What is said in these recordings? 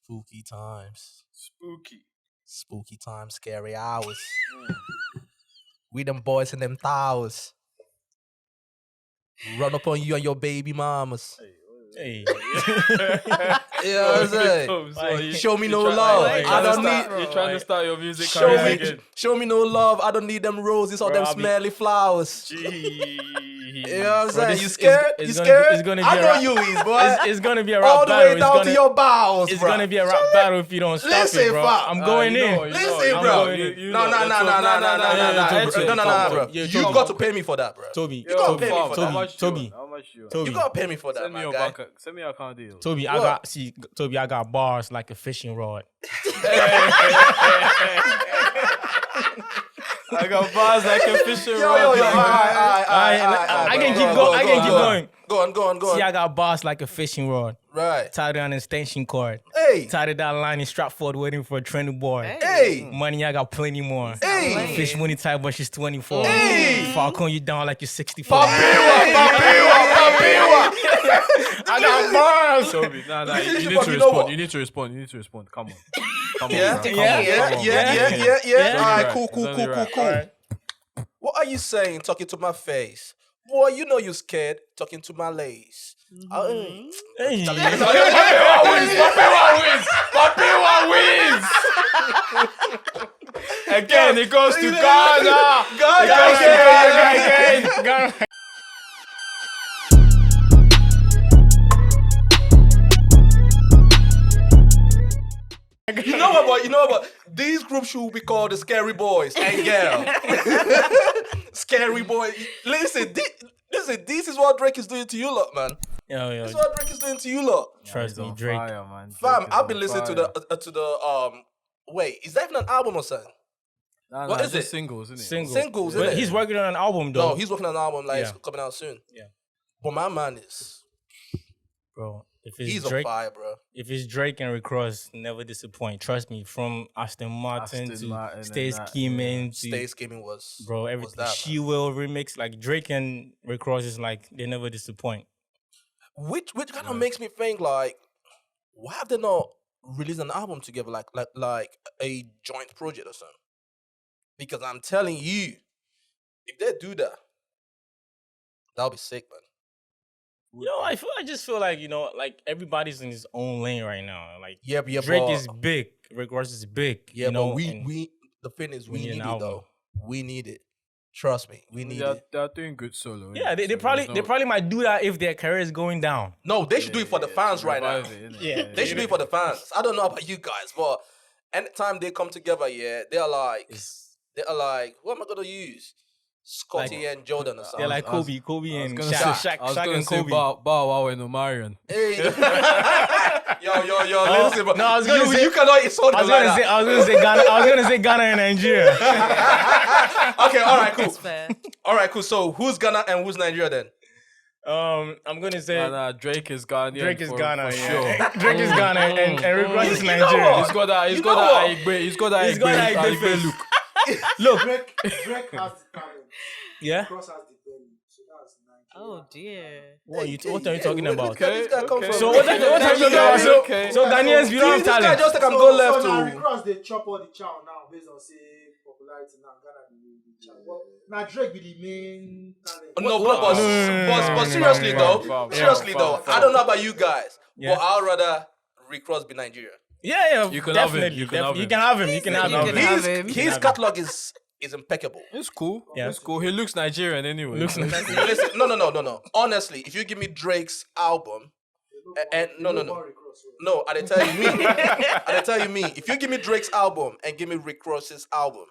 Spooky times. Spooky. Times, scary hours. We them boys in them towers. Run up on you and your baby mamas. Hey. You know what I'm saying? Show me no love. I don't need. You're trying to start your music Show career me, again. show me no love. I don't need them roses or Bro, them I'll be- smelly flowers. Jeez. You know what I'm saying? this You is- scared? it's You gonna scared? be- it's gonna be I a know rap- you is, boy. It's gonna be a All rap the battle. way down to your bowels, It's bro. gonna be a rap battle if you don't stop Listen, it, bro. fam. I'm going you in. know, you know, Listen, you bro. know, you No, know. bro. Yeah, You Toby. got to pay me for that, bro. Toby, You gotta pay me for How that. much Toby, you? How much you? Toby, You gotta pay me for that, Send me my your guy. bank. Send me your account deal. Toby, What? I got bars like a fishing rod. I got bars like a fishing Yo, rod. I can keep going. I can keep going. Go on. See, I got bars like a fishing rod. Right. Tied on an extension cord. Hey. Tied it down line in Stratford waiting for a training boy. Hey. Money, I got plenty more. Hey. Fish money tight, but she's 24. Hey. Falcon you down like you're 64. Papiwa. I got bars. Toby, nah, You you know need to what? respond. You need to respond. You need to respond. Come on. Come on, Yeah, bro. Come yeah, on, yeah, come on, yeah, bro. yeah. All right, right. cool. It's only right. Alright. What are you saying talking to my face? Boy, you know you scared talking to my lace. Hey. Papiwa wins. Again, it goes to Ghana. Ghana. You know what? These groups should be called the Scary Boys and Girl. Scary Boy. Listen, this is what Drake is doing to you lot, man. Yo. This is what Drake is doing to you lot. Trust He's me, on Drake. fire, man. Fam, Drake is I've been on listening to the wait, is that even an album or something? Nah, what nah, is just it? singles, isn't it? Singles, But innit? he's working on an album though. No, he's working on an album like Yeah. it's coming out soon. Yeah. But my man is Bro, if it's he's Drake, on fire, bro. if it's Drake and Rick Ross, never disappoint. Trust me, from Aston Martin Aston to Martin Stay and that, Scheming to Stay Scheming was bro, was everything. that, She Will remix, like Drake and Rick Ross is like they never disappoint. Which kind of makes me think like, why have they not released an album together like a joint project or something? Because I'm telling you, if they do that, that'll be sick, man. You know, I just feel like, you know, like everybody's in his own lane right now. Like Yeah, Drake but, is big, Rick Ross is big. yeah, you know, but we and the thing is we we need need an it album. though. We need it. Trust me, we need it. They're doing good solo. yeah, innit? they So probably there's they no- probably might do that if their career is going down. No, they should do it for the fans right now. revive it, innit? Yeah. They should do it for the fans. I don't know about you guys, but anytime they come together, yeah, they're like, what am I gonna use? Scotty and Jordan or something. They're like Kobe I was and gonna Shaq, say- Shaq, I was Shaq gonna and say Kobe. Bow Wow and Omarion. Hey. yo, listen, but No, I was gonna say- you cannot insult I them was like gonna say that. I was gonna say Ghana and Nigeria. Okay, all right, cool. That's fair. All right, cool. So who's Ghana and who's Nigeria then? I'm gonna say Nah, Drake is Ghanaian. Drake is for Ghana, for yeah. sure. Drake is Ghana and Rick Ross is You know Nigeria. what? He's got that. You know what? He's got that. He's got that Aigbe face. look. Look, Drake has the talent. yeah. Cross has the belly. So that's Nigeria. Oh dear. What are you talking about? Where this guy come Okay. from? So what are you talking about? So, Okay. so Ghanaians, we don't have This guy talent. just like I'm So- go left so now to. Rick Ross, they chop all the chow now based on say popularity now. Ghana the chow. But now Drake be the main talent. No, What- but, no, but seriously no, though, no. seriously Fam, though, fam. I don't know about you guys, Yeah. but I'd rather Rick Ross be Nigeria. Yeah, You can have him, definitely. you can have You him. can have him. You can have You him. can have him. His catalog is impeccable. It's cool. Yeah. It's cool. He looks Nigerian anyway. Looks Listen, no. Honestly, if you give me Drake's album, and no, I didn't tell you me. I didn't tell you me. If you give me Drake's album and give me Rick Ross's album,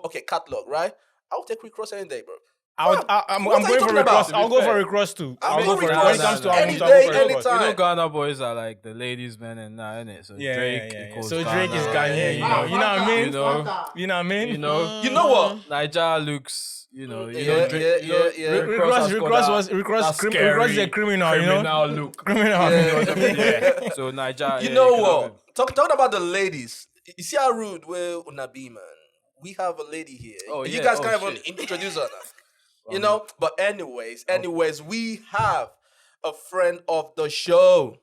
okay, catalog, right? I'll take Rick Ross any day, bro. I'm What are going you for talking Rick Ross. about? I'll go for fair. Rick Ross too. I'll I'll go go for for Rick it. When Ross it comes to any albums, I'll day, go for Rick Ross. anytime. You know, Ghana boys are like the ladies' men and that, innit? So Yeah, Drake yeah. equals So Ghana. Drake is Ghanaian, you know. You know what I mean? You know, You know what I mean? you know, You know what? Nigeria looks, you know, Yeah, Drake, yeah. Rick Ross is a criminal, you know. criminal look. Criminal. Yeah. So Nigeria. You yeah, know can have him. what? Talking about the ladies. You see how rude we're Unabi, man. We have a lady here. Oh, You yeah. guys Oh, can't even shit. introduce her now. You know? But anyways, we have a friend of the show.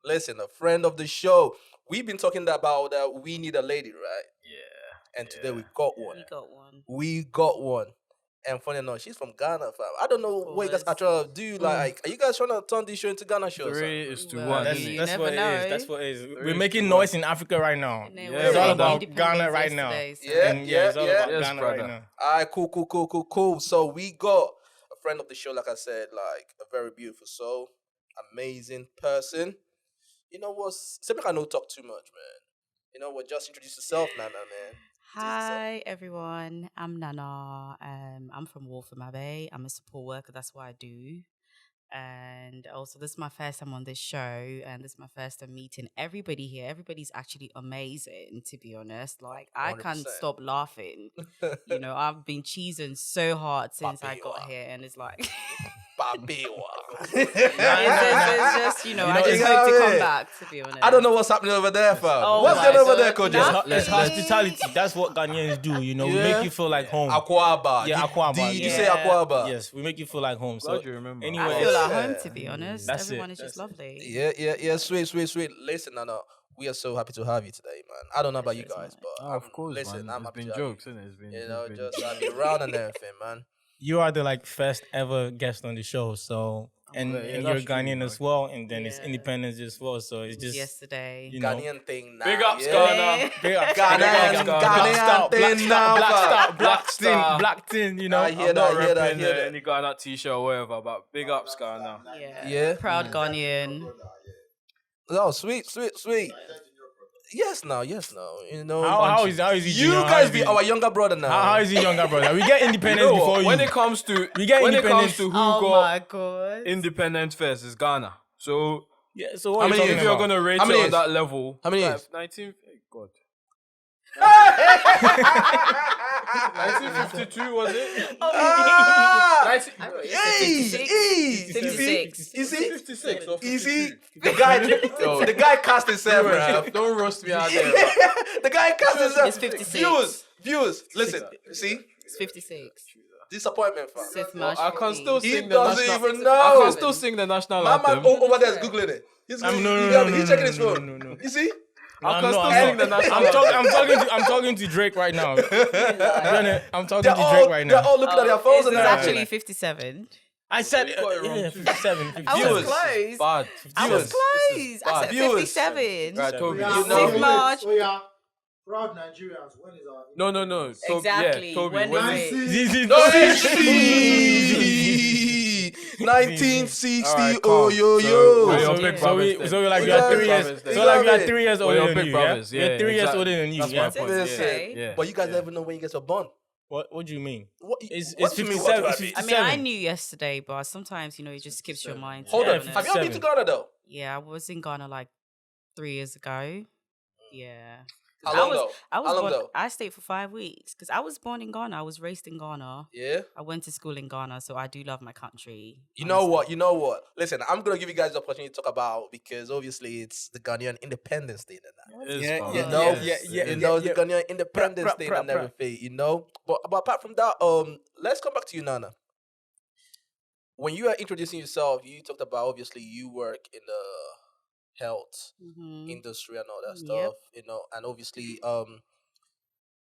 Listen, a friend of the show. we've been talking about that we need a lady, right? Yeah. And today we got one. We got one. We got one. And funny enough, she's from Ghana, fam. I don't know what you guys are trying to do. Like, are you guys trying to turn this show into Ghana show? Or 3 something? is to Well, 1. That's, Isn't it? you that's never what it know. is. That's what it is. There We're is making to noise in Africa right now. And they Yeah, were it's all saying about independence Ghana right now. yesterday, so- Yeah, And it's all about Yes, Ghana brother. right now. All right, cool. So we got a friend of the show, like I said, like a very beautiful soul, amazing person. You know what? Something I don't talk too much, man. You know what? Just introduce yourself, Nana, man. Hi everyone, I'm Nana. I'm from Waltham Abbey. I'm a support worker. That's what I do. And also, this is my first time on this show, and this is my first time meeting everybody here. Everybody's actually amazing, to be honest. Like, I can't 100%. stop laughing. You know, I've been cheesing so hard since I got Papiwa. here, and it's like, Babiwa. it's just, you know, I know, just it's- hope to Yeah. come back, to be honest. I don't know what's happening over there, fam. Oh What's my going over there, God. Koji? Nothing. It's hospitality. That's what Ghanaians do. You know, we Yeah. make you feel like home. Aquaba. Yeah, Aquaba. Did you Yeah. say Aquaba? Yes, we make you feel like home. Glad So you remember. anyway, I feel at Yeah. home, to be honest. That's Everyone it, is just that's it. lovely. Yeah. Sweet. Listen, Nana, we are so happy to have you today, man. I don't know about you Pleasure's guys, mine. but Oh, of course, listen, man. I'm It's happy been to have jokes, isn't it? It's been, you know, it's just been... have you around and everything, man. you are the first ever guest on the show. So and, yeah, and that's you're Ghanaian true, as well, and then it's Yeah. independence as well. So it's just Yesterday. you know. Ghanaian thing now. Big ups, yeah? Ghana. Big up, Ghanaian- big up, Ghanaian Black Star, thing now, fam. Black Star. Black tin, you know. I hear I'm not that, repping hear that. any Ghana t-shirt or whatever, but big ups, Ghana. Yeah. Yeah. Proud Ghanaian. Oh, sweet. Yes, now. You know, How is he? you junior? How guys is be he? our younger brother now. How is he younger brother? We get You independence know before what? you. When it comes to We get when it comes independence- to who Oh got my god. independence first, is Ghana. So yeah, so what are you many talking if you're about? gonna rate How many it on years? that level, How many like, years? 19. God. 1952 1952 was it? Ah! 19, Fifty-six. You see? 56 or You see? 52? The guy cast himself, bro. Don't roast me out there. Bro. The guy cast himself. It's 56. Viewers, listen. See? It's 56. Disappointment, fam. Sixth March I can 15. still He sing the doesn't national. even I know. can still sing the national My man anthem. over there is googling it. He's he's checking his phone. No. You see? I I'm can not- still I'm sing the not. national. I'm talking to Drake right now. I'm talking They're to all, Drake right they're now. all looking at their phones and It's everything. actually 57. I said You got it wrong yeah, too. 57. I was Viewers. close. Bad. I Viewers. was close. I said Viewers. 57. Right, Toby. Yeah, You know- Sixth March. Oh yeah, proud Nigerians. When is our No. Toby, Exactly. Yeah, Toby. When When is is it? No, 1960. Alright, Oh calm. yo So, yo. we're So, your so, big so, brothers we, then. so we're like We're we are your 3 big years. brothers then. So like we are Exactly. 3 years We're older your than big you. brothers, Yeah, yeah, we're 3 years exactly. older than you. That's Yeah. my point. Listen, Okay. Yeah. but you guys yeah. don't even know when you guys were born. What do you mean? What? It's what do you mean, what 57. do I It's mean? 57. I mean, I knew yesterday, but sometimes, you know, it just skips your mind. Hold Yeah, on. Have you ever been to 57. Ghana though? Yeah, I was in Ghana like 3 years ago. Yeah. How I long was, though? I was How long born, though? I stayed for 5 weeks because I was born in Ghana. I was raised in Ghana. Yeah. I went to school in Ghana, so I do love my country. You know what? honestly. You know what? Listen, I'm gonna give you guys the opportunity to talk about because obviously it's the Ghanaian Independence Day and that. It's Yeah, fun. You yeah, know, yeah, you know, it's yeah. the Ghanaian Independence Day and pra. everything. You know, but apart from that, let's come back to you, Nana. When you are introducing yourself, you talked about obviously you work in the health Mhm. industry and all that Yep. stuff. You know, and obviously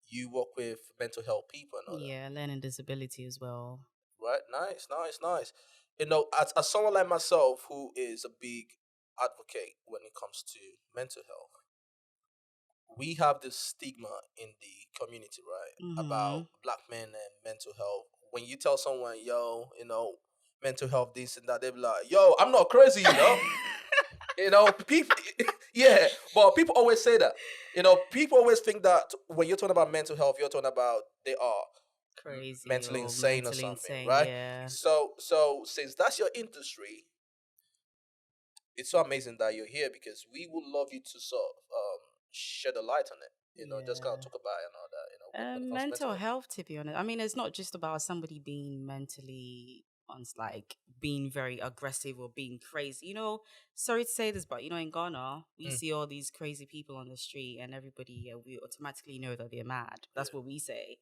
you work with mental health people and all that. Yeah, learning disability as well. Right? Nice. You know, as someone like myself who is a big advocate when it comes to mental health, we have this stigma in the community, right? About black men and mental health. When you tell someone, yo, you know, mental health, this and that, they be like, yo, I'm not crazy, you know? You know, people, yeah, but people always say that. You know, people always think that when you're talking about mental health, you're talking about they are Crazy. mentally or insane or mentally something, insane, right? Yeah. So since that's your industry, it's so amazing that you're here because we would love you to sort of shed a light on it. You know, just kind of Yeah. talk about it and all that. You know, when it comes to Mental health, to be honest. I mean, it's not just about somebody being mentally like being very aggressive or being crazy. You know, sorry to say this, but you know, in Ghana, we see all these crazy people on the street, and everybody we automatically know that they're mad. That's what we say.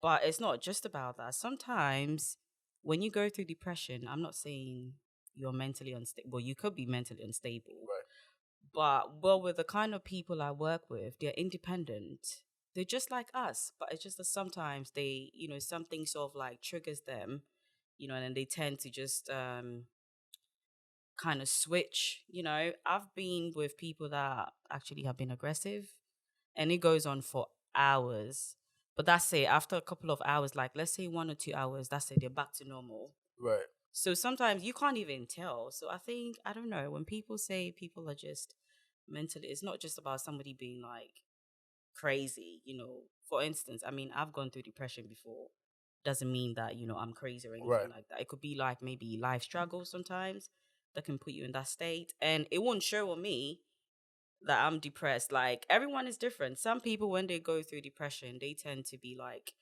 But it's not just about that. Sometimes when you go through depression, I'm not saying you're mentally unstable. Well, you could be mentally unstable. Right. But well, with the kind of people I work with, they're independent. They're just like us, but it's just that sometimes they, something sort of like triggers them, and then they tend to just kind of switch. I've been with people that actually have been aggressive, and it goes on for hours. But that's it. After a couple of hours, like let's say 1 or 2 hours, that's it. They're back to normal. Right. So sometimes you can't even tell. So I don't know, when people say people are just mentally, it's not just about somebody being like crazy. For instance, I mean, I've gone through depression before. Doesn't mean that, I'm crazy or anything Right. like that. It could be like maybe life struggles sometimes that can put you in that state. And it won't show on me that I'm depressed. Like everyone is different. Some people, when they go through depression, they tend to be like,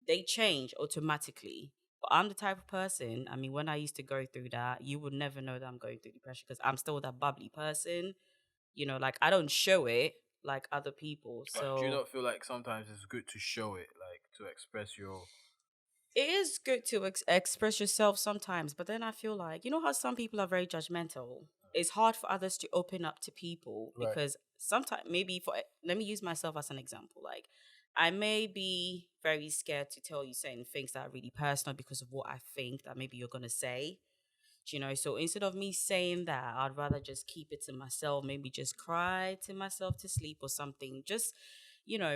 they change automatically. But I'm the type of person, I mean, when I used to go through that, you would never know that I'm going through depression because I'm still that bubbly person. Like I don't show it like other people. But do you So not feel like sometimes it's good to show it, like to express your? it is good to express yourself sometimes, but then I feel like, how some people are very judgmental. It's hard for others to open up to people Right. because sometimes, maybe let me use myself as an example. Like, I may be very scared to tell you certain things that are really personal because of what I think that maybe you're going to say. So instead of me saying that, I'd rather just keep it to myself, maybe just cry to myself to sleep or something. Just,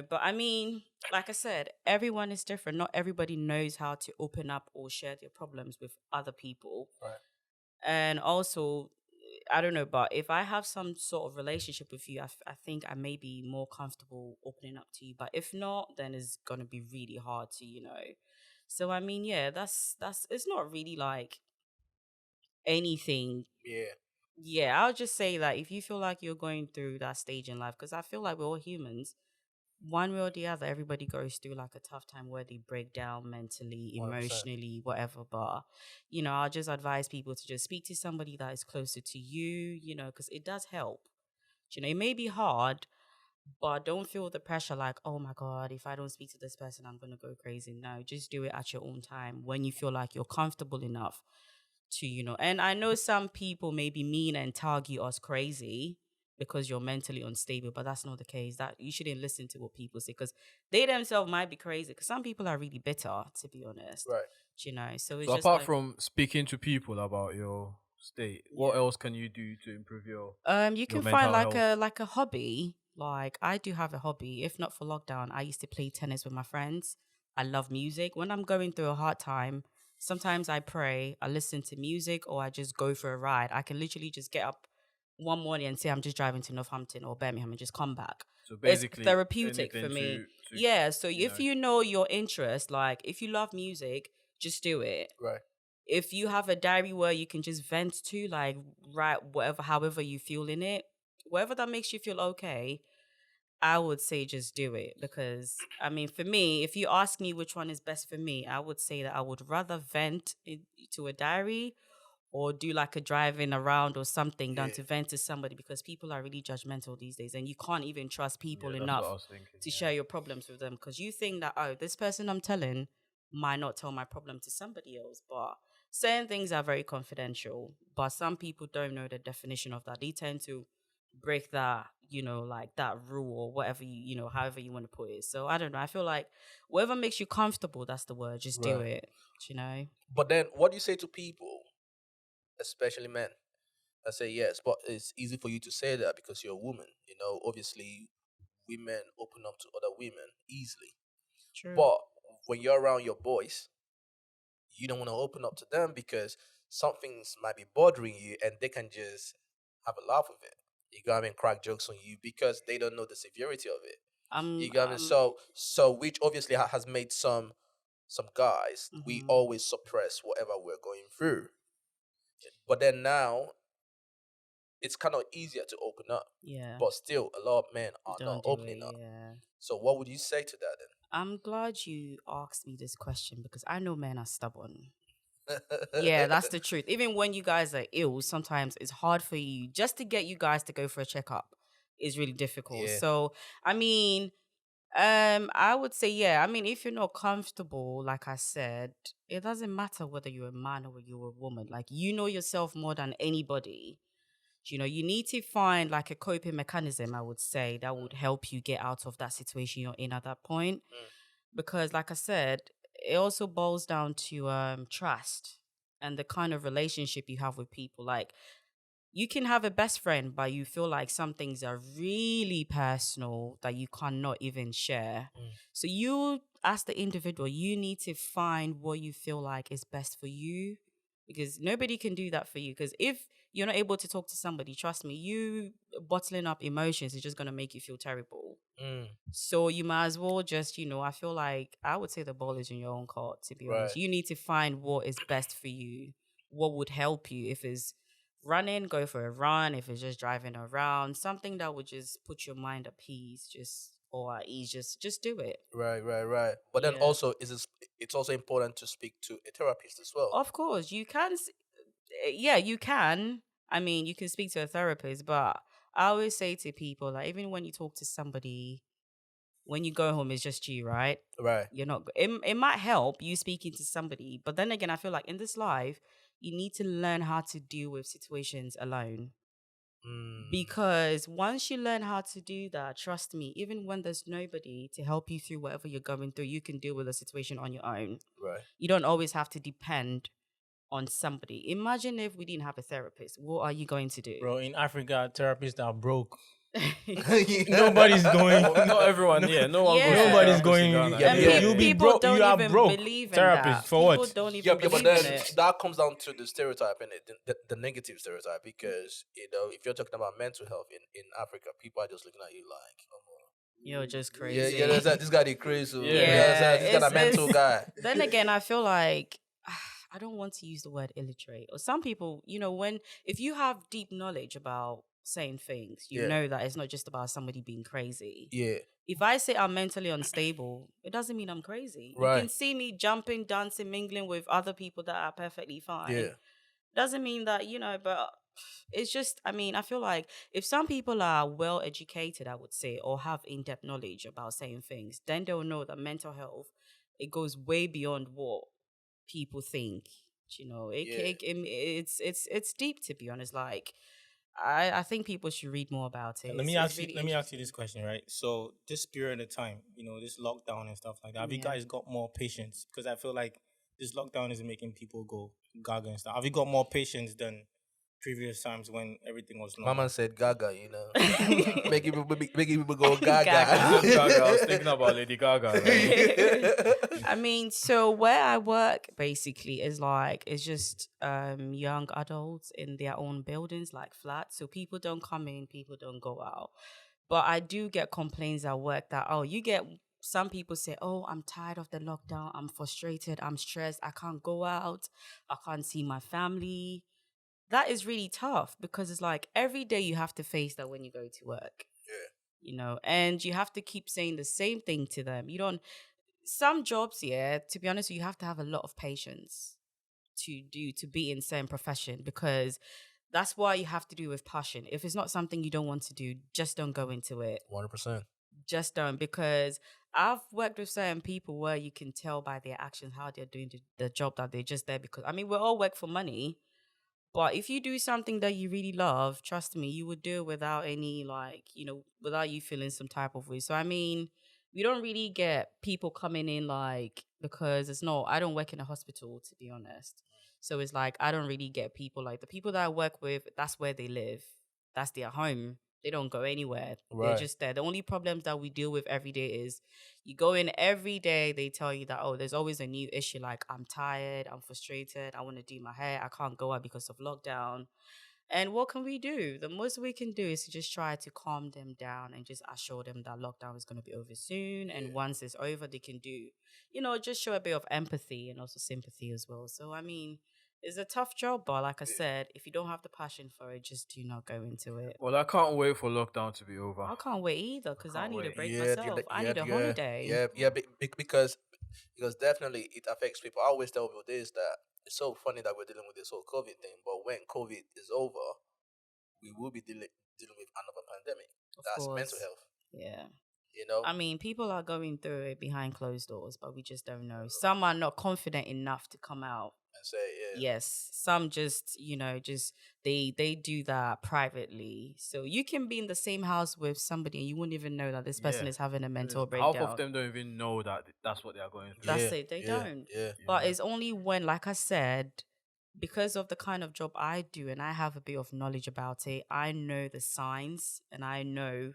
but I mean, like I said, everyone is different. Not everybody knows how to open up or share their problems with other people. Right. And also, I don't know, but if I have some sort of relationship with you, I think I may be more comfortable opening up to you. But if not, then it's going to be really hard to. So, I mean, yeah, it's not really like anything. Yeah. Yeah, I'll just say that if you feel like you're going through that stage in life, because I feel like we're all humans, one way or the other, everybody goes through like a tough time where they break down mentally, 100%. emotionally, whatever. But, I'll just advise people to just speak to somebody that is closer to you, because it does help. It may be hard, but don't feel the pressure like, oh my God, if I don't speak to this person, I'm going to go crazy. No, just do it at your own time when you feel like you're comfortable enough to, and I know some people may be mean and target us crazy because you're mentally unstable, but that's not the case. That you shouldn't listen to what people say because they themselves might be crazy, because some people are really bitter, to be honest. Right. So it's So just apart like, from speaking to people about your state, what else can you do to improve your you can your find mental like health? a hobby. Like I do have a hobby. If not for lockdown, I used to play tennis with my friends. I love music. When I'm going through a hard time, sometimes I pray, I listen to music, or I just go for a ride. I can literally just get up one morning and say I'm just driving to Northampton or Birmingham and just come back. So It's basically, therapeutic for anything me. to Yeah. So you if know. you know your interest, like if you love music, just do it. Right. If you have a diary where you can just vent to, like write whatever, however you feel in it, whatever that makes you feel okay, I would say just do it. Because I mean, for me, if you ask me which one is best for me, I would say that I would rather to a diary or do like a driving around or something than Yeah. to vent to somebody, because people are really judgmental these days and you can't even trust people Yeah, that's what I enough was thinking. to Yeah. share your problems with them, because you think that, oh, this person I'm telling might not tell my problem to somebody else. But certain things are very confidential, but some people don't know the definition of that. They tend to break that, like that rule or whatever however you want to put it. So I don't know, I feel like whatever makes you comfortable, that's the word, just do Right. it. But then, what do you say to people, especially men, that say yes, but it's easy for you to say that because you're a woman. Obviously, women open up to other women easily. True. But when you're around your boys, you don't want to open up to them because some things might be bothering you, and they can just have a laugh with it. You got me, crack jokes on you because they don't know the severity of it. um You got me. um So which obviously has made some guys, we mhm. always suppress whatever we're going through. But then now it's kind of easier to open up. Yeah, But still, a lot of men are not don't do it. opening up. Yeah, So what would you say to I'm glad you asked me this question because I know men are stubborn. that Yeah, then? that's the truth. Even when you guys are ill, sometimes it's hard for you just to get you guys to go for a checkup is really difficult. Yeah. So, I mean, I would say, yeah. I mean, if you're not comfortable, like I said, it doesn't matter whether you're a man or you're a woman. Like, you know yourself more than anybody. You know, you need to find like a coping mechanism, I would say, that would help you get out of that situation you're in at that point. Because, like I said, it also boils down to trust and the kind of relationship you have with people. Like, you can have a best friend, but you feel like some things are really personal that you cannot even share. So you, as the individual, you need to find what you feel like is best for you, because nobody can do that for you. Because if you're not able to talk to somebody, trust me, you bottling up emotions is just going to make you feel terrible. So you might as well just, I feel like I would say the ball is in your own court, to be honest. Right. You need to find what is best for you, what would help you. If it's running, go for a run. If it's just driving around, something that would just put your mind at peace, or at ease, just do it. Right. But then Yeah. also, it's also important to speak to a therapist as well. Of course, you can. Yeah, you can. I mean, you can speak to a therapist, but I always say to people, like, even when you talk to somebody, when you go home, it's just you, right? Right. You're not. It might help you speaking to somebody, but then again, I feel like in this life, you need to learn how to deal with situations alone. Because once you learn how to do that, trust me, even when there's nobody to help you through whatever you're going through, you can deal with the situation on your own. Right. You don't always have to depend on somebody. Imagine if we didn't have a therapist. What are you going to do? Bro, in Africa, therapists are broke. Yeah. Nobody's going. Not everyone, yeah. No one goes to Yeah. Nobody's therapist going. in Ghana. Yeah, And yeah. You'll be people broke. don't You are even broke. believe in Therapist that. for People what? don't even Yeah, but believe then in it. that comes down to the stereotype and the negative stereotype, because if you're talking about mental health in Africa, people are just looking at you like, You're just yeah, crazy. yeah, this guy is crazy. Yeah. This guy a mental guy. Then again, I feel like I don't want to use the word illiterate. Or some people, if you have deep knowledge about certain things, you Yeah. know that it's not just about somebody being crazy. Yeah, If I say I'm mentally unstable, it doesn't mean I'm crazy. You Right. can see me jumping, dancing, mingling with other people that are perfectly fine. yeah, Doesn't mean that, but it's just, I feel like if some people are well educated, I would say, or have in-depth knowledge about certain things, then they'll know that mental health, it goes way beyond what people think. It's deep, to be honest. Like, I think people should read more about it. Let me It's ask you. really Let me ask you this interesting. question, right? So this period of time, this lockdown and stuff like that. Have you Yeah. guys got more patience? Because I feel like this lockdown is making people go gaga and stuff. Have you got more patience than previous times when everything was normal? Mama said Gaga, making people go Gaga. Gaga. Gaga, I was thinking about Lady Gaga. Like, So where I work basically is like, it's just young adults in their own buildings, like flats. So people don't come in, people don't go out. But I do get complaints at work that, some people say, oh, I'm tired of the lockdown. I'm frustrated. I'm stressed. I can't go out. I can't see my family. That is really tough, because it's like every day you have to face that when you go to work. And you have to keep saying the same thing to them. Some jobs, to be honest, you have to have a lot of patience to be in certain profession, because that's why you have to do with passion. If it's not something you don't want to do, just don't go into it. 100%. Just don't, because I've worked with certain people where you can tell by their actions how they're doing the job, that they're just there because, we all work for money. But if you do something that you really love, trust me, you would do it without any, without you feeling some type of way. So, we don't really get people coming in, because I don't work in a hospital, to be honest. So it's like, I don't really get people, like the people that I work with, that's where they live. That's their home. They don't go anywhere. They're Right. just there. The only problems that we deal with every day is you go in every day, they tell you that, there's always a new issue. Like, I'm tired, I'm frustrated, I want to do my hair, I can't go out because of lockdown. And what can we do? The most we can do is to just try to calm them down and just assure them that lockdown is going to be over soon. And once it's over, they can do, just show a bit of empathy and also sympathy as well. So, it's a tough job, but like I said, if you don't have the passion for it, just do not go into it. well, I can't wait for lockdown to be over. I can't wait either, because I can't need a wait. break myself. I need a holiday. Yeah, because definitely it affects people. I always tell people this, that it's so funny that we're dealing with this whole COVID thing, but when COVID is over, we will be dealing with another pandemic. Of That's course. mental health. Yeah. You know, I mean, people are going through it behind closed doors, but we just don't know. Some are not confident enough to come out. and say, Yes, some just just they do that privately. So you can be in the same house with somebody and you wouldn't even know that this person Yeah. is having a mental Half breakdown. of them don't even know that that's what they are going through. That's it. They don't. Yeah. But it's only when, like I said, because of the kind of job I do and I have a bit of knowledge about it, I know the signs and I know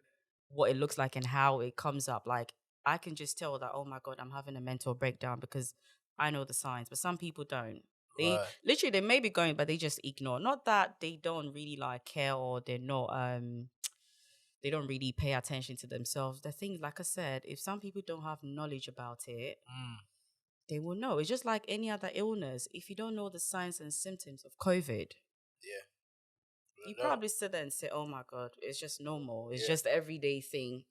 what it looks like and how it comes up. Like I can just tell that, oh my God, I'm having a mental breakdown because I know the signs. But some people don't. They Right. literally they may be going, but they just ignore. Not that they don't really like care or they're not they don't really pay attention to themselves. The thing, like I said, if some people don't have knowledge about it, they will know. It's just like any other illness. If you don't know the signs and symptoms of COVID, you probably sit there and say, oh my God, it's just normal. It's just everyday thing.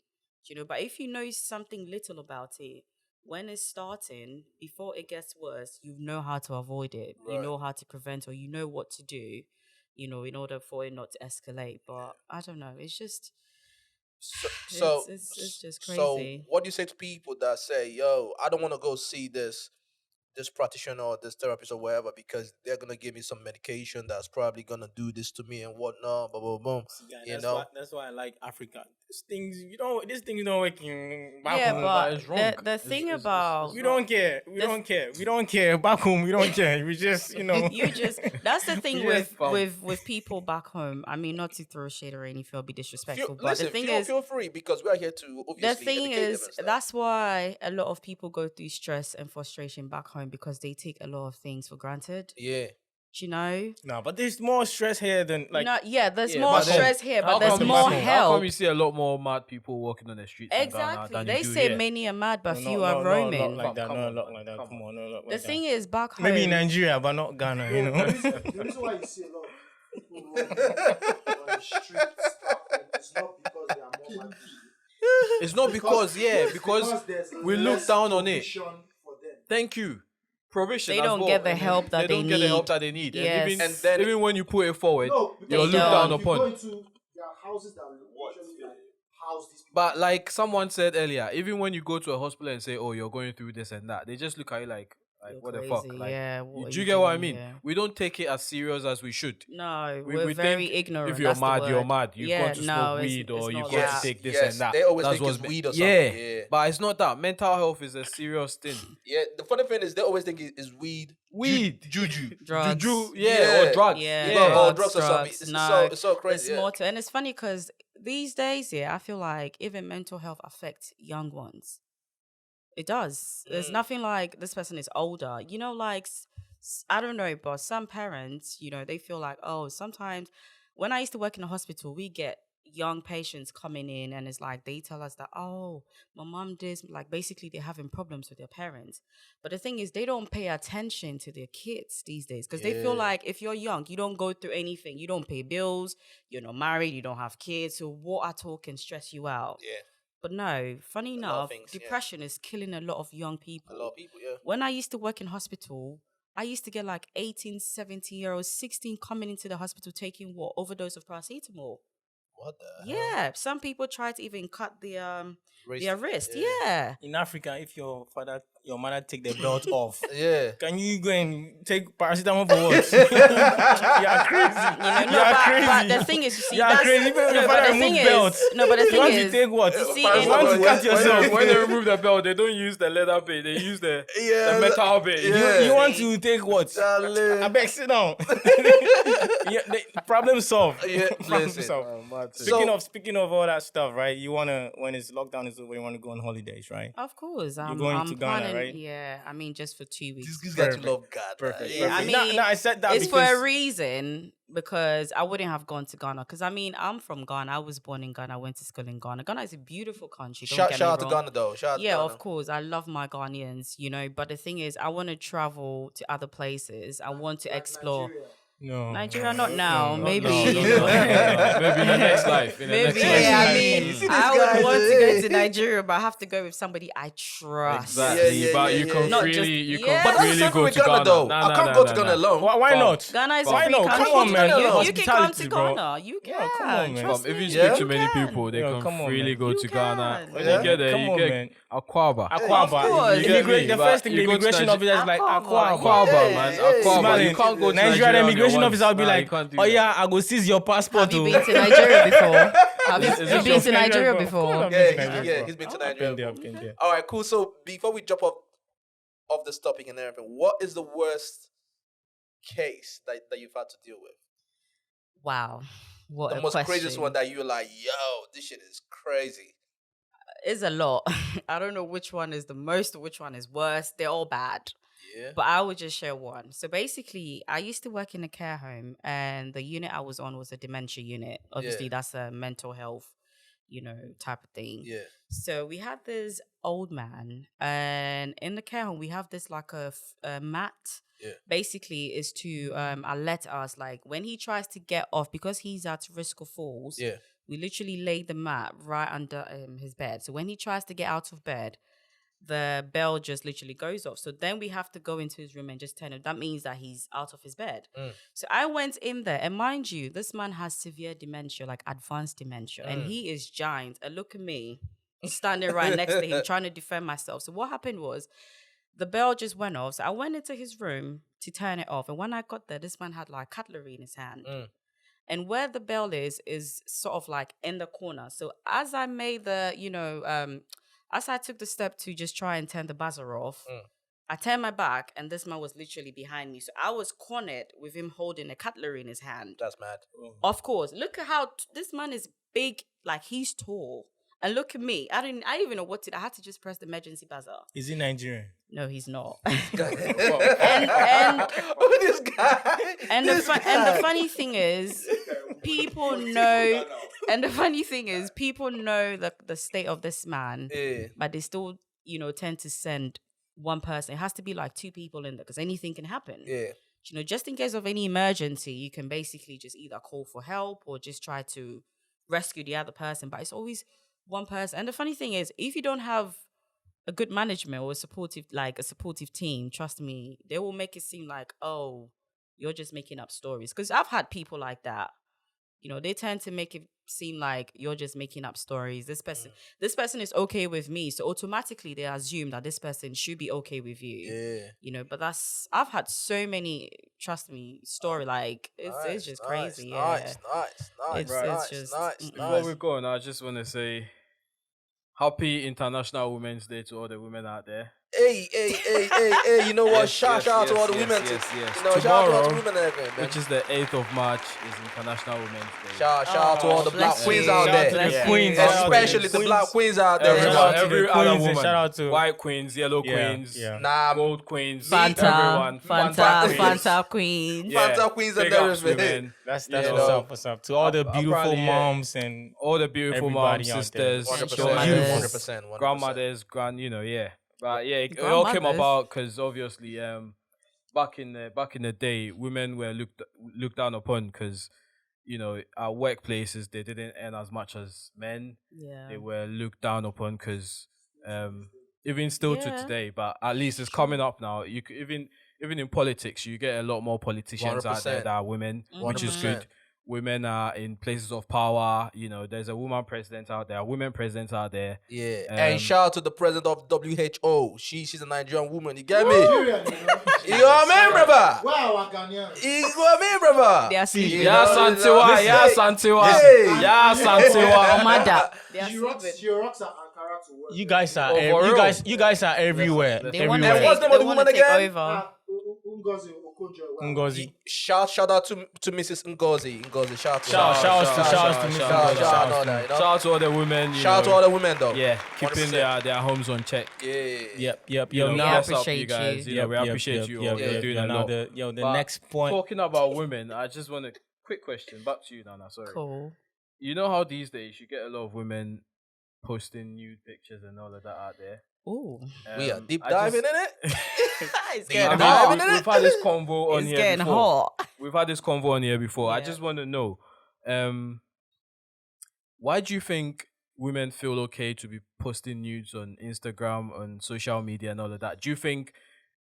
But if you know something little about it, when it's starting, before it gets worse, you know how to avoid it. Right. You know how to prevent, or you know what to do, in order for it not to escalate. But I don't know. It's just it's just crazy. So what do you say to people that say, "Yo, I don't want to go see this practitioner or this therapist or whatever because they're gonna give me some medication that's probably gonna do this to me and whatnot, blah blah blah." That's why I like Africa. This thing don't work in back Yeah, home. but it's wrong. the thing about We don't care. We don't care. Back home, we don't care. We just, that's the thing Yes, with people back home. I mean, not to throw shade or anything or be disrespectful, but the thing is, feel free because we are here to obviously the thing educate them is, and stuff. that's why a lot of people go through stress and frustration back home because they take a lot of things for granted. Yeah. Do you know? No, but there's more stress here than like. There's Yeah, more but then stress here, How but there's come more How help. come you see a lot more mad people walking on the streets in Ghana Exactly. than They you do say here? many are mad, but No, few no, are no, no, roaming. not like that. Come No, on, not man. like that. Come Come on. on, no, not The like thing that. is, back home, Maybe in Nigeria, but not Ghana. The reason why you see a lot of people roaming on the streets is not because they are more mad people. It's not because there's we look less down on it. provision for them. Thank you. Provision. they as don't well. get the help that They don't get the help that they need. Yes. And And then even when you put it forward, No, because you're They looked don't. down if you go upon. into there are houses that usually like house these people. But like someone said earlier, even when you go to a hospital and say, "Oh, you're going through this and that," they just look at you like You're what the crazy, fuck? Like, yeah, what are do you you get what I doing mean? here? We don't take it as serious as we should. No, We we're very think ignorant. if you're that's the mad, you're word. mad. You've Yeah, got to no, smoke it's- weed or it's you've not got that. to take this Yes, and that. they always That's think what's it's been- weed or Yeah, something, yeah. but it's not that. Mental health is a serious thing. Yeah, the funny thing is they always think it's weed, Weed, juju. Drugs. juju, Yeah. or drugs. Yeah, Yeah, drugs, or something. It's no, so crazy. It's more to, and it's funny because these days, I feel like even mental health affects young ones. It does. There's nothing like this person is older. Like I don't know, but some parents, they feel like, oh, sometimes when I used to work in a hospital, we get young patients coming in and it's like they tell us that, oh, my mom did, like basically they're having problems with their parents. But the thing is, they don't pay attention to their kids these days because they feel like if you're young, you don't go through anything. You don't pay bills, you're not married, you don't have kids. So what at all can stress you out? Yeah, But no, funny A lot of enough, things, yeah. depression is killing a lot of young people. a lot of people. Yeah, When I used to work in hospital, I used to get like 18, 17-year-olds, 16 coming into the hospital taking overdose of paracetamol. what the hell? Yeah, some people try to even cut their Wrist. wrist. Yeah. Yeah. In Africa, if your mother take the belt off, Yeah. can you go and take paracetamol for what? You are crazy. You are crazy. But the thing is, you see, You are that's crazy. Even no, your but father the thing remove belt. is, no, but the You thing want is, to take what? you see, You in- want to cut yourself. When they remove the belt, they don't use the leather bit. They use the metal bit. Yeah. You want to take what? Charlie. I beg, sit down. Problem solved. Yeah, Problem listen. solved. So- Speaking of all that stuff, right? You wanna, when it's lockdown is over, you wanna go on holidays, right? of course, I'm going to Ghana, planning, right? Yeah, I mean, just for 2 weeks. These guys Perfect. love God. Perfect. Yeah, I perfect. mean, no, I said that It's for because a reason because I wouldn't have gone to Ghana. Because I mean, I'm from Ghana. I was born in Ghana. I went to school in Ghana. Ghana is a beautiful country. Don't Shout get me out to wrong. Ghana though. Shout out Yeah, to Ghana. of course. I love my Ghanaians, But the thing is, I want to travel to other places. I want to explore. Nigeria, not now. Maybe. Maybe in the next life. In the Maybe, next life. I You mean, see this I guy, would want to go to to Nigeria, but I have to go with somebody I trust. Exactly, but you can Not freely, just- you yeah. can But that's the freely same go with to Ghana, Ghana. though. Nah, I nah, can't nah, go nah, to Ghana nah. alone. Why Fam. not? Ghana is Why a free not? country. Come on, man. You can Hospitality, come to bro. Ghana. You Yeah, can. come on, man. Trust If you me. speak to You many can. people, they Yo, can come on, freely man. go You to Ghana. can. When Yeah. you get there, Come you on, get man. Aquaba. Of Aquaba. course. You get me, The but first thing the you go to immigration Niger- officer is like, Aquaba, Aquaba. Aquaba, yeah. man. Yeah. Aquaba. Smiling. You can't go to Nigerian Nigeria immigration on your officer will be ones. Nah, you like, can't do oh that. yeah, I go seize your passport. Have you oh." been to Nigeria before? Have you Is you it been to your Nigeria bro? before? Of course I've Yeah, been to Nigeria, bro. he's been to I've been there, Nigeria. I've been there. All right, cool. So before we jump off this topic and everything, what is the worst case that you've had to deal with? Wow. What The a most question. craziest one that you're like, yo, this shit is crazy. Is a lot. I don't know which one is the most or which one is worse. They're all bad. Yeah. But I would just share one. So basically, I used to work in a care home, and the unit I was on was a dementia unit. Obviously, Yeah. that's a mental health, type of thing. Yeah. So we had this old man, and in the care home, we have this like a mat. Yeah. Basically, is to alert us like when he tries to get off because he's at risk of falls. Yeah. We literally laid the mat right under his bed. So when he tries to get out of bed, the bell just literally goes off. So then we have to go into his room and just turn it. That means that he's out of his bed. So I went in there, and mind you, this man has severe dementia, like advanced dementia, and he is giant. And look at me, standing right next to him, trying to defend myself. So what happened was, the bell just went off. So I went into his room to turn it off. And when I got there, this man had like cutlery in his hand. And where the bell is sort of like in the corner. So as I made as I took the step to just try and turn the buzzer off, I turned my back and this man was literally behind me. So I was cornered with him holding a cutlery in his hand. That's mad. Of course. Look at how this man is big, like he's tall. And look at me. I didn't even know what to do. I had to just press the emergency buzzer. Is he Nigerian? No, he's not. and this guy. And the funny thing is, people know. And the funny thing is, people know the state of this man, but they still, tend to send one person. It has to be like two people in there because anything can happen. Yeah. Just in case of any emergency, you can basically just either call for help or just try to rescue the other person. But it's always one person. And the funny thing is, if you don't have a good management or a supportive team, trust me, they will make it seem like, oh, you're just making up stories. Because I've had people like that. They tend to make it seem like you're just making up stories. This person is okay with me, so automatically they assume that this person should be okay with you. Yeah. But I've had so many, trust me, story like it's just crazy. Nice. It's just Before we go on, I just want to say happy International Women's Day to all the women out there. Hey. You know what? Shout out to all the women. Yes. Shout out to all the Tomorrow, women and everything, man. which is the 8th of March, is International Women's Day. Shout out to all the black bless queens you. out Shout out to there. the Yeah. queens. Especially the black queens out there. Shout out to Every the other queens and woman. shout out to White queens, yellow Yeah, queens, yeah. Nah, gold queens, Fanta, everyone. Fanta queens. Fanta queens and Big ups, everything. women. That's You what's know, up. What's up to all the beautiful apparently, yeah. moms and all the beautiful Everybody moms, out there. sisters, 100%. 100%. grandmothers, yeah. But yeah, it all came Grandmothers. about because obviously, back in the day, women were looked down upon because at workplaces they didn't earn as much as men. Yeah. They were looked down upon because even still to Yeah. today, but at least it's coming up now. You could, even in politics, you get a lot more politicians out there 100%. that are women, which is 100%. good. Women are in places of power. There's a woman president out there, women presidents out there. Yeah. And shout out to the president of WHO. She's a Nigerian woman. You get me? You Nigerian, know what I mean, brother? Wow, Ghanaian. You know what I mean, brother? They are sleeping. Yeah, Santiwa, yeah, Santiwa, Hey. yeah, Santiwa. Omada. They are She rocks sleeping. Ankara to work. you guys are Oh, for real? you guys are everywhere. Let's- They want And what's the name of the woman to take again? over. Ngozi Okonjo. Wow. Ngozi. Shout out to Mrs. Ngozi. Shout out to Shout out to shout Mr. out, Ngozi. shout Shout out out to that, you know? Shout out to all the women. Shout out to all the women though. Yeah, keeping 100%. their homes on check. Yeah. Yep. You know, Now, bless up appreciate you guys. you. You know, we appreciate you all. You're doing a now lot. the But next point. Talking about women, I just want a quick question back to you, Nana. Sorry. Cool. You know how these days you get a lot of women posting nude pictures and all of that out there. Ooh. We are deep I diving just- in it. It's I getting mean, hot. we've had this convo on It's here getting before. hot. We've had this convo on here before. I Yeah. just want to know, why do you think women feel okay to be posting nudes on Instagram, on social media, and all of that? Do you think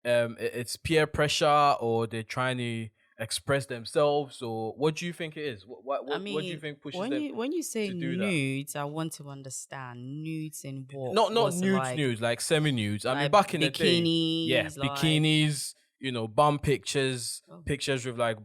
it's peer pressure, or they're trying to express themselves, or what do you think it is? I What do you mean, think pushes them when you say to do that? nudes, I want to understand nudes in what Not was nudes, like nudes, like semi nudes. I mean, like back in the day, yeah, bikinis, like bikinis, bum pictures, Oh. pictures with like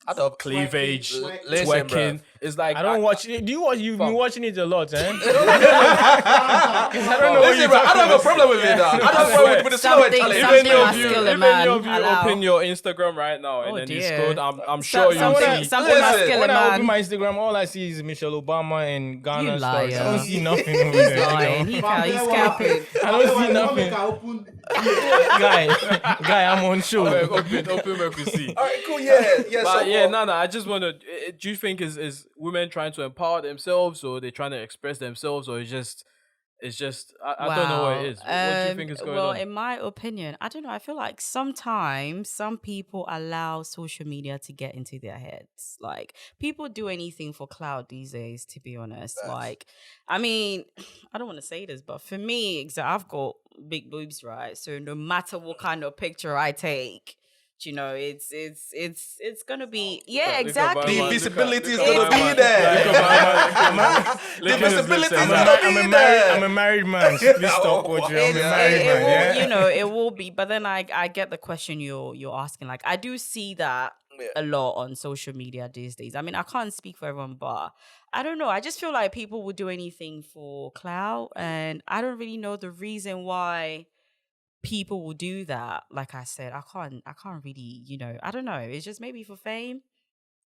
I don't cleavage, Twerking. Listen, twerking. It's like I don't watch it. Do you watch? You've been Fam. watching it a lot, eh? I don't know what Listen, bro, I don't have a problem with it. Though. I don't have a problem with the slow Something- challenge. something even must if you, kill a even man, if you allow. open your Instagram right now and Oh, then you dear. scroll, I'm sure you something, see. something must Listen, kill a When I open man. my Instagram, all I see is Michelle Obama and Ghana stories. I don't liar. see nothing over He's there. lying. He's scalping. I don't see nothing. Guy, I'm on show. Open where we see. All right, cool. Yeah, yeah. But so, yeah, no. I just want to. Do you think is women trying to empower themselves, or they trying to express themselves, or it's just? I don't know what it is. What do you think is going well, on? in my opinion, I don't know. I feel like sometimes some people allow social media to get into their heads. Like people do anything for clout these days, to be honest. Facts. Like, I mean, I don't want to say this, but for me, I've got big boobs, right? So no matter what kind of picture I take, it's gonna be look exactly. the at visibility is look at gonna my be man. there. Look The at his visibility lips, is man. gonna be there. I'm a married man. Please stop what you're. I'm a married it man. will, Yeah? it will be. But then I get the question you're asking. Like I do see that Yeah. a lot on social media these days. I mean, I can't speak for everyone, but I don't know. I just feel like people will do anything for clout, and I don't really know the reason why people will do that. Like I said, I can't really, I don't know. It's just maybe for fame.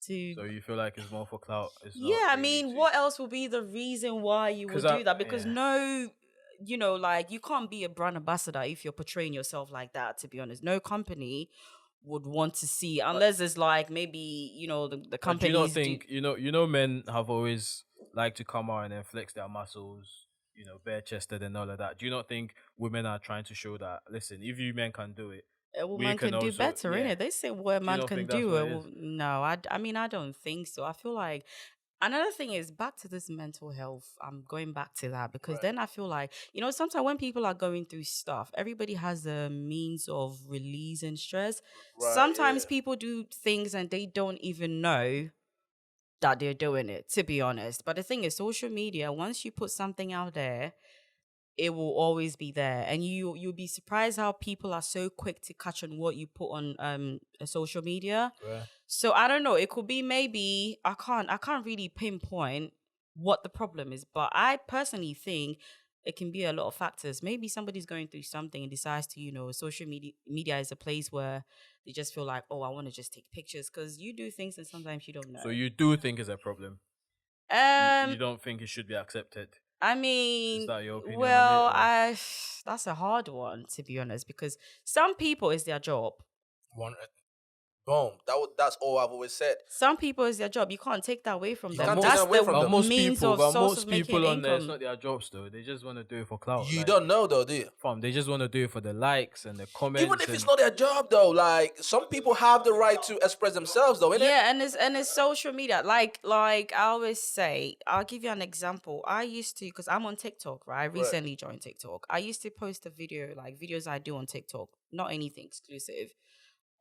So you feel like it's more for clout? It's not Yeah, I really mean, to- what else would be the reason why you would 'Cause do that? Because yeah. like you can't be a brand ambassador if you're portraying yourself like that, to be honest. No company would want to see, unless it's like maybe, the But do you companies not think men have always liked to come out and then flex their muscles, bare chested and all of that? Do you not think women are trying to show that? Listen, if you men can do it, a we woman can can do also- better, yeah. innit? They say what a Do you man not can think that's do. what it is? No, I mean, I don't think so. I feel like another thing is back to this mental health. I'm going back to that because then I feel like, sometimes when people are going through stuff, everybody has a means of releasing stress. Right, Sometimes yeah. people do things and they don't even know that they're doing it, to be honest. But the thing is, social media, once you put something out there, it will always be there, and you'll be surprised how people are so quick to catch on what you put on social media. Right. So I don't know, it could be maybe I can't really pinpoint what the problem is, but I personally think it can be a lot of factors. Maybe somebody's going through something and decides to, social media is a place where they just feel like, oh, I want to just take pictures, because you do things and sometimes you don't know. So you do think it's a problem? You don't think it should be accepted? I mean, Is that your opinion on well, it, or- that's a hard one, to be honest, because some people it's their job. Boom. That's all I've always said. Some people it's their job. You can't take that away from You them. can't take That's that away the from But them. most means people, of but source most of making people on there, it's income. not their jobs though. They just want to do it for clout. You like, don't know though, do you? fam, they just want to do it for the likes and the comments. Even if it's and- not their job though, like some people have the right to express themselves though, innit? Yeah, and it's social media. Like I always say, I'll give you an example. I used to, because I'm on TikTok, right? I recently joined TikTok. I used to post a video, like videos I do on TikTok, not anything exclusive,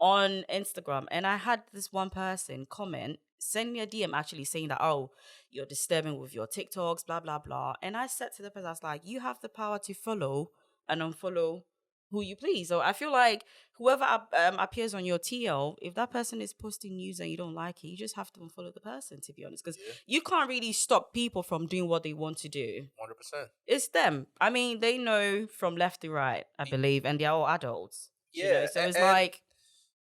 on Instagram, and I had this one person send me a DM actually saying that, oh, you're disturbing with your TikToks, blah blah blah. And I said to the person, I was like, you have the power to follow and unfollow who you please. So I feel like whoever appears on your TL, if that person is posting news and you don't like it, you just have to unfollow the person, to be honest, because you can't really stop people from doing what they want to do. 100%. It's them. I mean, they know from left to right, I believe, and they're all adults. Yeah, So it's and- like,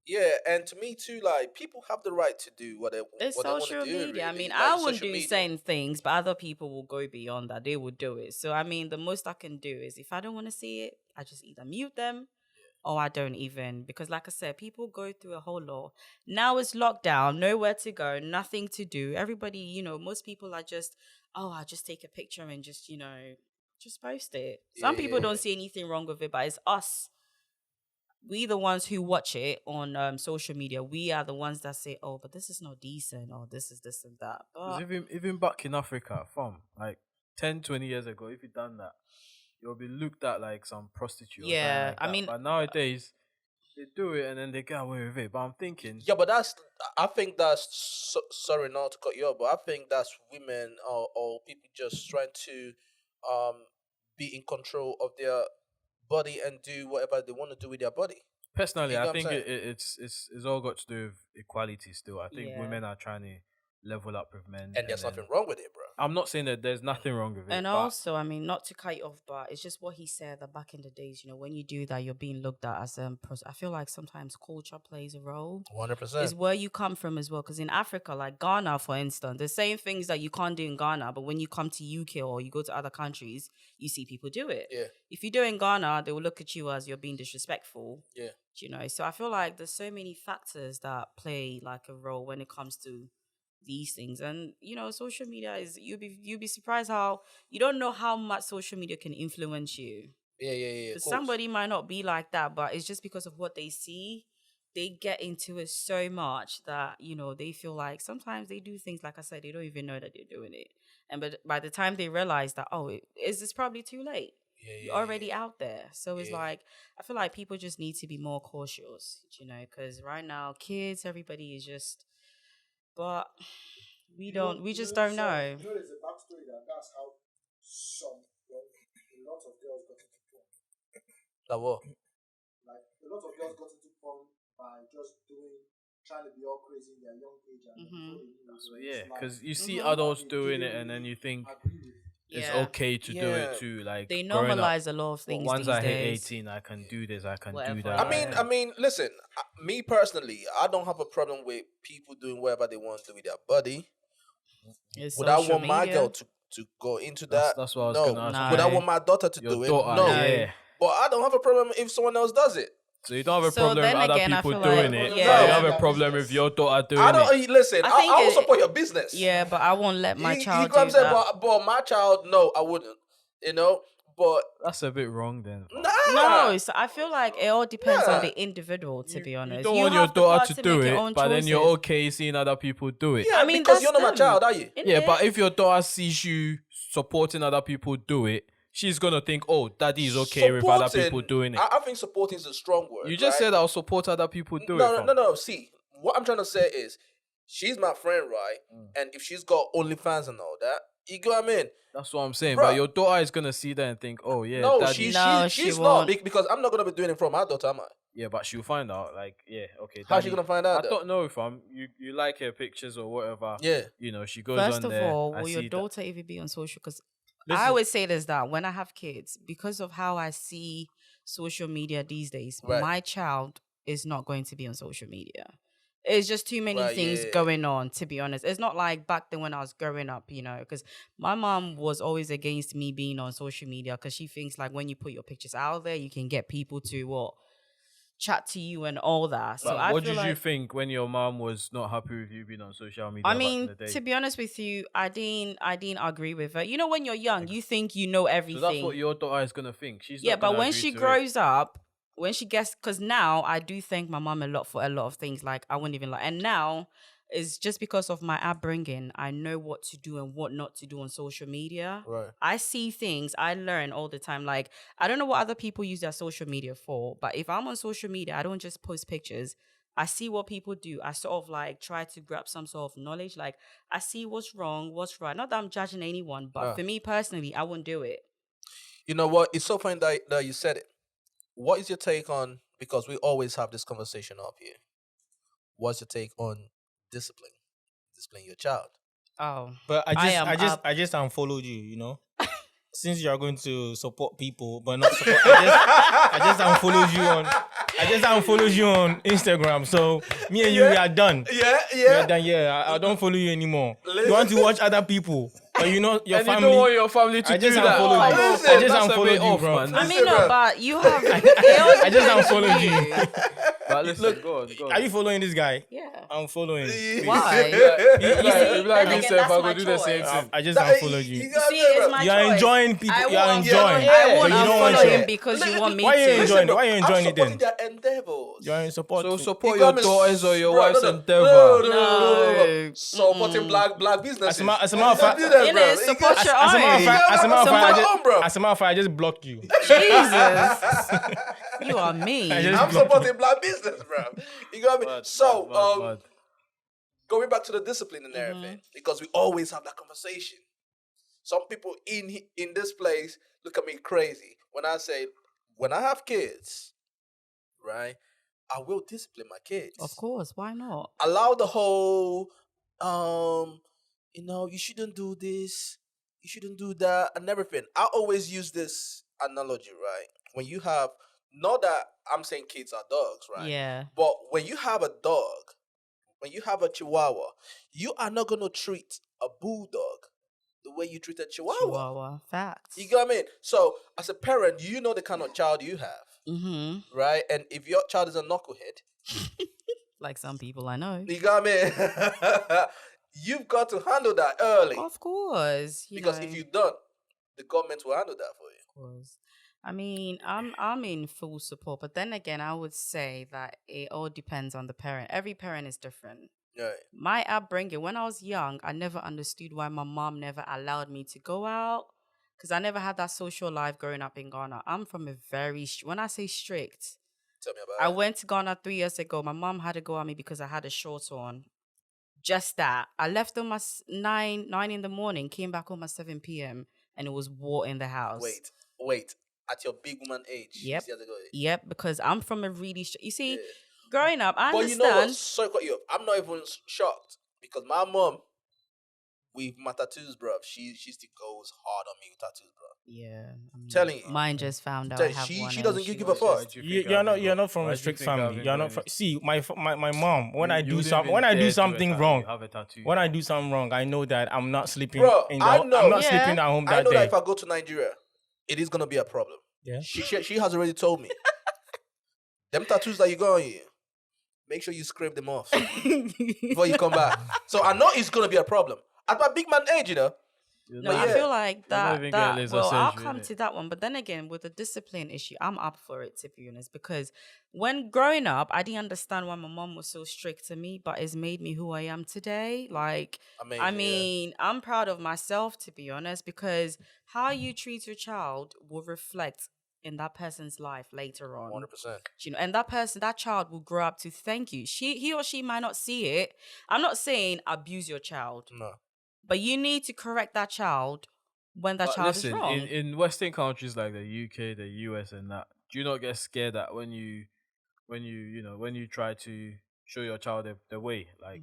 Yeah, and to me too, like people have the right to do what they it's what they want to social do. media. I really. mean, Like, I it's wouldn't social do media. certain things, but other people will go beyond that. They will do it. So, I mean, the most I can do is if I don't want to see it, I just either mute them or I don't even. Because, like I said, people go through a whole lot. Now it's lockdown, nowhere to go, nothing to do. Everybody, most people are just, oh, I'll just take a picture and just, just post it. Some people Yeah. don't see anything wrong with it, but it's us. We the ones who watch it on social media. We are the ones that say, "Oh, but this is not decent," or "This is this and that." 'Cause But even back in Africa, fam, like 10, 20 years ago, if you done that, you'll be looked at like some prostitute. Yeah, Or something like I that. mean, But nowadays they do it and then they get away with it. But I'm thinking, Yeah, but I think that's sorry not to cut you off, but I think that's women or people just trying to um be in control of their body and do whatever they want to do with their body. personally, You I know what I'm think saying? it's all got to do with equality. Still, I think Yeah. women are trying to level up with men, And there's then- nothing wrong with it, bro. I'm not saying that there's nothing wrong with it, and but also, I mean, not to cut you off, but it's just what he said that back in the days, when you do that, you're being looked at as I feel like sometimes culture plays a role. 100%. Is where you come from as well. Because in Africa, like Ghana, for instance, the same things that you can't do in Ghana, but when you come to UK or you go to other countries, you see people do it. Yeah. If you do it in Ghana, they will look at you as you're being disrespectful. Yeah. So I feel like there's so many factors that play like a role when it comes to these things. And social media is you'll be surprised how you don't know how much social media can influence you. Yeah. Of Because course. somebody might not be like that, but it's just because of what they see. They get into it so much that, they feel like sometimes they do things, like I said, they don't even know that they're doing it. And but by the time they realize that, it's probably too late. You're already out there. So it's like, I feel like people just need to be more cautious, because right now, kids, everybody is just, but we just don't know. There's a backstory that's how a lot of girls got into porn. That what? Like, a lot of girls got into porn by just trying to be all crazy in their young age. And before they knew it, so it's yeah, like, because you see Mhm. adults they doing it, didn't and then you think agree with it. it's Yeah. okay to do Yeah. it too. Like They growing up, normalize a lot of but things once these I hit days. 18, I can do this, I can Whatever, do that. yeah. I mean, listen. Me personally, I don't have a problem with people doing whatever they want to do with their body. It's Would I social want my media. girl to go into That's- that? that's what I was no. gonna ask you. Would I No. want my daughter to Your do it? daughter, No. yeah. But I don't have a problem if someone else does it. So you don't have a So problem with then other again, I people feel doing like- it, yeah. but you have Yeah. a problem with your daughter doing I don't it. listen. I think I will it- support your business. Yeah, but I won't let my you child know what I'm do saying? that. But my child, no, I wouldn't. But That's a bit wrong then. nah. No, I feel like it all depends on Yeah. the individual, to be honest. You don't want your have the daughter part to to do make your it, own but then you're choices. okay seeing other people do it. Yeah, I mean, because that's you're not my them, child, are you? Yeah, innit? but if your daughter sees you supporting other people do it, she's gonna think, "Oh, daddy is okay with other people Supporting- doing it." I think supporting is a strong word. You just right? said I'll support other people do it. No. fam. See, what I'm trying to say is, she's my friend, right? And if she's got OnlyFans and all that, you go, what I mean? That's what I'm saying. Bruh. But your daughter is gonna see that and think, "Oh yeah, No, daddy." No, she's she not won't. because I'm not gonna be doing it for my daughter, am I? Yeah, but she'll find out. Like, yeah, okay. How's she daddy- gonna find out? I though? don't know if you like her pictures or whatever. Yeah. She goes First on of there. all, I will see your that- daughter even be on social? Because Listen. I always say this, that when I have kids, because of how I see social media these days, Right. my child is not going to be on social media. It's just too many Right, things yeah. going on, to be honest. It's not like back then when I was growing up, because my mom was always against me being on social media because she thinks like when you put your pictures out there, you can get people to chat to you and all that. So But I what feel did you like, think when your mom was not happy with you being on social media? I back mean, in the day? to be honest with you, I didn't agree with her. When you're young, you think you know everything. So that's what your daughter is gonna think. She's Yeah, not but gonna when agree she to it. grows up, when she gets, because now I do thank my mom a lot for a lot of things. Like I wouldn't even like, and now it's just because of my upbringing. I know what to do and what not to do on social media. Right. I see things, I learn all the time. Like I don't know what other people use their social media for, but if I'm on social media, I don't just post pictures. I see what people do. I sort of like try to grab some sort of knowledge. Like I see what's wrong, what's right. Not that I'm judging anyone, but No. for me personally, I wouldn't do it. You know what? It's so funny that you said it. What is your take on? Because we always have this conversation up here. What's your take on discipline your child? Oh, But I am up. I just unfollowed you. Since you are going to support people, but not support, I just unfollowed you on Instagram. So me and you, we are done. We are done. Yeah, I don't follow you anymore. You want to watch other people, but your And you family. don't want your family to I do just that. unfollowed you. Listen, I just that's a unfollowed bit you, off, bro. man. I Listen, mean, no, bro. but you have. I just unfollowed unfollowed you. But listen, go on. Are you following this guy? Yeah. I'm following. Why? You see, like then me, again, sir, if that's I my go do the same choice. thing. I just unfollowed you. You gotta See, say, it's bro. my You're choice. enjoying people. I You're won't enjoying. unfollow, I won't But you don't unfollow want him to. because you want me Why you to. enjoying? Listen, bro, Why you enjoying I'm it then? supporting their endeavors. You're in support. So to- support You your got me, daughters or your bro, wife's no, endeavor. No. Supporting black businesses. As a matter of fact, Business, bro. Innit? Support your as a matter of own. fact, as a matter of fact, Support your own, bro. I just blocked you. Jesus. You are mean. I just- I'm supporting black business, bro. You got me. So, Mad. going back to the discipline and everything, because we always have that conversation. Some people in this place look at me crazy when I say, when I have kids, right, I will discipline my kids. Of course, why not? Allow the whole, you shouldn't do this, you shouldn't do that, and everything. I always use this analogy, right? When you have, not that I'm saying kids are dogs, right? Yeah. But when you have a dog, when you have a chihuahua, you are not going to treat a bulldog the way you treat a chihuahua. Chihuahua. Facts. You get what I mean? So, as a parent, you know the kind of child you have, right? And if your child is a knucklehead, Like some people I know. you got me. You've got to handle that early, Of course. because if you don't, the government will handle that for you. Of course. I mean, I'm in full support, but then again, I would say that it all depends on the parent. Every parent is different. Right. My upbringing, when I was young, I never understood why my mom never allowed me to go out, because I never had that social life growing up in Ghana. I'm from a very, when I say strict, Tell me about I it. went to Ghana 3 years ago. My mom had to go at me because I had a short on. Just that. I left home at 9 in the morning, came back home at 7 p.m. and it was war in the house. Wait. At your big woman age, you Yep. still have to go. Yep, because I'm from a really... you see, Yeah. growing up, I But understand... you know what? Sorry to cut you off. I'm not even shocked, because my mom, with my tattoos, bro, she still goes hard on me with tattoos, bro. Yeah. I mean, Telling you. mine just found out Tell I you, have she one. doesn't and give a was fuck. just- You're not from a strict family. You're not. See, my mom. When I do something wrong, when I do something wrong, I know that I'm not sleeping. Bro, I know. I'm not Yeah. sleeping at home I that know that day. if I go to Nigeria, it is gonna be a problem. Yeah. She has already told me. Them tattoos that you got on you, make sure you scrape them off before you come back. So I know it's gonna be a problem. At my big man age, you know. No, But I yeah. feel like not even getting that laser well, I'll surgery, come innit? to that one. But then again, with the discipline issue, I'm up for it, to be honest, because when growing up, I didn't understand why my mom was so strict to me, but it's made me who I am today. Like, Amazing, I mean, I'm proud of myself, to be honest, because how you treat your child will reflect in that person's life later on. 100%. You know, and that child will grow up to thank you. He or she might not see it. I'm not saying abuse your child, No. but you need to correct that child when that But child listen, is wrong. in Western countries like the UK, the US, and that, do you not get scared that when you try to show your child the way, like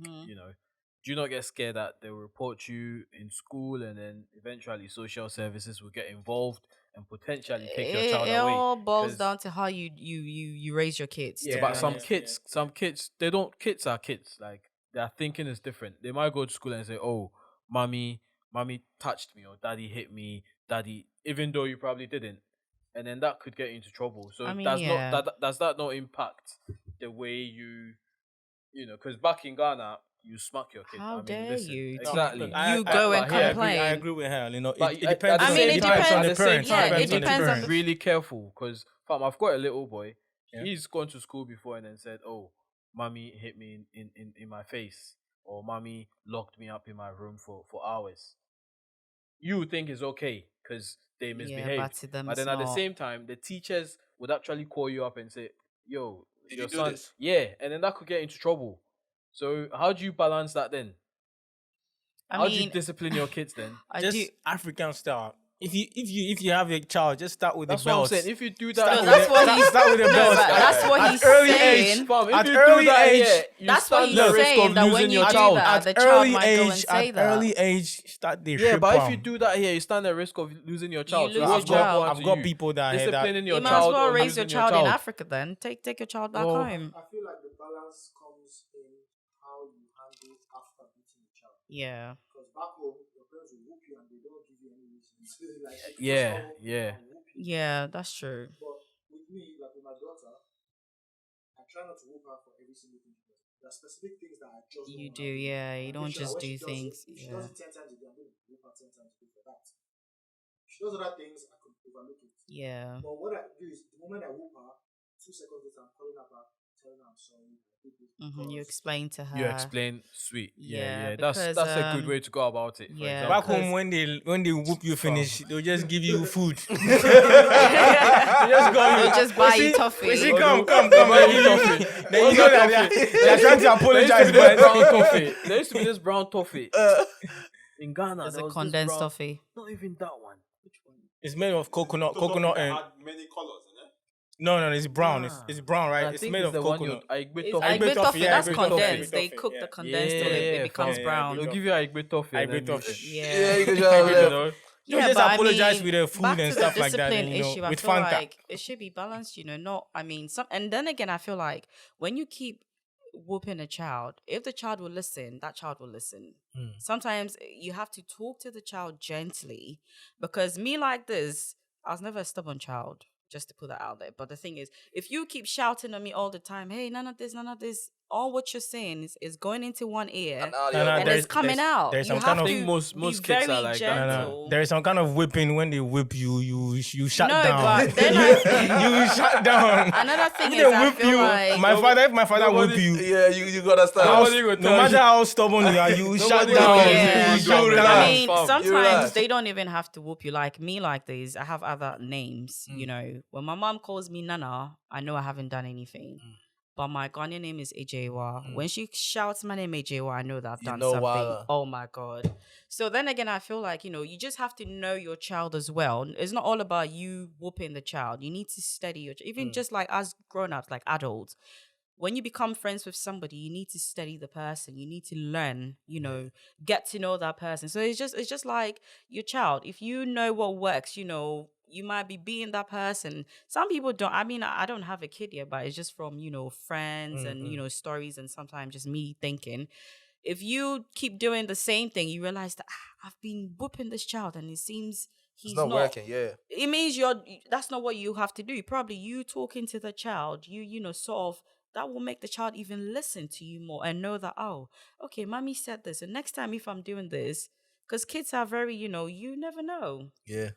do you not get scared that they'll report you in school, and then eventually social services will get involved and potentially take your child It away? all boils 'Cause- down to how you raise your kids. Yeah, to but be some honest. kids, kids are kids. Like, their thinking is different. They might go to school and say, "Oh, mommy touched me," or "Daddy hit me," even though you probably didn't, and then that could get you into trouble. So I mean, does yeah. that not impact the way because back in Ghana, you smack your kid. How dare you? Exactly. You go and complain. I agree with her. You know, But it depends. I mean, it depends- on at the the same parents. time, Yeah, you it need depends to on be the- really careful, because I've got a little boy. Yeah. He's gone to school before and then said, "Oh, mommy hit me in my face," or "Mommy locked me up in my room for hours." You would think it's okay because they misbehaved, but to them but it's then at the not. same time, the teachers would actually call you up and say, "Yo, Did your you do son," this? yeah, and then that could get into trouble. So how do you balance that then? I How do you mean, discipline your kids then? I Just do. African style. If you have a child, just start with That's the what I'm belts. saying. If you do Start that, No, with that's the- what start- he's- start with the No, belts. but that's what At he's early saying. age, Fam, if at you early do that, age, you That's what stand he's the risk saying, of that when losing you your do child. that, the at child early might go and age, say at that. early age, start the Yeah, ship but if palm. you do that here, you stand the risk of losing your child. lose So your I've child. got I've got people that hear that. disciplining your You might as child well or raise your losing child in Africa then. Take your child back Oh. home. I feel like the balance comes in how you handle after beating the child. Yeah. Because back home, your parents will whoop you and they don't give you any reasons. Like, if you Yeah, just whoop you, yeah. they'll whoop you. Yeah, that's true. But with me, like with my daughter, I try not to whoop her for every single thing. There are specific things that I just You don't do, wanna yeah. You And don't make sure that just when do she does things. If she Yeah. does it 10 times a day, I'm going to whoop her 10 times a day for that. If she does other things, I could overlook it. Yeah. But what I do is, the moment I whoop her, 2 seconds later, I'm calling her back, telling her I'm sorry. I did this You because- explain to her. You explain, sweet. Yeah, Yeah. because, That's a good way to go about it. For yeah, example. Back home, because- when they whoop you finish, they'll just give you food. They They just go. just buy you toffee. We see, come. Buy Then you you toffee. Then you know that they're trying to There apologize, used to be this but brown toffee. There used to be this brown toffee in Ghana. There's there a was this condensed brown- toffee. Not even that one. Which one? it's made of coconut That and had many colors in it. no, it's brown. Nah. It's brown, right? I It's think made it's of the one coconut. Aigbe It's toffee. Aigbe Aigbe toffee, toffee. yeah, That's Aigbe toffee, condensed. Aigbe They toffee, cook yeah. the condensed till Yeah, it becomes fam. brown. Yeah, They'll give you Aigbe toffee. and Aigbe then you toffee. just- Yeah. you can you just know. You just but apologize with the food back and to stuff the like that, discipline and, you know, issue, I with feel Fanta. like it should be balanced, and then again, I feel like when you keep whooping a child, if the child will listen, that child will listen. Sometimes you have to talk to the child gently, because me like this, I was never a stubborn child, just to put that out there. But the thing is, if you keep shouting at me all the time, hey, none of this, all what you're saying is going into one ear And now No, no, you're- and there's- it's coming there's- out. there's You some have kind of- to I think most be kids are very like that. gentle. There is some kind of whipping when they whip you. You shut No, down. but then I- You shut down. Another thing If is, they I whip feel you, like if my father whip nobody- you, Yeah, you gotta how- start. Nobody will no tell matter you. how stubborn you are, you shut Nobody down. will Yeah. you You shut relax. down, I mean, fam. You sometimes relax. they don't even have to whoop you. Like me, like this, I have other names. When my mom calls me Nana, I know I haven't done anything. But my Ghanaian name is Ejewa. When she shouts my name Ejewa, I know that I've You done know something. why. Oh my God. So then again, I feel like, you just have to know your child as well. It's not all about you whooping the child. You need to study your even just like as grown-ups, like adults. When you become friends with somebody, you need to study the person. You need to learn, get to know that person. So it's just like your child. If you know what works, you might be being that person. Some people don't. I mean, I don't have a kid yet, but it's just from, friends and, stories, and sometimes just me thinking. If you keep doing the same thing, you realize that I've been whooping this child and it seems he's It's not working, yeah. It means that's not what you have to do. Probably you talking to the child, sort of, that will make the child even listen to you more and know that, oh, okay, mommy said this. And next time if I'm doing this, because kids are very, you never know. Yeah.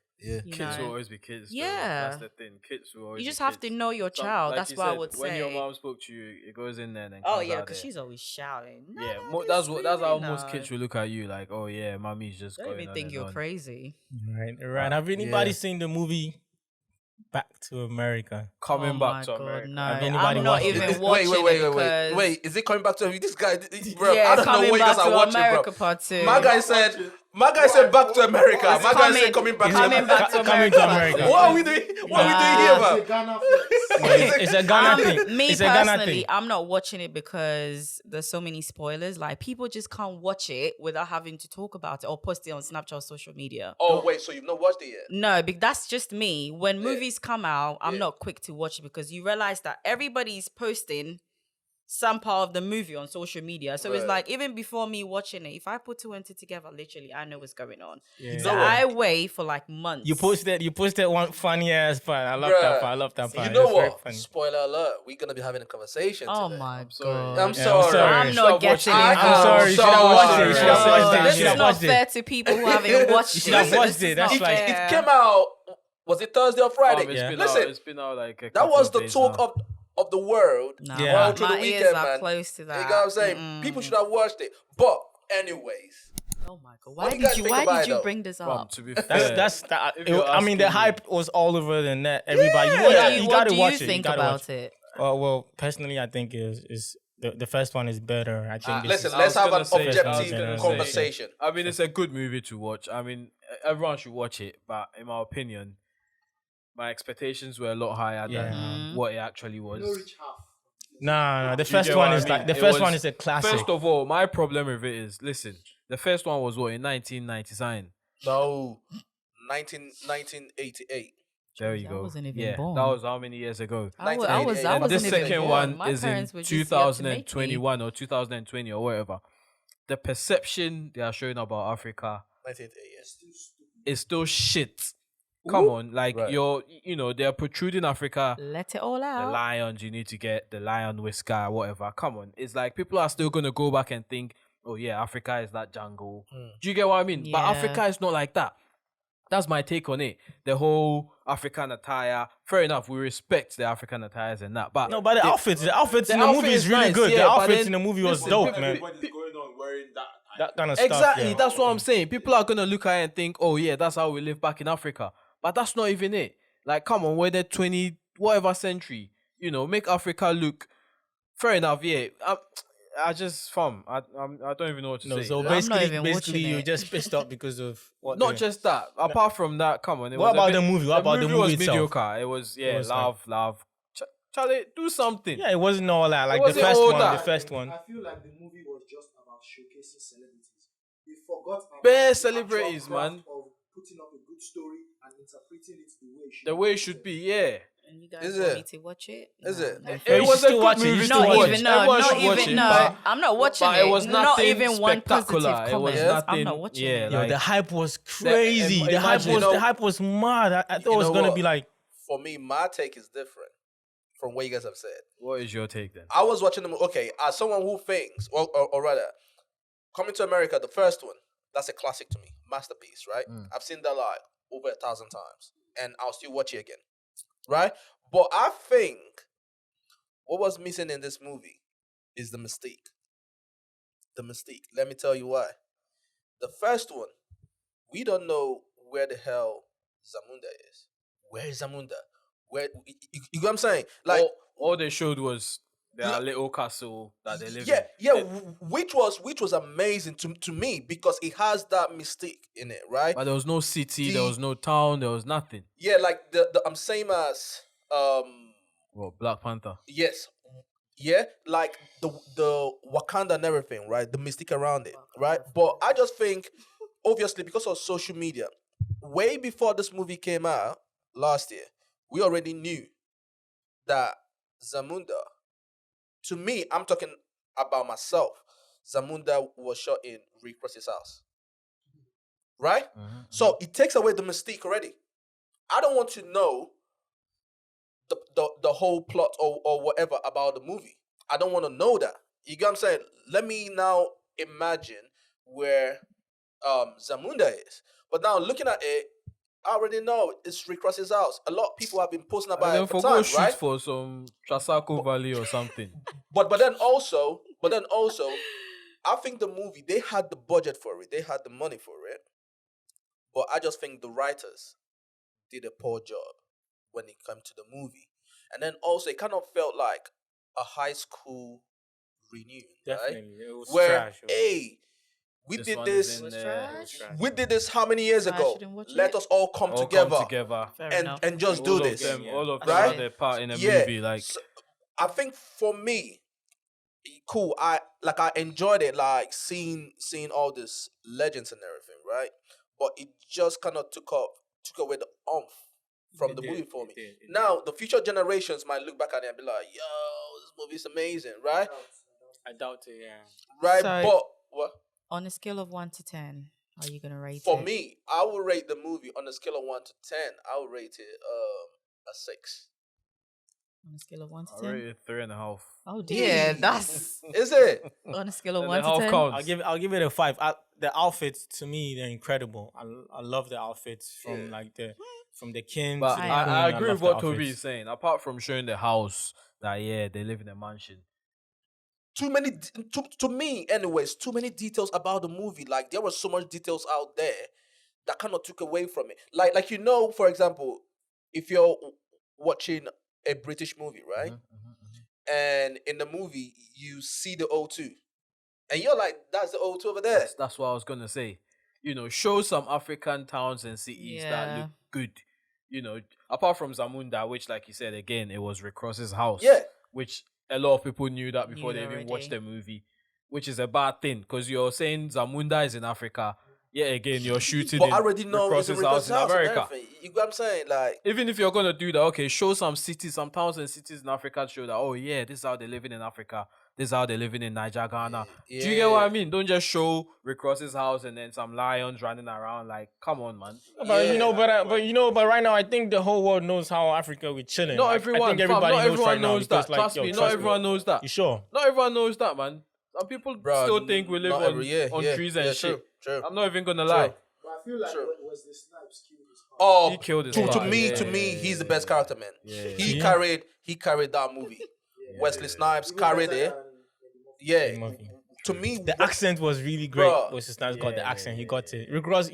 Kids will always be kids. though. Yeah. That's the thing. Kids will always You just be have to kids. know your Some- child. like That's you what I said, would When say. your mom spoke to you, it goes in there and then Oh comes yeah, out because there. she's always shouting. Yeah, "No, that's this how really most no." kids will look at you like, oh yeah, mommy's just Don't going even on think and you're on. crazy. Right. Have anybody Yeah. seen the movie Back to America? Coming Oh back my to God, America. no. Have anybody I'm not watched it? even Wait, watching it because Wait, is it coming back to this guy? Bro, yeah, I don't know coming what you back guys are to watching, America bro. part 2. My guy said back to America. It's My guy said coming back to coming America. back to Coming to America. America. What are we doing? What are we doing here, It's a man? Ghana flex. It's a Ghana thing. Me It's a Ghana personally, thing. I'm not watching it because there's so many spoilers. Like people just can't watch it without having to talk about it or post it on Snapchat or social media. Oh, wait, so you've not watched it yet? No, that's just me. When movies come out, I'm not quick to watch it because you realize that everybody's posting some part of the movie on social media. So it's Right. like, even before me watching it, if I put 2 and 2 together, literally, I know what's going on. Yeah. So know what? I wait for like months. You posted one funny ass part. I love Bruh. that part. I love that part. You know It's very what? funny. Spoiler alert. We're going to be having a conversation Oh today. my sorry. God. I'm Yeah, sorry. sorry. I'm You not should have watched getting it. it. I'm sorry. You should have watched it. You should have watched it. You This should is have not watched fair it. to people who haven't watched it. should have watched This it. is That's not like- fair. It came out, was it Thursday or Friday? It's been Listen, out, it's been out like a that couple was of the days talk now. of the world Nah, Yeah. all through my the ears weekend, are man. close to that. You know what I'm saying? People should have watched it. But anyways, Oh my God. What Why do you guys did think why about did it, you though? bring this Fam, up? to be fair, That's if you're I mean, the asking me- hype was all over the net. Everybody, Yeah. you What gotta do you watch it. think gotta about watch it? Well, personally, I think is the first one is better. I think. This listen, is, I let's was have gonna an say- I was objective gonna say- conversation. I mean, it's a good movie to watch. I mean, everyone should watch it, but in my opinion, my expectations were a lot higher Yeah. than what it actually was. No reach half. No. The You first get one what is I like mean? the It first was- one is a classic. First of all, my problem with it is, listen, the first one was what, in 1999? No, 1988. There you I go. wasn't even yeah, born. that was how many years ago? I And And wasn't this even second born. one My is in parents were just yet to make me. 2021 or 2020 or whatever. The perception they are showing about Africa 1988, yes. is still shit. Come on, like Right. they're protruding Africa. Let it all The out. lions, you need to get the lion whisker, whatever. Come on, it's like people are still gonna go back and think, oh yeah, Africa is that jungle. Do you get what I mean? But Yeah. Africa is not like that. That's my take on it. The whole African attire. Fair enough, we respect the African attires and that. But No, but the outfits the in the outfit movie is is really nice, good. The yeah, but outfits then- in the movie was listen, dope, man. Everybody's going on wearing that. That kind of stuff. exactly, yeah. that's what I'm saying. People are gonna look at it and think, oh yeah, that's how we live back in Africa. But that's not even it. Like, come on, we're the 20 whatever century. Make Africa look. Fair enough, yeah. I just I don't even know what to No, say. so not basically, even watching you're it. just pissed off because of what? Not just that. Apart from that, come on. What about the movie? What about the movie was itself? mediocre. It was was love. Charlie, do something. Yeah, it wasn't all that. Like the wasn't first all one, that. the first one. I feel like the movie was just about showcasing celebrities. They forgot about Bare the celebrities, actual craft man. of putting up a good story and interpreting it the way it should. The way it should be, yeah. And you guys Is want it? me to watch it? Is No, it? no. Yeah, you It was should a still good watch it. You movie should to still Not watch watch. even, no, Everyone not should watch even, it, no. but- I'm not watching but it was Not nothing even one positive spectacular. It was comment. nothing- I'm not watching yeah, it. Yo, like- the hype was crazy. The hype imagine- was mad. I thought it was know gonna what? be like. For me, my take is different from what you guys have said. What is your take then? I was watching them. Okay, as someone who thinks, or rather, Coming to America, the first one, that's a classic to me, masterpiece, right? I've seen that like over 1,000 times, and I'll still watch it again, right? But I think what was missing in this movie is the mystique. The mystique. Let me tell you why. The first one, we don't know where the hell Zamunda is. Where is Zamunda? Where you get what I'm saying? Like, all they showed was their Yeah. little castle that they live yeah, in. yeah, which was amazing to me because it has that mystique in it, right? But there was no city, there The- was no town, there was nothing. Yeah, like the I'm same as Well, Black Panther. yes, yeah, like the Wakanda and everything, right? The mystique around it, right? But I just think, obviously, because of social media, way before this movie came out last year, we already knew that Zamunda. To me, I'm talking about myself. Zamunda was shot in Rick Ross's house. Right? So it takes away the mystique already. I don't want to know the whole plot or whatever about the movie. I don't want to know that. You get what I'm saying? Let me now imagine where Zamunda is. But now looking at it, I already know it's Rick Ross's house. A lot of people have been posting about And then it for for go time, shoot right? for some Trasako Valley or something. But then also, I think the movie, they had the budget for it, they had the money for it. But I just think the writers did a poor job when it came to the movie. And then also it kind of felt like a high school reunion, right? Definitely, it was Where trash. hey, we This did one this. is in Was there. trash? We did this how many years I ago? shouldn't watch Let it. us all come All together, come together. Fair enough. and just All do of this. them, all of them Right? had their part in a Yeah. movie. Like, So, I think for me, cool. I enjoyed it, like seeing all these legends and everything, right? But it just kind of took away the oomph from It the did, movie for it me. did, it Now the future generations might look back at it and be like, "Yo, this movie's amazing," right? I doubt it. Yeah. Right? So- But what? On a scale of 1 to 10, how are you gonna rate For it? me, I would rate the movie on a scale of 1 to 10. I would rate it a 6. On a scale of 1 to I 10? rated 3.5. Oh dear, that's Is it? on a scale of And 1 the to half 10. counts. I'll give it a 5. The outfits to me they're incredible. I love the outfits from Yeah. like from the king. But to the I queen. agree love with what the Toby outfits. is saying. Apart from showing the house, that yeah, they live in a mansion. Too many to me anyways, too many details about the movie. Like there were so much details out there that kind of took away from it. Like for example, if you're watching a British movie, right? And in the movie you see the O2. And you're like, that's the O2 over there. That's what I was gonna say. Show some African towns and cities that Yeah. look good. Apart from Zamunda, which, like you said again, it was Rick Ross's house. Yeah. Which a lot of people knew that before Knew they that even watched already. the movie, which is a bad thing because you're saying Zamunda is in Africa. Yeah, again, you're shooting But in I already know Rick it's a Ross's Rick house Ross's in house and America. everything. You know what I'm saying? Like, Even if you're gonna do that, okay, show some cities, some towns and cities in Africa to show that, oh yeah, this is how they're living in Africa. this is how they're living in Niger, Ghana. Do you get what I mean? Don't just show Rick Ross's house and then some lions running around. Like, come on, man. But but right now I think the whole world knows how Africa we're chilling. Not Like, everyone. I think Fam, everybody not knows everyone right now knows because, that. like, Trust yo, me, not trust everyone knows that. You sure? Not everyone knows that, man. Some people Bro, still think we live not on, every- on yeah, trees yeah, and shit. true. I'm not even gonna lie. But I feel like Sure. Wesley Snipes killed his heart. Oh, He killed his to part. me, Yeah, to me, yeah, he's the yeah, best character, man. Yeah. He Yeah. carried that movie. Wesley Snipes Even carried better it. than Yeah, Murphy. to me, The accent was really great. Bro. Wesley Snipes got the Yeah, accent. He yeah, got it. Rick Ross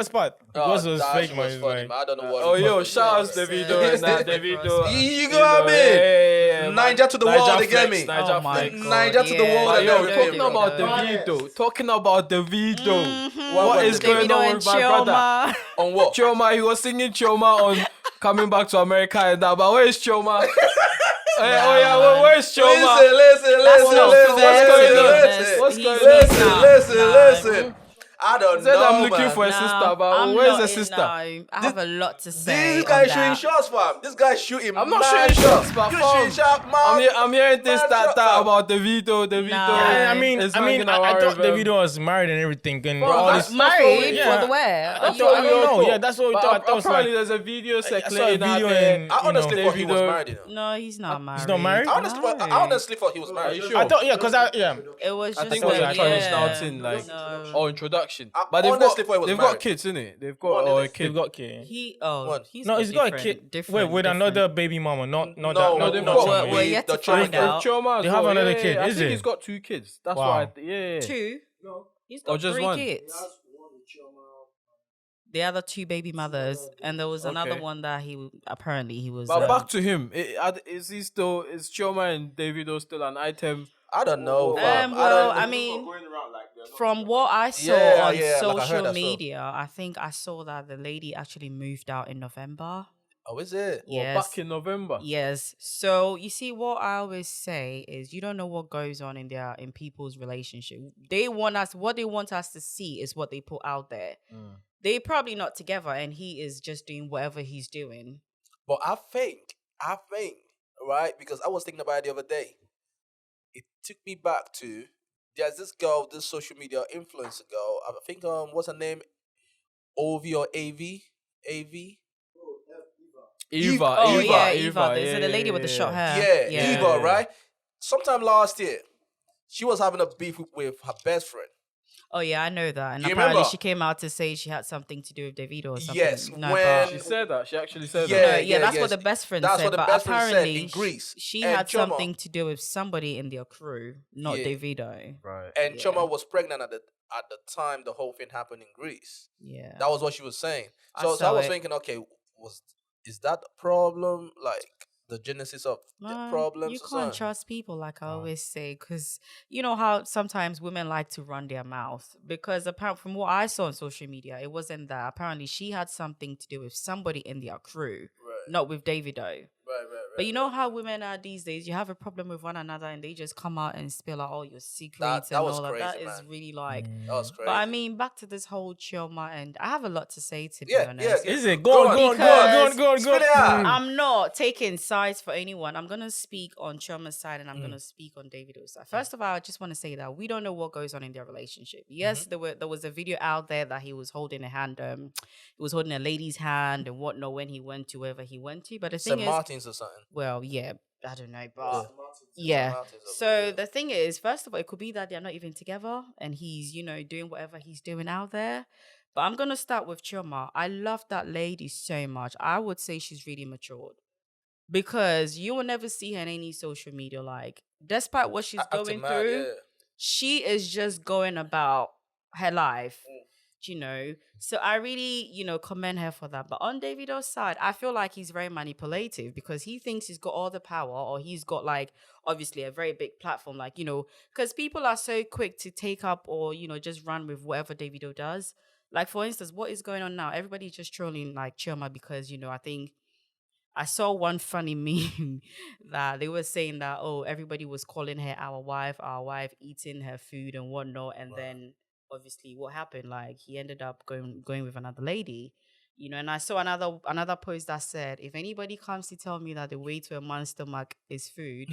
part. Rick Oh, Ross was that fake, shit man. was It's funny, like- man. I don't know what. Oh, the yo, fuck- shout out Davido and that Davido. You know what I mean? Niger to the wall, they get me. Niger Oh my flex. God. Niger to the wall, But they yo, get talking me. about Davido. Davido, talking about Davido. Mhm. What was is it? going Davido on and with my brother? Chioma. On what? Chioma, he was singing Chioma on Coming Back to America and that, but where is Chioma? Where is Chioma? Listen. What's going on? Listen. I don't Said know, I'm looking man. for a sister, but I'm where's not the in, sister? no, I have a lot to say. This guy on shooting that. shots, fam. This guy shooting. I'm not mad shooting shots, but You fam, shooting shot, man. I'm hearing this Mad that shot, fam. about Davido. Nah. Yeah, I mean, is I hanging thought around with, Davido was married and everything, and Bro, all that's- this. Married Yeah. for the where? I Are you- don't know. Yeah, that's what we But thought. I was apparently like, there's a video I saw a circulating out video there. and I honestly you know, thought he was Davido- married. You know. No, he's not married. not married? I honestly thought he was Are married. you sure? I thought it It was just I think it it was was a a traditional yeah. thing, like No. introduction. I But they've honestly thought he got was they've married. got kids, innit? They've got One a is- kid. They've got kids. What? He's No, got he's got a different- kid. different- With different. another baby mama, not No, that. no, they've not got- someone. we're yet to the find child. out. Chioma as They have well, another yeah, kid, I is think it? he's got 2 kids. That's Wow. why. Yeah. Two. No, He's Or got just 3 one? he kids. has one with Chioma. The other 2 baby mothers, and there was another Okay. one that he apparently he was. But back to him. Is Chioma and Davido still an item? I don't know, fam. well, don't- I mean, from what I saw Yeah, on yeah, like I heard social that, so. media, I think I saw that the lady actually moved out in November. Oh, is it? Well, Yes. back in November. Yes. So you see, what I always say is, you don't know what goes on in people's relationship. What they want us to see is what they put out there. They probably not together, and he is just doing whatever he's doing. But I think, right? Because I was thinking about it the other day. It took me back to there's this girl, this social media influencer girl. I think what's her name? OV or AV? AV? Eva. Oh Eva. yeah, Eva. Eva. Is it the lady with the short hair? Yeah, Eva, right? Sometime last year, she was having a beef with her best friend. Oh yeah, I know that. And You apparently remember? she came out to say she had something to do with Davido or something. Yes, No, when- but- She said that. She actually said Yeah, that. yeah, that's yes. what the best friend That's said. what the but best friend said apparently in Greece. she And had Chioma- something to do with somebody in their crew, not Yeah. Davido. Right. And Yeah. Choma was pregnant at the time the whole thing happened in Greece. Yeah. That was what she was saying. I So I saw was it. thinking, okay, is that the problem? Like the genesis of the problems? You or can't something? trust people, like I always say, because you know how sometimes women like to run their mouth. Because apart from what I saw on social media, it wasn't that. Apparently, she had something to do with somebody in their crew, Right. not with Davido. Right. But you know how women are these days. You have a problem with one another, and they just come out and spill out all your secrets that and was all that. crazy, That is man. really like. That was crazy. But I mean, back to this whole Chioma, and I have a lot to say, to be Yeah, honest. yeah. Is it? Go Go on, on. because- Spit it out. I'm not taking sides for anyone. I'm gonna speak on Chioma's side, and I'm gonna speak on Davido's side. First of all, I just want to say that we don't know what goes on in their relationship. Yes, there was a video out there that he was holding a hand, he was holding a lady's hand and whatnot when he went to wherever he went to. But the St. thing Martin's or something. well, yeah, I don't know, but St. yeah. Martin's or So something, the thing is, first of all, it could be that they're not even together, and he's doing whatever he's doing out there. But I'm gonna start with Chioma. I love that lady so much. I would say she's really matured, because you will never see her in any social media. Like, despite what she's Acting going mad, through, yeah. she is just going about her life. So I really, commend her for that. But on Davido's side, I feel like he's very manipulative, because he thinks he's got all the power, or he's got, like, obviously a very big platform, like, because people are so quick to take up or, just run with whatever Davido does. Like, for instance, what is going on now? Everybody's just trolling, like, Chioma, because, I think I saw one funny meme that they were saying that, oh, everybody was calling her our wife, eating her food and whatnot. And then obviously what happened, like, he ended up going with another lady, You know, and I saw another post that said, if anybody comes to tell me that the way to a man's stomach is food,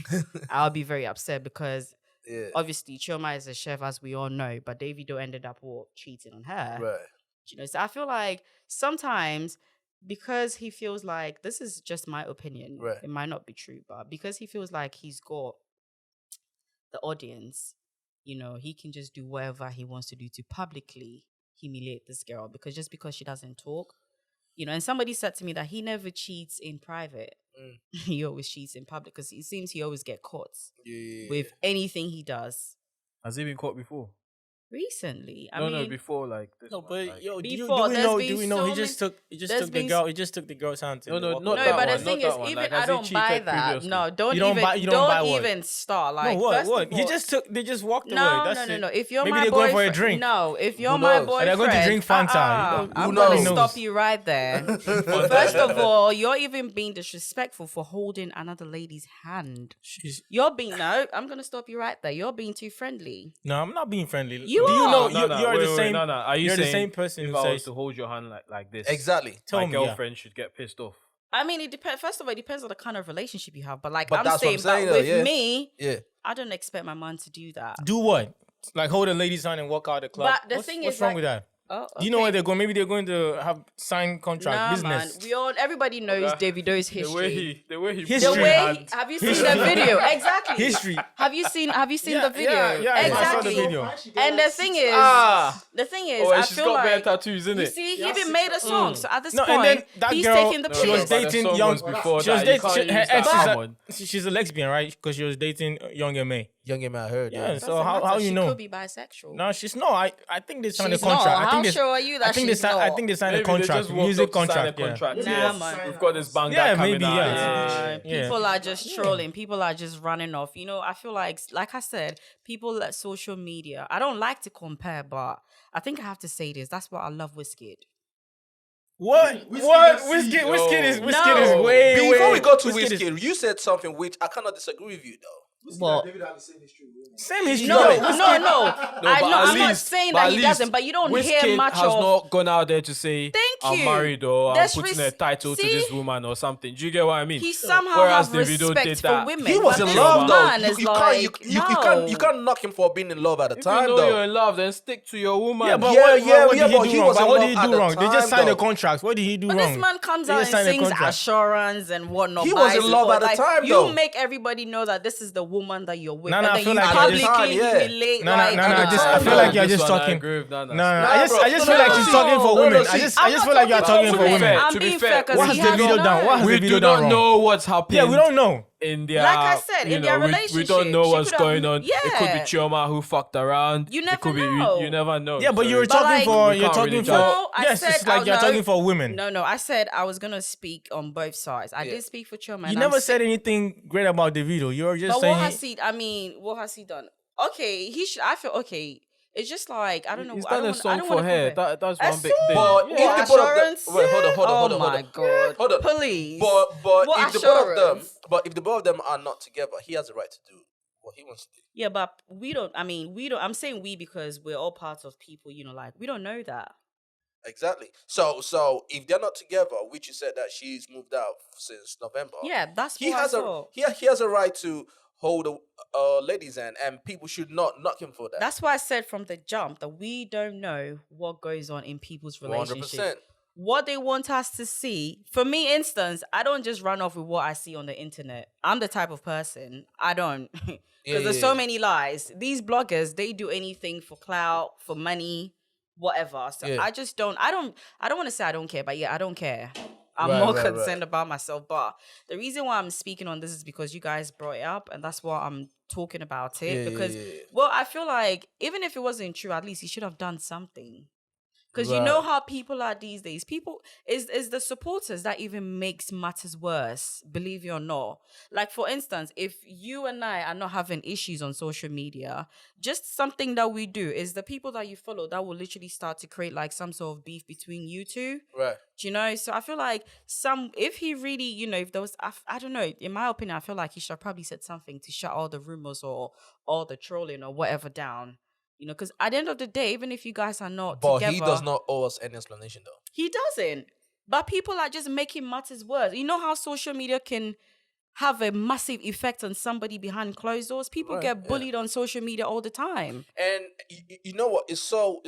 I'll be very upset because Yeah. obviously Chioma is a chef, as we all know, but Davido ended up cheating on her. Right. You know, so I feel like sometimes because he feels like, this is just my opinion, Right. it might not be true, but because he feels like he's got the audience, you know, he can just do whatever he wants to do to publicly humiliate this girl because she doesn't talk. You know, and somebody said to me that he never cheats in private. He always cheats in public because it seems he always get caught with anything he does. Has he been caught before? Recently, No, before like this. No, one, but like, yo, before, do we know he just took the girl's hand to No, walk not away? that but the one, thing not is, that one. even Like, I has he don't buy cheated that. previously? No, don't You don't even buy- you don't buy what? even start. Like, No, what? first What? of all, They just walked away. no, That's no. it. If you're Maybe my they're going for a boyfriend, drink. no. If you're Who my knows? boyfriend, They're going to drink Fanta. I'm Who gonna knows? stop you right there. First of all, you're even being disrespectful for holding another lady's hand. I'm gonna stop you right there. You're being too friendly. No, I'm not being friendly. You Do you are. know No, you're the wait, same? No. Are you you're the saying same person if who I was says to hold your hand like this, Exactly. Tell my me, yeah. girlfriend should get pissed off? I mean, it depends. First of all, it depends on the kind of relationship you have. But like But I'm that's what I'm saying, saying, but though, with yeah. me, Yeah. I don't expect my man to do that. do what? Like hold a lady's hand and walk out the club. But the what's thing what's is, wrong like- with that? Oh, Do you know where okay. they're going? Maybe they're going to have signed contract business. Man, everybody knows Okay. Davido's The history. way he History. The pulled way your hand. have you seen History. the video? Exactly. History. Have you seen Yeah, the video? yeah, I saw the exactly. video. And the thing is, Ah. I And she's feel got bare like tattoos, innit? you see, he even made a song. So at this No, and point, then that he's girl, taking the she was piss. but the dating song young. was before She was that. You dating. can't Her use ex that is one. she's a lesbian, right? Because she was dating young M.A. Young man, I heard. Yeah. Yeah. So how you she know? could be bisexual. No, she's not. I think they signed a She's not. contract. I How think they, sure are you that I think she's they signed. I not? think they signed a Maybe they contract, just walked music up to sign a contract. Yeah. contract. Nah, Yes, man. we've got this banger Yeah, coming maybe, out. yeah. Yeah. People are just trolling. People are just running off. You know, I feel like I said, people at social media. I don't like to compare, but I think I have to say this. That's what I love Wizkid. What? Whiskey is No. way. Before we go to Wizkid is- Whiskey, you said something which I cannot disagree with you though. Well, David have the same history. Same history. no. Wizkid- I'm not saying that he doesn't, but you don't hear Wizkid much has of. not gone out there to say, Thank I'm you. married or I'm There's putting a title to see? this woman or something. Do you get what I mean? He somehow Whereas have Davido respect did for that. women. He was but in this love though. man is You like, can't knock him for being in love at the If time you know you're though. in love, then stick to your woman. Yeah, but Yeah, what, yeah, what yeah, did he but do he wrong? was But in what love did he at do the wrong? They just time, signed a though. contract. What did he do But wrong? this man comes They out just and signed a sings contract. assurance and whatnot. He was in buys love it, at the like, time, you though. make everybody know that this is the woman that you're with, Nah, and I then feel you like you're just- publicly yeah. humiliate. Nah, like, I feel like you're just talking. I agree with Nana. No, Nah, I bro. just feel like she's talking for No, women. no, I see, just I'm feel like you're not talking for women. women. I'm To be being fair, fair because What has he has Davido done? What has We Davido do done not wrong? know what's happening. Yeah, we don't know. In their, Like I said, you in their know, we relationship, don't know she what's could have- going on. It could be yeah. Chioma who fucked around. You It never could be know. you never know. Yeah, but So you were it's- But talking like- for. We You're can't talking really for. judge. No, I Yes, said, it's like you're no. talking for women. No, I said I was gonna speak on both sides. I did speak for Chioma. You and never I'm said anything great about Davido. You were just But saying. what has he? I mean, what has he done? Okay, he should. I feel okay. It's just like I don't know. He's I done don't a wanna- I song don't for wanna her. compare. That's A one big thing. But song? if the both of them, Assurance? wait, hold on, Oh hold on. my God. Hold on. Please. But What if the both of them, assurance? but if the both of them are not together, he has the right to do what he wants to do. Yeah, but we don't. I mean, we don't. I'm saying we because we're all parts of people. You know, like we don't know that. Exactly. So if they're not together, which you said that she's moved out since November. Yeah, that's he what has I a saw. he has a right to hold a lady's hand, and people should not knock him for that. That's why I said from the jump that we don't know what goes on in people's relationships. 100%. What they want us to see. For me, instance, I don't just run off with what I see on the internet. I'm the type of person, I don't. Because there's so many lies. These bloggers, they do anything for clout, for money, whatever. So Yeah. I just don't, I don't want to say I don't care, but yeah, I don't care. I'm Right, more right, concerned about myself. But the reason why I'm speaking on this is because you guys brought it up, and that's why I'm talking about it. Yeah, because, yeah, yeah. well, I feel like even if it wasn't true, at least he should have done something. Because you know Right. how people are these days. People is the supporters that even makes matters worse, believe it or not. Like for instance, if you and I are not having issues on social media, just something that we do is the people that you follow that will literally start to create like some sort of beef between you two. Right. Do you know? So I feel like if he really, you know, if there was, I don't know, in my opinion, I feel like he should have probably said something to shut all the rumors or all the trolling or whatever down. You know, because at the end of the day, even if you guys are not But together, he does not owe us any explanation, though. he doesn't. But people are just making matters worse. You know how social media can have a massive effect on somebody behind closed doors? People Right, get yeah. bullied on social media all the time. And you know what? It's so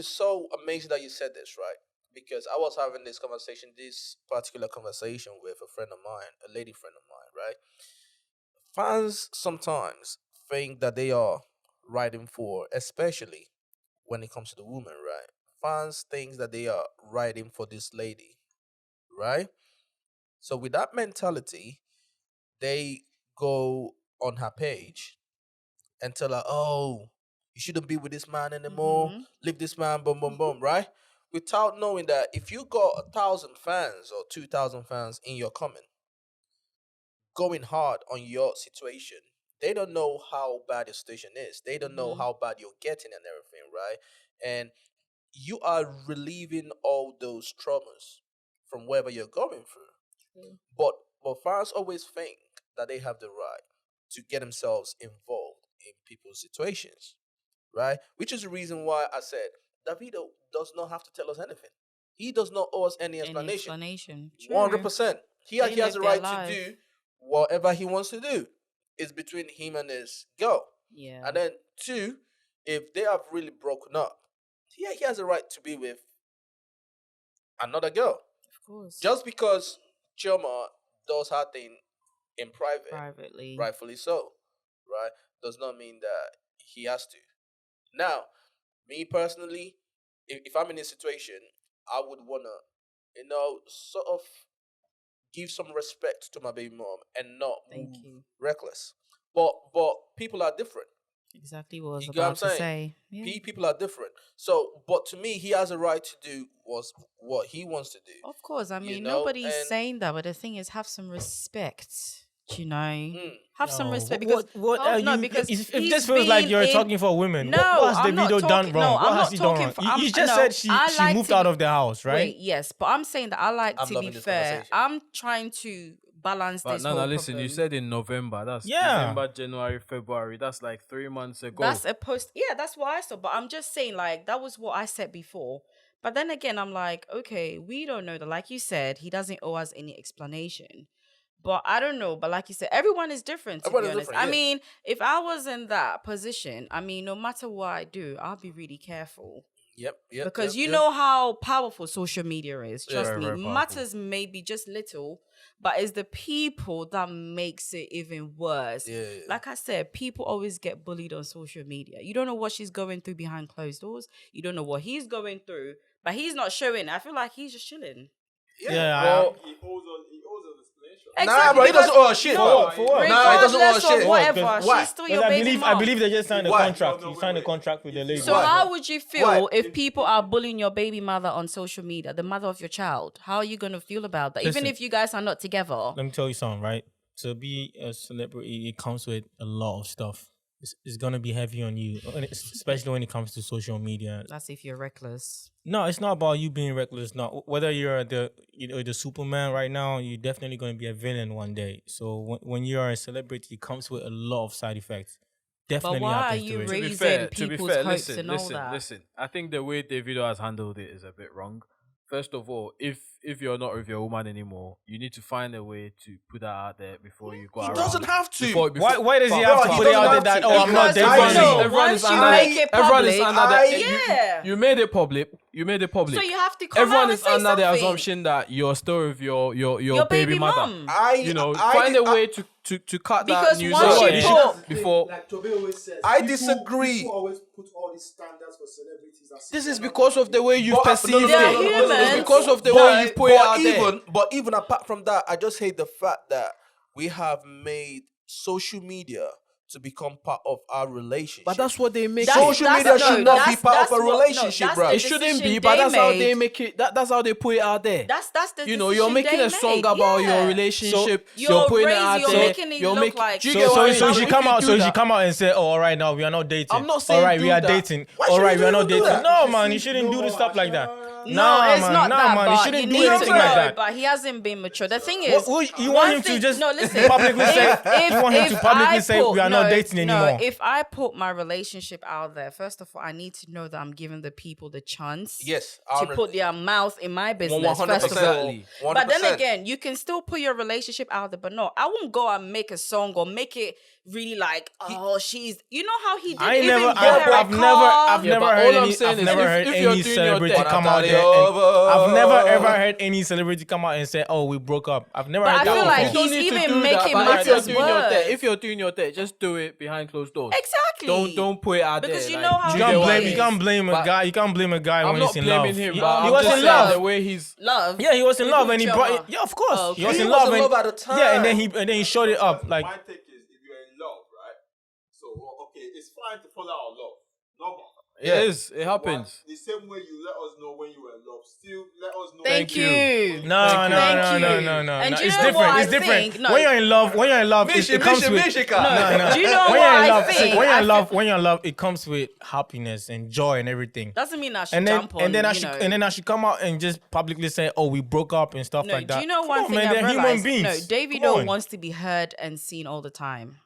amazing that you said this, right? Because I was having this particular conversation with a friend of mine, a lady friend of mine, right? Fans sometimes think that they are writing for, especially when it comes to the woman, right? Fans think that they are writing for this lady, right? So with that mentality, they go on her page and tell her, "Oh, you shouldn't be with this man anymore. Mhm. Leave this man, boom, boom, boom," right? Without knowing that if you got 1,000 fans or 2,000 fans in your comment, going hard on your situation, they don't know how bad your situation is. They don't know Mhm. how bad you're getting and everything, right? And you are relieving all those traumas from wherever you're going through. True. But fans always think that they have the right to get themselves involved in people's situations, right? Which is the reason why I said Davido does not have to tell us anything. He does not owe us any Any explanation. explanation? True. 100%. He They he has live the their right life. to do whatever he wants to do. It's between him and his girl. Yeah. And then two, if they have really broken up, he has a right to be with another girl. Of course. Just because Chioma does her thing in private, privately. rightfully so, right, does not mean that he has to. Now, me personally, if I'm in a situation, I would wanna, sort of give some respect to my baby mom and not Thank move you. reckless. But people are different. Exactly what I was You get what I'm about to saying? say. Yeah. People are different. So, but to me, he has a right to do what he wants to do. Of course. I You mean, know, nobody's and- saying that, but the thing is, have some respect. Do you know? Mm. Have some No, respect because what oh, are no, you? because If he's this feels like been you're in- talking for women, No, what has I'm not Davido done talking- wrong? no, What I'm has not he done talking wrong? for- You I'm- just no, said she I like moved to out be- of the house, right? Wait, yes, but I'm saying that I like I'm to be loving this fair. conversation. I'm trying to balance But this no, whole listen. problem. You said in November. That's Yeah. December, January, February. That's like 3 months ago. That's a post. Yeah, that's what I saw. But I'm just saying, like, that was what I said before. But then again, I'm like, okay, we don't know that. Like you said, he doesn't owe us any explanation. But I don't know. But like you said, everyone is different, to Everyone be is honest. different, I yeah. mean, if I was in that position, I mean, no matter what I do, I'll be really careful. Yep. Because yep, you yep. know how powerful social media is. Trust Very, me. very powerful. Matters maybe just little, but it's the people that makes it even worse. Yeah. Like I said, people always get bullied on social media. You don't know what she's going through behind closed doors. You don't know what he's going through, but he's not showing. I feel like he's just chilling. Yeah, Well, He owes us explanation. nah, bro, he doesn't owe us shit. For bro. what? For what? Nah, he doesn't owe us Regardless of shit. whatever, Why? she's still Because your I baby believe mom. they just signed a Why? contract. No, He signed a wait. contract with the lady. So Why? how would you feel Why? if people are bullying your baby mother on social media, the mother of your child? How are you going to feel about that? Listen. Even if you guys are not together. Let me tell you something, right? To be a celebrity, it comes with a lot of stuff. It's gonna be heavy on you, especially when it comes to social media. That's if you're reckless. No, it's not about you being reckless. No, whether you're the Superman right now, you're definitely going to be a villain one day. So when you are a celebrity, it comes with a lot of side effects. Definitely But why are happens you to it. To be raising fair, people's hopes listen, and all that? listen. I think the way Davido has handled it is a bit wrong. First of all, if you're not with your woman anymore, you need to find a way to put that out there before you go He around. doesn't have to. Why does he Bro, have to he put it doesn't out there have that, to. oh, I'm not Because dating I you know. you? know, Everyone once is you under- make it everyone is public, under the- yeah. You made it public. You made it public. So you have to come Everyone out is and say under the something. assumption that you're still with your Your baby mother. mom. Find a way to cut Because that news once out you there put- before. Like Toby always says, I people- disagree. People always put all these standards for celebrities. as if This is they're not because of the way you've But, perceived no, They're it. humans. It's because of the No, way you've put it out there. But even apart from that, I just hate the fact that we have made social media to become part of our relationship. But that's what they make. Social media should not be part of a relationship, bro. It shouldn't be, but that's how they make it. That's how they put it out there. That's the You know, you're decision making they a song made, about yeah. your relationship. You're You're putting it raising- out you're there. making it look like- Do you get what I mean? So she If come you out. do So she that- come out and say, "Oh, all right, now we are not dating." I'm not saying all right, we do are that. dating. Why All should right, you we are do not dating. that? No, man, you shouldn't do the stuff like that. Nah, it's man, not nah, that. man, you But shouldn't you do need to anything know. like that. But he hasn't been mature. The thing is, You want him to just publicly say? You want him to publicly say we are not dating anymore? If I put my relationship out there, first of all, I need to know that I'm giving the people the chance Yes, to put their mouth in my business. 100%. First of all, 100%. but then again, you can still put your relationship out there. But no, I won't go and make a song or make it really like, oh, she's. You know how he did. I even never, get her a I've car? never but heard all I'm any. saying I've is never if- heard if you're any doing your celebrity thing- come out there. I've never ever heard any celebrity come out and say, "Oh, we broke up." I've never But heard I that feel like before. he's You don't need to even do that, making but matters if you're doing your worse. thing, if you're doing your thing, just do it behind closed doors. Exactly. Don't put it out Because there. you like, know how do You get can't what I blame. mean? You can't blame a But guy. You can't blame a guy I'm when not he's in blaming love. him, He, but he I'm was just in saying love. the way he's. Love. Yeah, he was in love, and he brought. Chioma. Yeah, of course, Oh, he was okay. in He was love, in and love at the time. yeah, and then he showed it up like. My take is, if you're in love, right? So okay, it's fine to fall out of love. Normal. It is. It happens. The same way you let us know when you were in love, still let us know. Thank you. No. Thank you. And And no. you It's know different. what It's I different. think? No. When you're in love, it comes with. Mishika. Do you know When what you're in I love, think? when you're I in love, when you're in love, it comes with happiness and joy and everything. Doesn't mean I should And then, jump on. and then I you should, know. and then I should come out and just publicly say, "Oh, we broke up" and stuff No, like that. do you know Come one on, thing man, I've they're human realized? beings. No, Come Davido on. wants to be heard and seen all the time.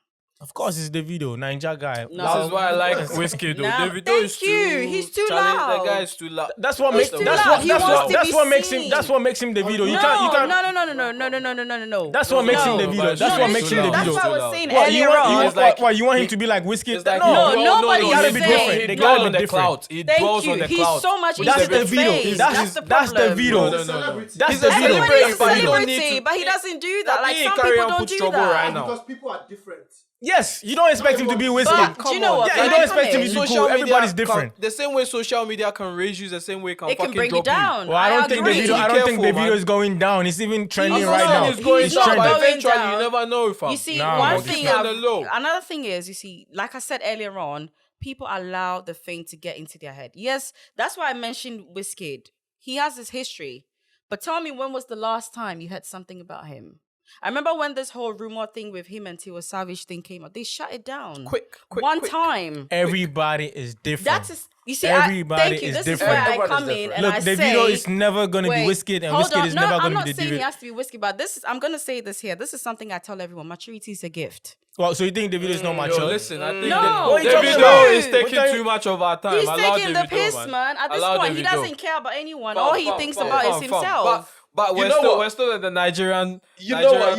Of course, it's Davido, Ninja guy. No. This is why I like Whiskey though. Nah, Davido thank is too. you. He's too challenge- loud. The guy is too loud. That's what He's makes. too That's loud. what. He That's wants what. to That's be what makes him. seen. That's what makes him Davido. You No, can't. You can't. no. That's what makes him No. Davido. That's what makes him Davido. That's Davido. what I was saying What you earlier want? on. You It's want? like- What you want him to be like Whiskey? It's like No, nobody gotta is be saying- different. He They dwells gotta on be the different. clout. He Thank dwells you. on the He's clout. so much That's into the Davido. face. That's the that's problem. Davido. No. That's He's a Davido. Everybody is a But you don't celebrity, need to- but he doesn't do that. Like He some carry people on don't put do trouble that. right now. Because people are different. Yes, you don't expect him to be Whiskey. But do you know what? Yeah, you Can don't I expect come him in? to be cool. Everybody's different. The same way social media can raise you, the same way It can fucking bring you drop down. Well, I don't think agree. Davido. I don't think Careful, Davido man. is going down. It's even trending He's right not. now. He's going He's down, not but going eventually down. you never know, fam. You see, Nah, one but thing. he's on the low. Another thing is, you see, like I said earlier on, people allow the thing to get into their head. Yes, that's why I mentioned Wizkid. He has his history, but tell me, when was the last time you heard something about him? I remember when this whole rumor thing with him and Tiwa Savage thing came out. They shut it down. Quick. One time. Everybody is different. That is, you see, Everybody thank you. is This different. is where I Everyone is come in different. and Look, I Davido say, is never gonna be Wizkid, and hold Wizkid on. is No, never I'm gonna not be saying he Davido. has to be Wizkid, but this is, I'm gonna say this here. This is something I tell everyone. Maturity is a gift. Well, so you think Davido is not Yo, mature? listen, I think No, What are you talking Davido about? is What are taking you- too much of our time. He's Allow taking the Davido, piss, man. At this Allow point, he Davido. doesn't care about anyone. Fam, All he fam, thinks fam, about fam, is fam. himself. But You know what? we're still in the Nigerian. You know what?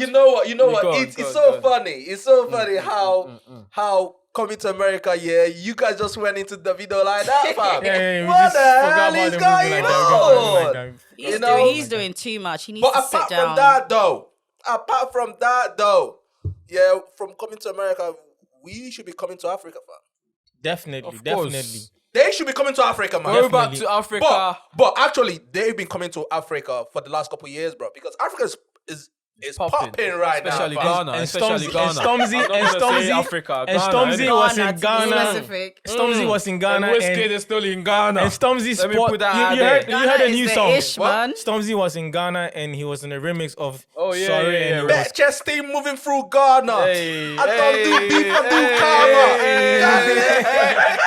You know what? Go on, It's go so on. funny. It's so funny how coming to America, yeah, you guys just went into the video like that, fam. Yeah, we What just the forgot hell about is the movie going like that. We forgot about it on? like that. He's, You know? he's doing too much. He needs But to sit apart down. from that though, yeah, from coming to America, we should be coming to Africa, fam. Definitely, Of definitely. course. They should be coming to Africa, man. Go back Definitely. to Africa. But actually, they've been coming to Africa for the last couple of years, bro. Because Africa is popping right especially now, fam. Ghana, And especially Stormzy- Ghana. and Stormzy- I'm not and gonna say Stormzy- Africa, and Ghana, Stormzy innit? was Ghana, in to be Ghana. specific. Stormzy was in Ghana, and Wizkid and is still in Ghana. Stormzy Let me spot. put that You out heard there. you heard a is new the song. ish, man. Stormzy was in Ghana, and he was in a remix of Oh, yeah, Sorry, yeah, and yeah, it right. was Bet chest team moving through Ghana. Hey, I don't do hey, beef, I do hey, karma. hey.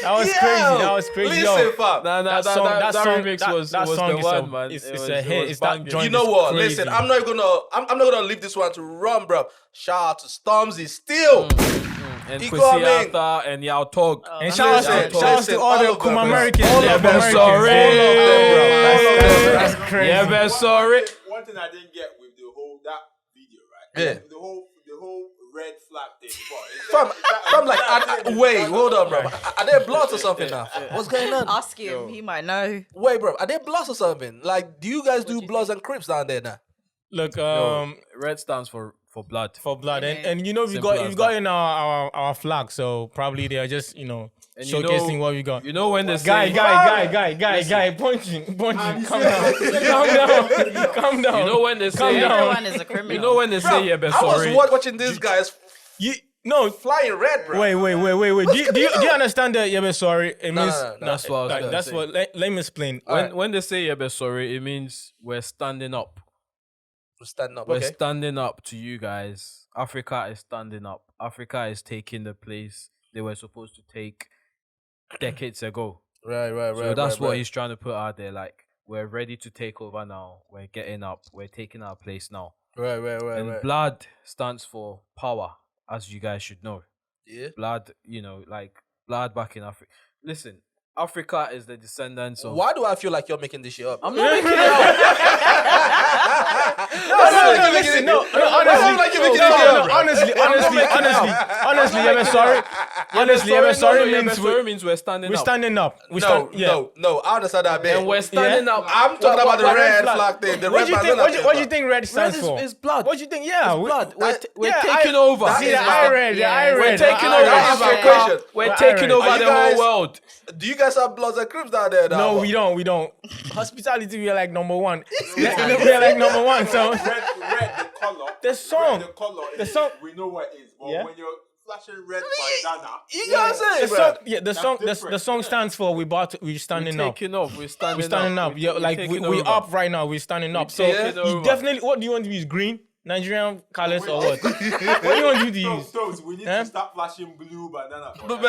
That was crazy. That was crazy. Listen, Yo, fam. That remix was that the song is one, a, man. It's It a was- hit. it was It's that banging. joint. You know is what? crazy. Listen, I'm not gonna leave this one to run, bro. Shout out to Stormzy still. And You Kwesi got me. Arthur and Yao Tog. And shout out to Listen, all the all of them, Kuma bro. Americans. All the of them, Americans. sorry. All of them, bro. All of them. That's crazy. Yeah, man, sorry. One thing I didn't get with the whole that video, right? Yeah. The whole red flag thing. Fam, like, wait, hold on, bro. Are there bloods or something now? What's going on? Ask him. He might know. Wait, bro. Are there bloods or something? Like, do you guys do bloods and crips down there now? Look, Red stands for blood. for blood, Okay. and you know we Simple as got that. in our flag, so probably they are just And showcasing what we got. You know when they Guy, say punching. Calm down. Calm down. You know when they Calm say down. Everyone is a criminal. You know when they say yeah, but I was sorry. watching these guys No, flying red, bro. wait. Do you understand that? Yeah, but sorry. It No, means no. That's what I was like, gonna that's say. what. Let me explain. When they say yeah, but sorry, it means we're standing up. Stand up, We're okay. standing up to you guys. Africa is standing up. Africa is taking the place they were supposed to take decades ago. Right. So that's what he's trying to put out there. Like, we're ready to take over now. We're getting up. We're taking our place now. Right. And blood stands for power, as you guys should know. Yeah. Blood, like blood back in Africa. Listen, Africa is the descendants of. Why do I feel like you're making this shit up? I'm not making it up. Honestly, I'm sorry. Honestly, I'm sorry. Means we're standing We're up. standing up. No, I understand that bit. And we're standing up. I'm talking about the red flag thing. The red flag. What do you think red stands for? It's blood. What do you think? Yeah, Blood. We're taking over. See, the I read. We're taking over Africa. We're taking over the whole world. Do you guys have Bloods and Crips down there? No, we don't. Hospitality, we are like number one. We are like number one. So red, the color. The song. Red, the color. The song. We know what it is. But Yeah. when you're flashing red by Ghana, You guys say, the song. The song stands for we're standing up. We're standing up. Yeah, like we up right now. We're standing up. So you definitely. What do you want to use? Green, Nigerian colors, or what? What do you want you to use? So we need to start flashing blue banana. But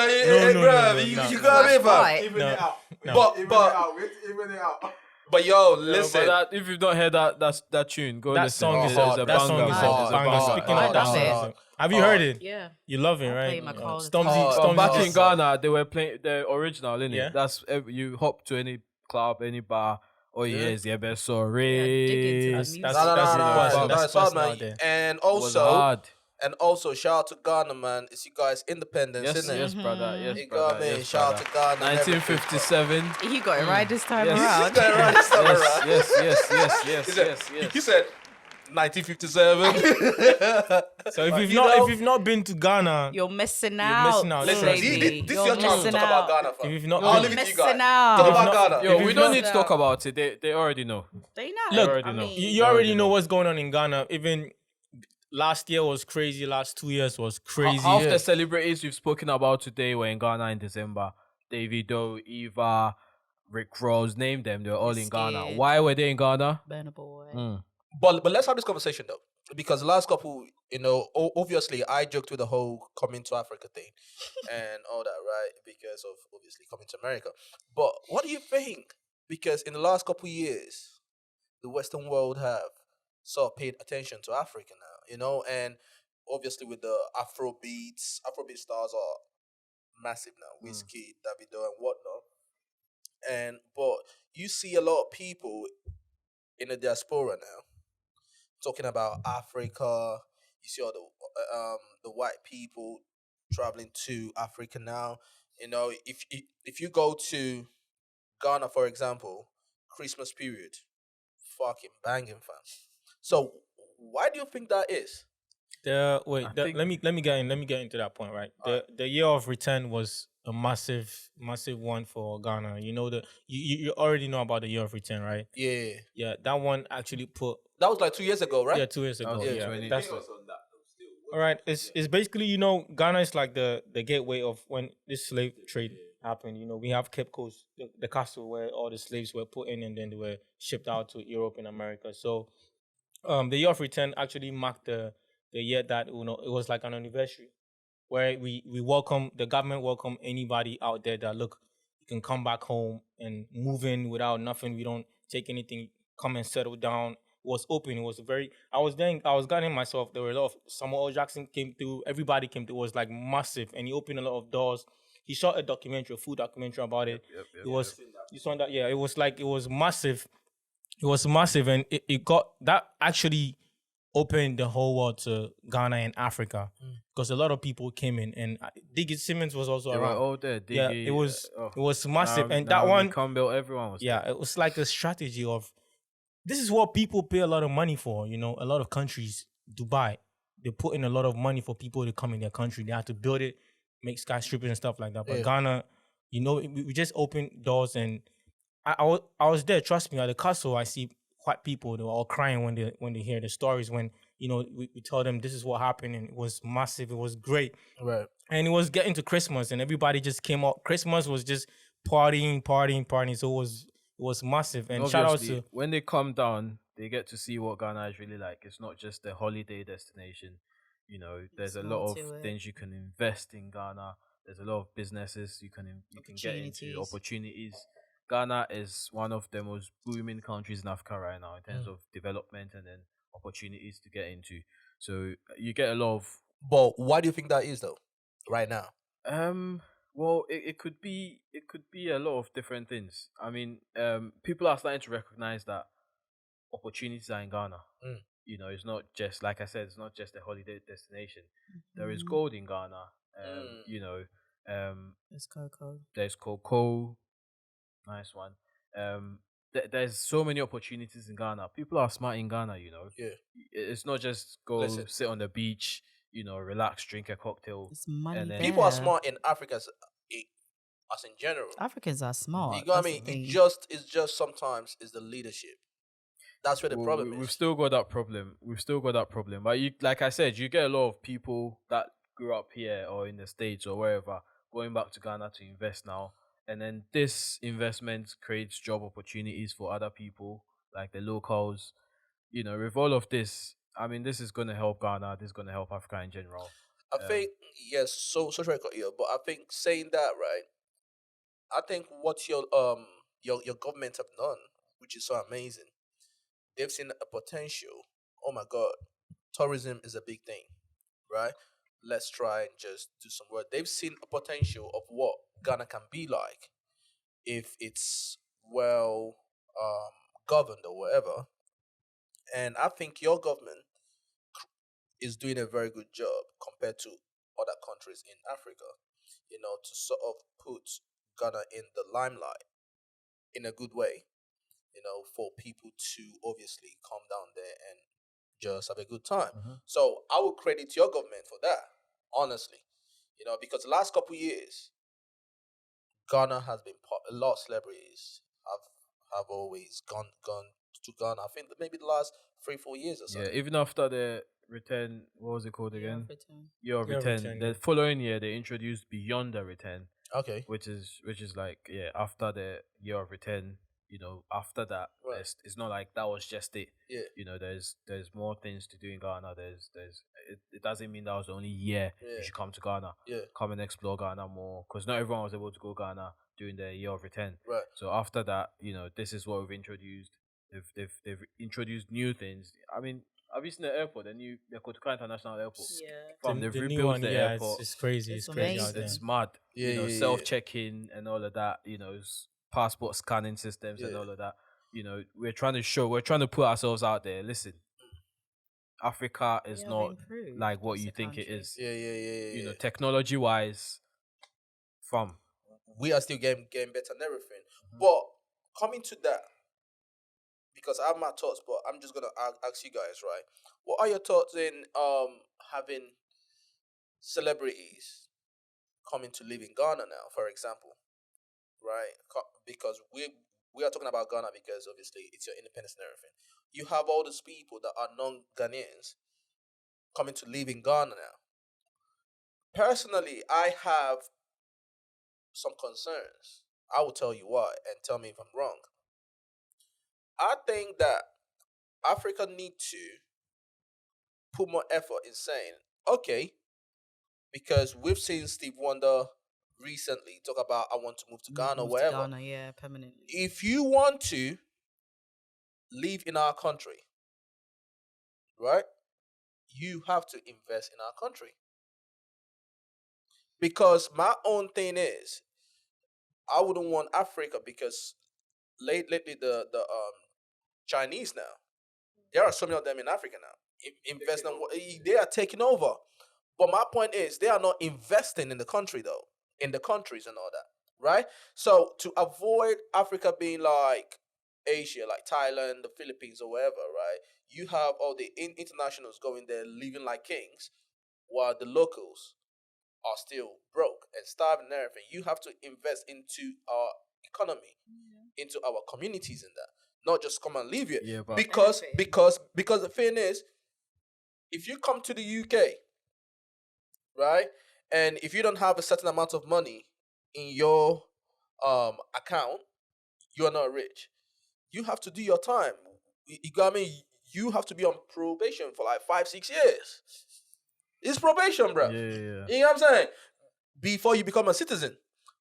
you got me, fam. Even it out. But Even it out. But yo, listen. If you've not heard that tune, go That listen. song is It's a banger. Speaking of that song, have you heard it? Yeah. You love it, I play right? my car all the Stormzy. Back in Ghana, they were playing the original, innit? Yeah. That's you hop to any club, any bar. Oh yeah, it's yeah, best Yeah, dig sorry. into That's the No, music. that's hard, man. And also, shout out to Ghana, man. It's you guys' independence, Yes, isn't it? yes, brother. Yes, You got brother. me. Yes, Shout out brother. to Ghana. 1957. You got it right this time Yes. around. Yes. You said 1957. So if you've not been to Ghana, You're missing You're out. missing out. Listen, baby. this is You're your chance to missing talk about out. Ghana, if fam. you've not I'll been, leave it to you Missing guys. out. Talk about Ghana. Yo, If we you've don't not- need to talk about it. They already know. They know. Look, already I know. mean, you already know what's going on in Ghana. Even last year was crazy. Last 2 years was crazy. Half the celebrities we've spoken about today were in Ghana in December. Davido, Eva, Rick Ross, name them. They're all in Ghana. Wizkid. Why were they in Ghana? Burna Boy. But let's have this conversation though, because the last couple, obviously I joked with the whole coming to Africa thing and all that, right? Because of obviously coming to America. But what do you think? Because in the last couple years, the Western world have sort of paid attention to Africa now, and obviously with the Afrobeat stars are massive now, Wizkid, Davido, and whatnot. But you see a lot of people in the diaspora now talking about Africa. You see all the white people traveling to Africa now. If you go to Ghana, for example, Christmas period, fucking banging, fam. So why do you think that is? Let me get into that point, right? The year of return was a massive one for Ghana. You already know about the year of return, right? Yeah. That one actually That was like 2 years ago, right? Yeah, 2 years ago. Okay, Yeah, 20. that's all right. It's basically Ghana is like the gateway of when this slave trade happened. We have Cape Coast, the castle where all the slaves were put in and then they were shipped out to Europe and America. So the year of return actually marked the year that it was like an anniversary where the government welcome anybody out there that look, you can come back home and move in without nothing. We don't take anything. Come and settle down. It was open. It was I was guiding myself. There were a lot of Samuel L. Jackson came through. Everybody came through. It was like massive, and he opened a lot of doors. He shot a food documentary about it. You saw that? Yeah, it was massive. It was massive, and it got that actually opened the whole world to Ghana and Africa because a lot of people came in, and Diggy Simmons was also around. Oh, there. Yeah, it was massive, and that one, everyone was. Yeah, it was like a strategy of this is what people pay a lot of money for. A lot of countries, Dubai, they put in a lot of money for people to come in their country. They have to build it, make skyscrapers and stuff like that. But Ghana, we just opened doors, and I was there. Trust me, at the castle, I see white people. They were all crying when they hear the stories. When we tell them this is what happened, and it was massive. It was great, Right. and it was getting to Christmas, and everybody just came out. Christmas was just partying. So it was massive. And shout out to when they come down, they get to see what Ghana is really like. It's not just a holiday destination. There's a lot of things you can invest in Ghana. There's a lot of businesses you can get into, Opportunities. opportunities. Ghana is one of the most booming countries in Africa right now in terms of development and then opportunities to get into. So you get a lot of But why do you think that is though? Right now. well, it could be a lot of different things. I mean, people are starting to recognize that opportunities are in Ghana. You know, it's not just, like I said, it's not just a holiday destination. There is gold in Ghana. You know, It's cocoa. there's cocoa, nice one. There's so many opportunities in Ghana. People are smart in Ghana. You know, Yeah. it's not just go Listen. sit on the beach. You know, relax, drink a cocktail. It's money And then- there. People are smart in Africa as in general. Africans are smart. You got That's me? the thing. It's just sometimes it's the leadership. That's where the problem We've is. still got that problem. But you, like I said, you get a lot of people that grew up here or in the States or wherever going back to Ghana to invest now. And then this investment creates job opportunities for other people, like the locals. You know, with all of this, I mean, this is going to help Ghana. This is going to help Africa in general. I think yes. So sorry, I cut you, but I think saying that right. I think what your government have done, which is so amazing, they've seen a potential. Oh my God, tourism is a big thing, right? Let's try and just do some work. They've seen a potential of what Ghana can be like if it's well governed or whatever. And I think your government is doing a very good job compared to other countries in Africa, you know, to sort of put Ghana in the limelight in a good way, you know, for people to obviously come down there and just have a good time. So I will credit your government for that, honestly, you know, because the last couple years, Ghana has been a lot of celebrities have always gone to Ghana. I think that maybe the last 3-4 years or so. Yeah, even after the return, what was it called Year of again? return. Year of Year of return. return, The yeah. following year, they introduced Beyond the Return, Okay. which is like, yeah, after the year of return, you know, after that, Right. it's not like that was just it. Yeah. You know, there's more things to do in Ghana. It doesn't mean that was the only year Yeah. you should come to Ghana. Yeah. Come and explore Ghana more, because not everyone was able to go Ghana during the year of return. Right. So after that, you know, this is what we've introduced. They've introduced new things. I mean, have you seen the airport, the Kotoka International Airport? Yeah. Fam, they've The new rebuilt one, the yeah, airport. it's crazy. It's It's crazy amazing. out there. It's mad. Yeah, You know, yeah, yeah. self check-in and all of that. You know, passport scanning systems and Yeah. all of that. You know, we're trying to put ourselves out there. Listen, Africa is Yeah, not they've improved like what as you a think it country. is. Yeah. You know, technology-wise, fam. We are still getting better and everything. But coming to that, because I have my thoughts, but I'm just gonna ask you guys, right? What are your thoughts in having celebrities coming to live in Ghana now, for example, right? Because we are talking about Ghana because obviously it's your independence and everything. You have all these people that are non-Ghanaians coming to live in Ghana now. Personally, I have some concerns. I will tell you why and tell me if I'm wrong. I think that Africa need to put more effort in saying, okay, because we've seen Steve Wonder recently talk about I want to move to Ghana, Move to wherever. Ghana, yeah, permanently. If you want to live in our country, right, you have to invest in our country. Because my own thing is, I wouldn't want Africa because lately the Chinese now, there are so many of them in Africa now. Investing, they are taking over. But my point is, they are not investing in the country though, in the countries and all that, right? So to avoid Africa being like Asia, like Thailand, the Philippines, or wherever, right? You have all the internationals going there, living like kings, while the locals are still broke and starving and everything. You have to invest into our economy, into our communities, in that, not just come and live here. Yeah, but because Everything. the thing is, if you come to the UK, right, and if you don't have a certain amount of money in your account, you are not rich. You have to do your time. You got me. You have to be on probation for like 5-6 years. It's probation, bro. yeah. You know what I'm saying? before you become a citizen.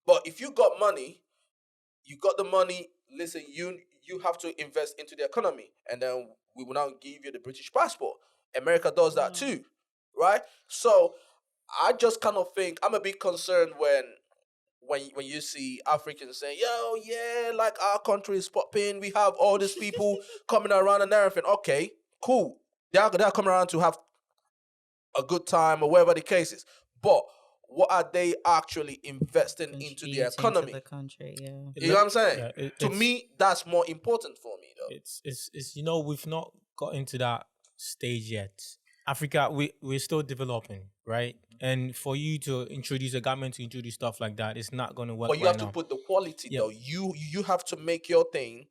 But if you got money, you got the money. Listen, you have to invest into the economy, and then we will now give you the British passport. America does that too, right? So I just kind of think I'm a bit concerned when you see Africans saying, "Yo, yeah, like our country is popping. We have all these people coming around and everything." Okay, cool. They're coming around to have a good time or whatever the case is. But what are they actually investing into the Contributing economy? to the country, yeah. You know what I'm saying? Yeah, To me, that's more important for me, though. It's you know, we've not got into that stage yet. Africa, we're still developing, right? And for you to introduce a government to introduce stuff like that, it's not going to work. But you right have to now. put the quality, Yeah. though. You have to make your thing.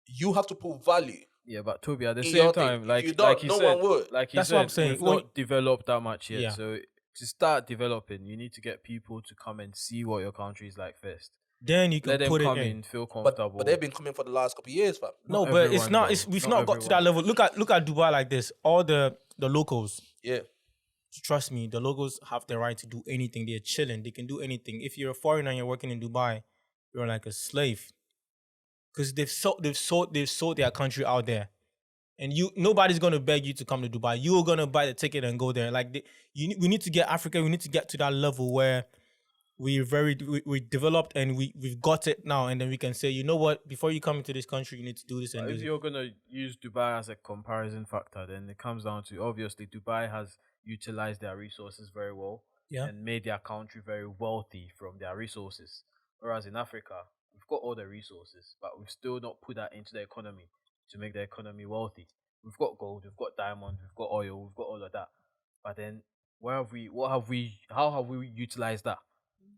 You have to put value. Yeah, but Toby, at the In same your thing. time, If like you don't, like you no said, one would. like you That's said, what I'm saying. we've When- not developed that much yet. Yeah. So to start developing, you need to get people to come and see what your country is like first. Then you can Let them put come it in. in, feel But comfortable. they've been coming for the last couple of years, fam. No, Not but it's everyone, not. though. It's we've Not not got to that everyone. level. Look at Dubai like this. All the locals. Yeah. Trust me, the locals have the right to do anything. They're chilling. They can do anything. If you're a foreigner and you're working in Dubai, you're like a slave. Because they've sold their country out there. And nobody's gonna beg you to come to Dubai. You're gonna buy the ticket and go there. Like we need to get Africa. We need to get to that level where we developed and we've got it now. And then we can say, you know what? Before you come into this country, you need to do this and But do if this. you're gonna use Dubai as a comparison factor, then it comes down to obviously Dubai has utilized their resources very well Yeah. and made their country very wealthy from their resources. Whereas in Africa, we've got all the resources, but we've still not put that into the economy to make the economy wealthy. We've got gold, we've got diamonds, we've got oil, we've got all of that. But then how have we utilized that?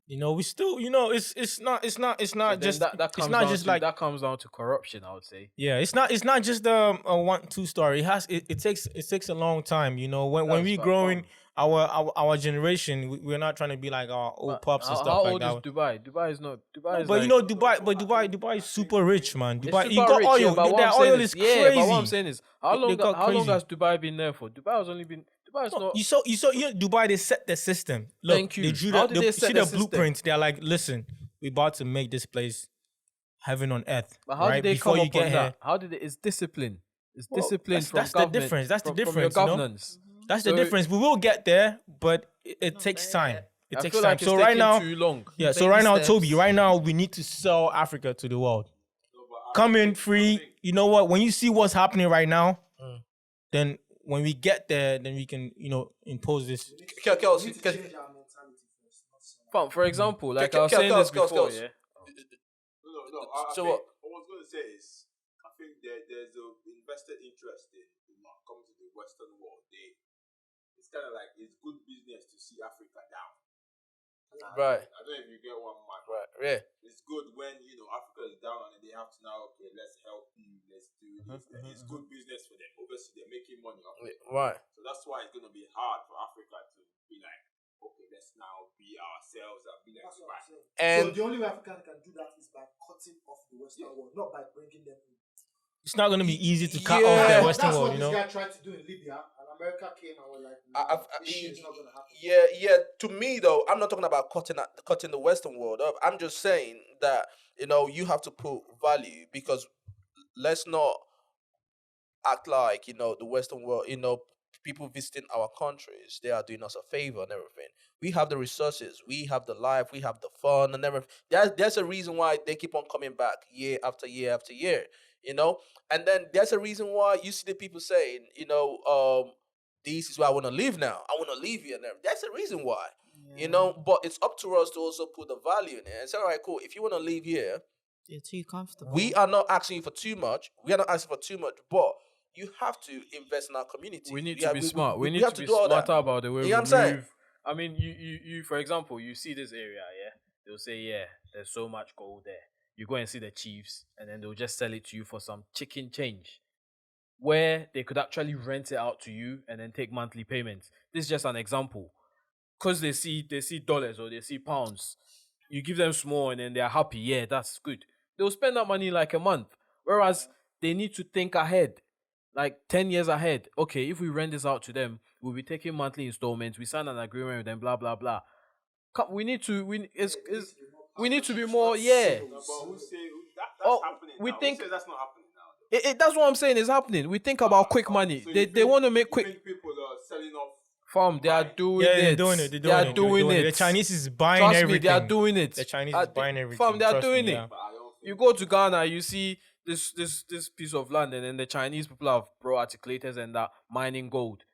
You know, we still, you know, it's not So then just that it's comes not down just to, like that comes down to corruption, I would say. yeah, it's not just a 1-2 story. It takes a long time. You know, when we That's growing fun. our generation, we're not trying to be like our old But pups and how stuff like old that. is Dubai? Dubai is not. Dubai is But you like, know, Dubai is super rich, man. it's Dubai, super you got rich, oil. yeah, but what Their I'm saying oil is crazy. yeah, but what I'm saying is, how They got long crazy. has Dubai been there for? Dubai has only been. Dubai is No, not. you saw Dubai. They set the system. Look, Thank you. They drew How the, did they set see the the system? blueprint. They're like, listen, we're about to make this place heaven on earth. But how right? did they Before come you up get on here, that? How did it? It's discipline. It's Well, discipline that's- from that's the government. difference. That's the from your difference, you know? governance. That's the So- difference. We will get there, but it takes time. It I takes feel time. like it's So right taking now, too long. yeah. So Baby right now, steps. Toby, right now we need to sell Africa to the world. Come in free. You know what? When you see what's happening right now, then when we get there, then we can, you know, impose this. We need to change our mentality first. Not so much. For example, like I was Girls, saying this girls, before, girls. yeah. No. I So think what? I was going to say is, I think there's a invested interest in coming to the Western world. It's kind of like it's good business to see Africa down. Right. I don't know if you get one, man. Right. Yeah. It's good when Africa is down and they have to now, okay, let's help you, let's do this. It's good business for them. Obviously, they're making money off it. Right. So that's why it's going to be hard for Africa to be like, okay, let's now be ourselves and be like That's what I'm Dubai. saying. And So the only way Africa can do that is by cutting off the Western world, not by bringing them in. It's not going to be easy to cut Yeah. off the That's Western what world, you this know. guy tried to do in Libya, and America came and was like, nah, this shit is not going to happen. yeah. To me though, I'm not talking about cutting the Western world up. I'm just saying that you have to put value, because let's not act like the Western world. People visiting our countries, they are doing us a favor and everything. We have the resources, we have the life, we have the fun and everything. There's a reason why they keep on coming back year after year after year. And then there's a reason why you see the people saying, this is where I want to live now. I want to live here and everything. That's the reason why. But it's up to us to also put the value in it and say, all right, cool. If you want to live here, You're too comfortable. we are not asking you for too much. We are not asking for too much, but you have to invest in our community. We need to be smart. We need have to be do all that. smarter about the way You we know what I'm saying? move. I mean, you for example, you see this area, yeah. They'll say, yeah, there's so much gold there. You go and see the chiefs, and then they'll just sell it to you for some chicken change, where they could actually rent it out to you and then take monthly payments. This is just an example, because they see dollars or they see pounds. You give them small, and then they're happy. Yeah, that's good. They'll spend that money like a month, whereas they need to think ahead. like 10 years ahead. Okay, if we rent this out to them, we'll be taking monthly installments. We sign an agreement with them, blah blah blah. We need to we need to be more, yeah. No, but who say that's Oh, happening we now? think- Who says that's not happening now? Though? That's what I'm saying is happening. We think about quick money. So They you want to make you quick. think people are selling off? Fam, they are doing Yeah, it. they're doing it. They are doing it. The Chinese is buying Trust everything. me, they are doing it. The Chinese I is think- buying everything. Fam, they are Trust doing me, it. yeah. But I don't think You go to Ghana, you see this piece of land, and then the Chinese people have articulators and that mining gold,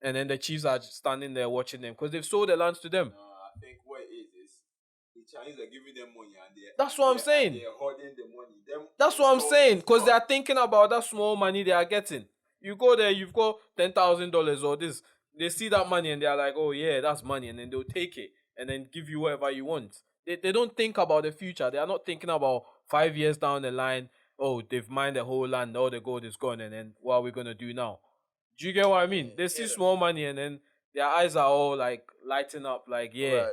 and then the chiefs are just standing there watching them because they've sold the lands to them. I think what it is the Chinese are giving them money and That's what I'm saying. They're hoarding the money. That's what I'm saying because they are thinking about that small money they are getting. You go there, you've got $10,000 or this. They see that money and they are like, oh yeah, that's money, and then they'll take it and then give you whatever you want. They don't think about the future. They are not thinking about 5 years down the line. Oh, they've mined the whole land. All the gold is gone, and then what are we gonna do now? Do you get what I mean? They see small money and then their eyes are all like lighting up, like yeah. Right.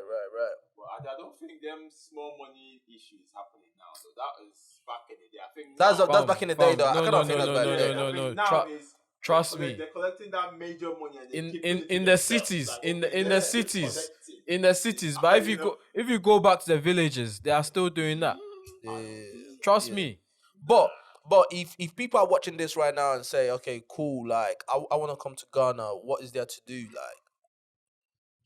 But I don't think them small money issues happening now. So that is back in the day. I think That's now, back in the day, though. I cannot think that's back in the day. I think now is Trust me. they're collecting that major money and they're keeping it In to the themselves. cities, Like, in okay, the let's cities, collect it. in the cities. But if you go back to the villages, they are still doing that. Trust me. But if people are watching this right now and say, okay, cool, like I want to come to Ghana, what is there to do? Like,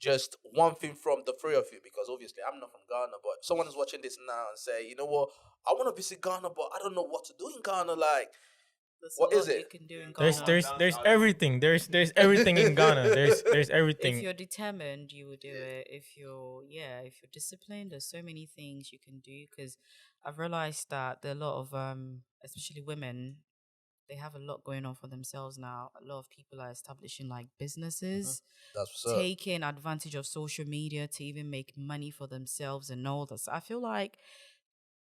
just one thing from the three of you, because obviously I'm not from Ghana, but someone is watching this now and say, you know what, I want to visit Ghana, but I don't know what to do in Ghana. Like, There's what a lot is it? you can do in Ghana. There's everything. There's everything in Ghana. There's everything. If you're determined, you will do it. If you're disciplined, there's so many things you can do. Because I've realized that there are a lot of especially women, they have a lot going on for themselves now. A lot of people are establishing like businesses, That's what's up. taking advantage of social media to even make money for themselves and all that. So I feel like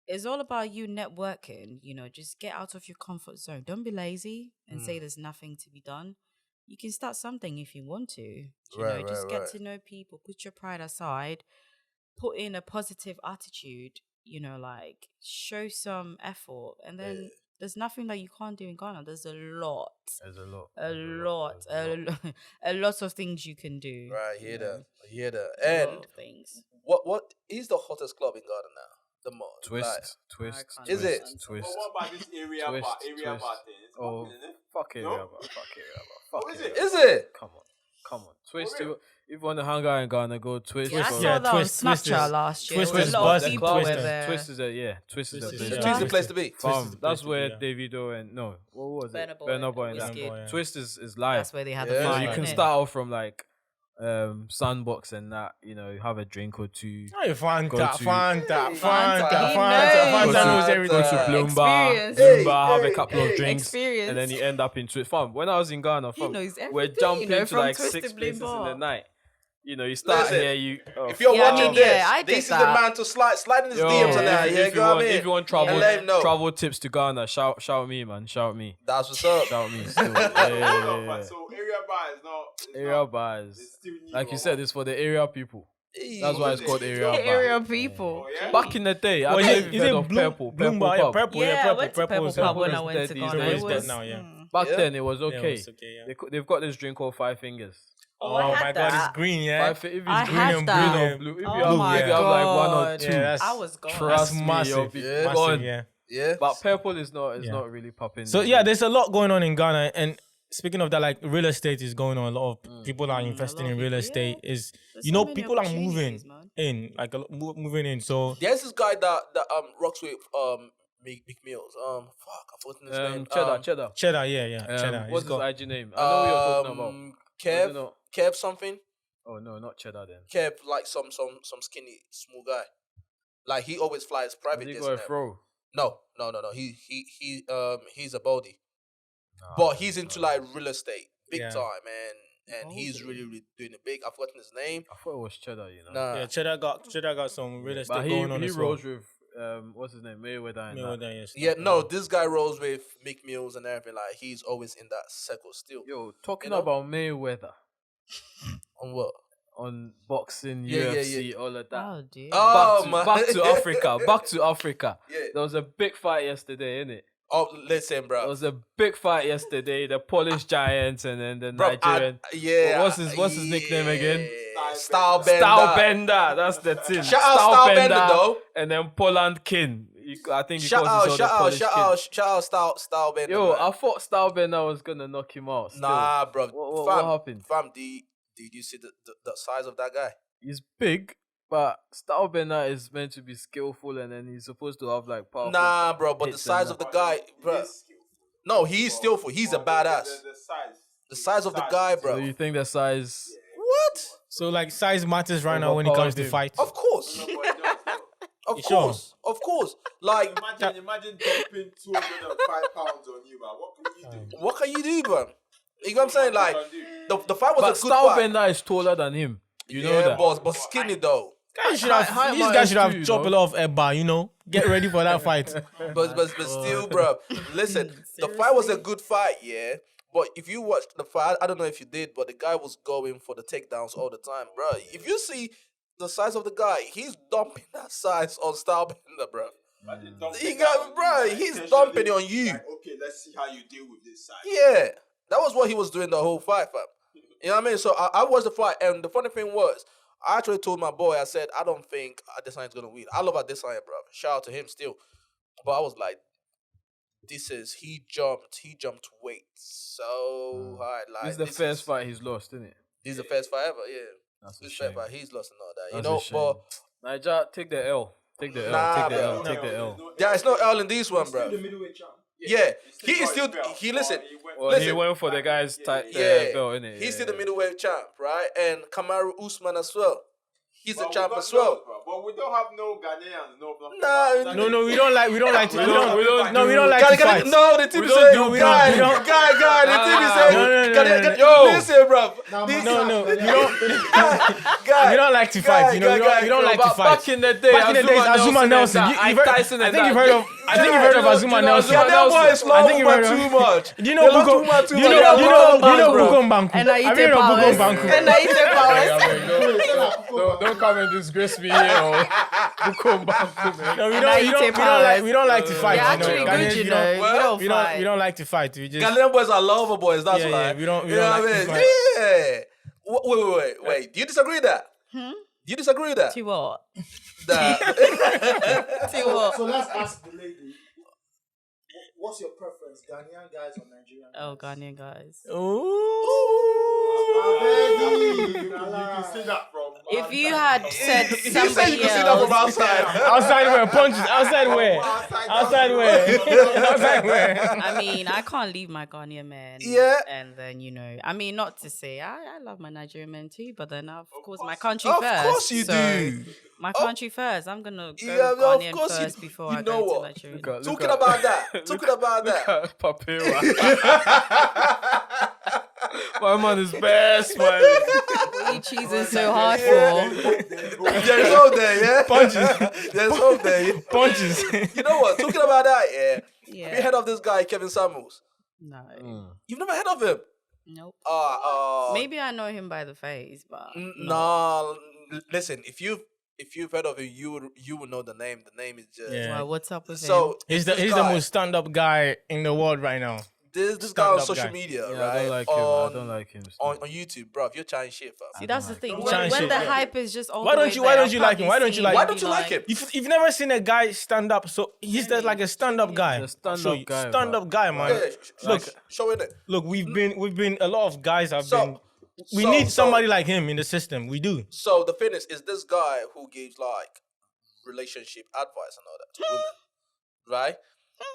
it's all about you networking. Just get out of your comfort zone. Don't be lazy and say there's nothing to be done. You can start something if you want to. Just get to know people. Put your pride aside. Put in a positive attitude. Like show some effort, and then there's nothing that you can't do in Ghana. There's a lot. A lot of things you can do. Right, I hear that. A lot And of things. what is the hottest club in Ghana now? The most Twist. Is it? But what about this area Twist, bar twist. thing? It's Oh, popping, isn't it? fuck area No? bar. Fuck area bar. Oh, Fuck is area it? bar. Is it? Come on. Twist. real? If you want to hang out in Ghana, go Twist. Yeah, I or- saw Yeah, that Twist on is- Snapchat last year. Twist There was is a lot of buzzing. people Twist were is- there. Twist is Twist is Twist the is place. the- Twist is the place to be. Twist Fam, is the that's place to where be, Davido and what was it? Burna Boy Burna and Boy and Burna that. Boy, yeah. Twist is live. That's where they had Yeah. the So So fun. you can innit? start off from like sandbox and that, have a drink or two. Hey, Fanta Go to- Fanta He Fanta knows. knows Go everything. to Bloomba, Experience. have a couple of drinks, Experience. and then you end up in Twist. Fam, when I was in Ghana, He fam, knows we're everything, jumping to from like Twist 6 to places in the Bloomba. night. You start Listen, here, If you're Yeah, I watching mean, this, yeah, I did this is the that. man to slide in his DMs on that. Yeah, if you go want, on if you want travel, And let him know. travel tips to Ghana, shout me, man, shout me, That's what's up. shout me. Still. Hold on, Yeah. but so area bar is not. It's Area not, bars, It's still new like or you said, what? it's for the area people. That's why it's called area bar. Area people. Oh, yeah? Back in the day, I Well, don't is know it- if is you've heard it of Bloom- Purple Bloomba? Yeah, Pub. Purple. Yeah, I Purple. went to Purple Purple. Pub when I Purple went is to dead Ghana. these It days, was but now, yeah. Back Yeah. then, it was Yeah, okay. it's okay, yeah. They've got this drink called Five Fingers. Oh I my had God, that. it's green, yeah. If it's I green had and that. blue or blue, if you Oh my have like one or God. two, Yeah, that's- I was gone. trust me, massive. you'll be Yeah. gone. Massive, yeah. Yeah. But Purple is not Yeah. not really popping. So these yeah, days. there's a lot going on in Ghana, and speaking of that, like real estate is going on. A lot of people are a investing lot in of real people, estate. yeah. Is There's you so know many people are moving opportunities, man. in, like moving in. So There's this guy that rocks with Big Meals. Fuck, I forgot his name. Cheddar. Cheddar, yeah, Cheddar. What's He's got- his IG name? I know what you're talking about. I don't know. Kev something. Oh no, not Cheddar then. Kev, like some skinny small guy. Like he always flies private Has he jets got a and everything. throw? No. He's a baldy. But he's into like real estate big Yeah. time, and he's really doing it big. I've forgotten his name. I thought it was Cheddar, you know. Nah. Yeah, Cheddar got some real estate But he going on as well. rolls with what's his name, Mayweather and that. Mayweather, yes. Yeah, no, this guy rolls with Mick Mills and everything. Like he's always in that circle still. Yo, talking You know? about Mayweather On what? on boxing, Yeah, UFC, all of that. Oh dear. Oh, Back to Africa. Back to Africa. Yeah. There was a big fight yesterday, innit? Oh, listen, It bro. was a big fight yesterday. The Polish Giants and then the Bro, Nigerian. yeah. What's his nickname again? Style Bender. Style Bender. That's the thing. Shout out Style Bender, though. And then Poland King. I think he calls himself the Polish King. Shout out Style Bender. Yo, man. I thought Style Bender was gonna knock him out. Still. Nah, bro. What happened? Fam, did you see the size of that guy? He's big, but Style Bender is meant to be skillful, and then he's supposed to have like powerful. Nah, bro. But the hits size and of the guy, bro. No, he's skillful. He's a badass. The size of the guy, bro. So you think the size? What? So like size matters right now when it comes to Overpowered fights. Of course. Of You sure? course. Of course. Like, Imagine dumping 205 pounds on you, man. What can you do? what can you do, bro? You know what I'm saying? Like, the fight was But a good Style fight. Bender is taller than him. You know Yeah, that. but skinny though. These guys should have chopped a lot of Eba, you know. Get ready for that fight. But still, bro. Listen, the fight was a good fight, yeah. But if you watched the fight, I don't know if you did, but the guy was going for the takedowns all the time, bro. If you see the size of the guy, he's dumping that size on Style Bender, bro. He's dumping it on you. Like, okay, let's see how you deal with this side. Yeah, that was what he was doing the whole fight, fam. You know what I mean? So I watched the fight, and the funny thing was, I actually told my boy, I said, I don't think Adesanya's gonna win. I love Adesanya, bro. Shout out to him still. But I was like, he jumped weight so high. Like, This is the first fight he's lost, isn't it? This is the first fight ever, yeah. That's a This shame. first fight, he's lost and all that. That's You know, a shame. but Niger, take the L. Take the L. Nah, take the bro. L. Take the L. yeah, it's no L in this one, bro. The middleweight champ. Yeah, he is still. He listen. Well, he Listen. went for the guy's belt, innit? He's still the middleweight champ, right? And Kamaru Usman as well. He's a But champ we as don't well. know, bro. But we don't have no Ghanaians, Nah, No, we don't like to fight. No, the team is saying, no, we guy, don't- we don't- guy, the team is saying, No. yo, listen, bro. Now, This- No, we don't. guy, We don't like to fight. You know, we don't like to fight. Back in the day, Back in the days, Azuma Nelson. I think you've heard of. I think you've heard of Azuma Nelson. Yeah, that boy is I long think you've over heard of. too much. Do you know Buko? Do you know Buko Mbanku? And I Have eat you heard of Buko powers. Mbanku? And I eat powers. Don't come and disgrace me here. No, And I eat powers. we don't like to fight. You're you know. actually Ghanaians, good, you we know. don't- You don't We fight. don't like to fight. We just. Ghanaian boys are lover boys, that's Yeah, why. yeah, we don't You know like what I to mean? fight. Yeah. Wait. Do you disagree with that? Do you disagree with that? To what? That- To what? So let's ask the lady. What's your preference, Ghanaian guys or Nigerian guys? Oh, Ghanaian guys. Already. You can see that from. If you had said You said you somebody can see that from else, outside. Outside where punches. Outside where. Outside where. Outside where. I mean, I can't leave my Ghanaian men. Yeah. And then, you know, I mean, not to say I love my Nigerian men too, but then, of course, my country Of first. course you So, do. My country first. I'm going to go Yeah, of Ghanaian course you first do. before You I know go to what? Nigerian. Talking about that. Papira. My man is best, man. What are you choosing so hard for? There's hope there, yeah? Punches. There's hope there. Yeah? Punches. You know what? Talking about that, yeah. Have you Yeah. heard of this guy, Kevin Samuels? No. You've never heard of him? Nope. Maybe Maybe I know him by the face, but no. Listen, if you've heard of him, you would know the name. The name is just Yeah. well, what's up with him? so. He's the most stand-up guy in the world right now. This guy on stand-up social guy. media, Yeah, right? I don't like him. I don't like him. on YouTube, bro. You're trying shit, fam. See, that's the thing. Shine When shit, the yeah. hype is just all Why the don't way you- there, why don't I've you like him? Why probably don't you seen like Why him don't be you like him? You've never seen a guy stand up, so he's just like a stand-up guy. The stand-up Show you. guy, Stand-up guy, man. Yeah, Look, show it. Look, we've been a lot of guys have So- been. We so- need so- somebody like him in the system. We do. So the thing is this guy who gives like relationship advice and all that to women, right?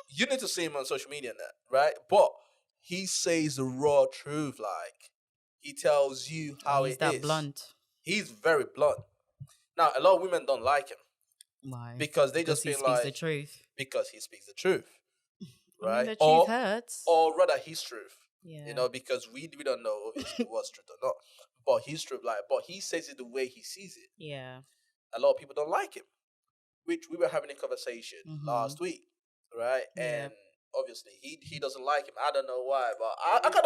You need to see him on social media and that, right? But he says the raw truth, like he tells you how He's it that is. blunt. He's very blunt. Now a lot of women don't like him Why? because they Because just he feel speaks like the truth. because he speaks the truth, I right? mean, the truth hurts. or rather his truth. Yeah. You know, because we don't know obviously what's truth or not. But his truth, like, but he says it the way he sees it. Yeah. A lot of people don't like him, which we were having a conversation Mhm. last week, right? Yeah. And obviously he doesn't like him. I don't know why, but I kind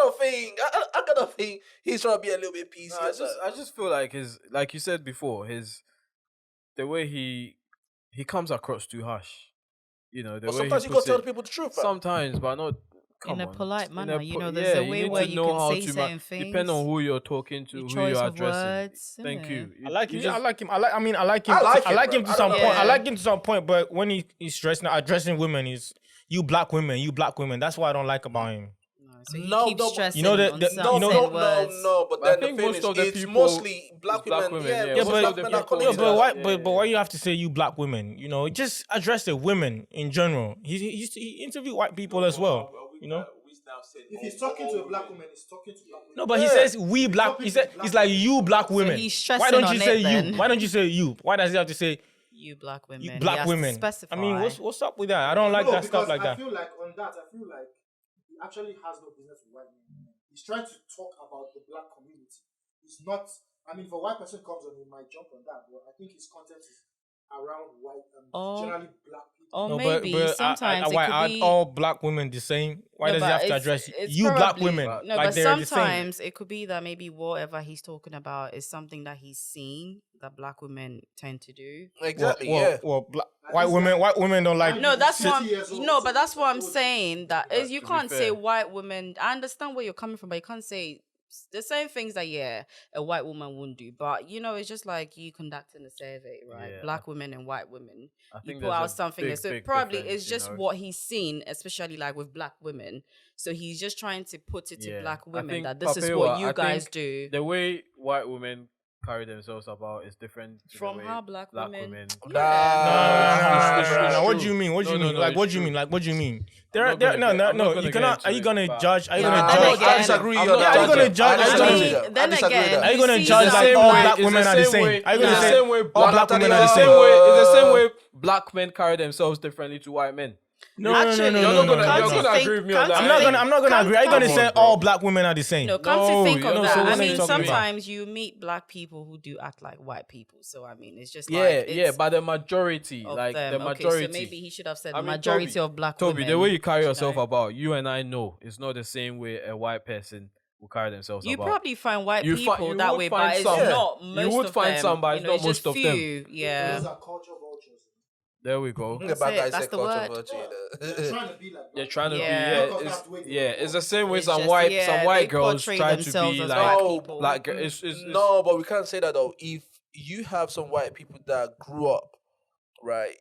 of think he's trying to be a little bit PC. No, I just feel like like you said before, the way he comes across too harsh. you know, the But way he sometimes you puts gotta tell it, the people the truth, fam. sometimes, but not. Come In a on. polite In a manner, you po- know, there's a way need where to you know can how say to certain things. depend on who you're talking to, your who choice you're of addressing. words. Thank you. I like him. just- I like him. I mean, I like him. I like I him, like bro. him to I some don't point. know. I like him to some point, but when he's addressing women, he's you black women. That's what I don't like about him. So he No, keeps no, stressing you know the- on the- certain you know the- words. But But I then the think thing most is, of the it's people- mostly black it's black women. women, yeah. Yeah, Most but of the men are people- calling Yeah, it but that. why? Yeah, But why you have to say you black women? You know, just address the women in general. He interviewed white people as well. You know. If he's talking to a black woman, he's talking to black women. No, but he says we black. He said it's like you black women. he's stressing Why don't you on say it then. you? Why don't you say you? Why does he have to say You black women. you He black has to women? specify. I mean, what's up with that? I don't like that stuff like I that. feel like on that, I feel like he actually has no business with white men. He's trying to talk about the black community. He's not. I mean, if a white person comes on, he might jump on that, but I think his content is around white and generally black people. Or No, maybe sometimes why it could are be all black women the same? Why does he have to address you black women No, like but they're the same? sometimes it could be that maybe whatever he's talking about is something that he's seen that black women tend to do. Exactly. Yeah. White women don't like. No, that's 50 what years old, no, but that's what I'm so- saying. That is, you to be can't say fair. white women. I understand where you're coming from, but you can't say the same things that a white woman wouldn't do. But you know, it's just like you conducting a survey, right? Yeah, Black women and white women. I You think put there's out a something, big, so big probably difference, it's you just know. what he's seen, especially like with black women. So he's just trying to put it to Yeah. black I women think that this is Papewa, what you I guys think do. The way white women carry themselves about is different to From the way how black women- women. No. What true. do you mean? What do you No, mean? no, Like, it's what do you true. mean? Like, what do you mean? I'm not gonna You get cannot. into Are you it, gonna but- judge? Are you Nah, gonna I'm judge? not- I disagree. I'm You're not not judging. judging. Are you gonna judge? I I disagree mean, with that. then I disagree with again, that. Are you gonna see judge some- like same all way- black it's women the are the same same? way- Are you it's gonna the say same way all black women are the same? It's the same way black men carry themselves differently to white men. No, Actually, You're not gonna come agree to with me on think- that. I'm not gonna agree. Are you gonna come say on, bro. all black women are the same? No, come No, to think you're of not that. so I what are you mean, talking about? sometimes you meet black people who do act like white people. So I mean, it's just Yeah, like yeah, it's but the majority, of like them. the majority. Okay, so maybe he should have said I mean, majority Toby, of black Toby, women. the way you carry you yourself know. about, you and I know it's not the same way a white person will carry themselves You about. probably find white You people would that way, find but it's some. not You most would of find them. some, but You it's know, not it's just most of them. few. Yeah. Those are culture vultures. There we go. The That's bad it, guy that's said the culture word. virtue. They're trying to be like They're black trying to Yeah. be Because yeah, that's the way they yeah. look. It's the same way It's some just- white yeah, white they girls portray try to themselves be as like white people. like it's No, but we can't say that though. If you have some white people that grew up right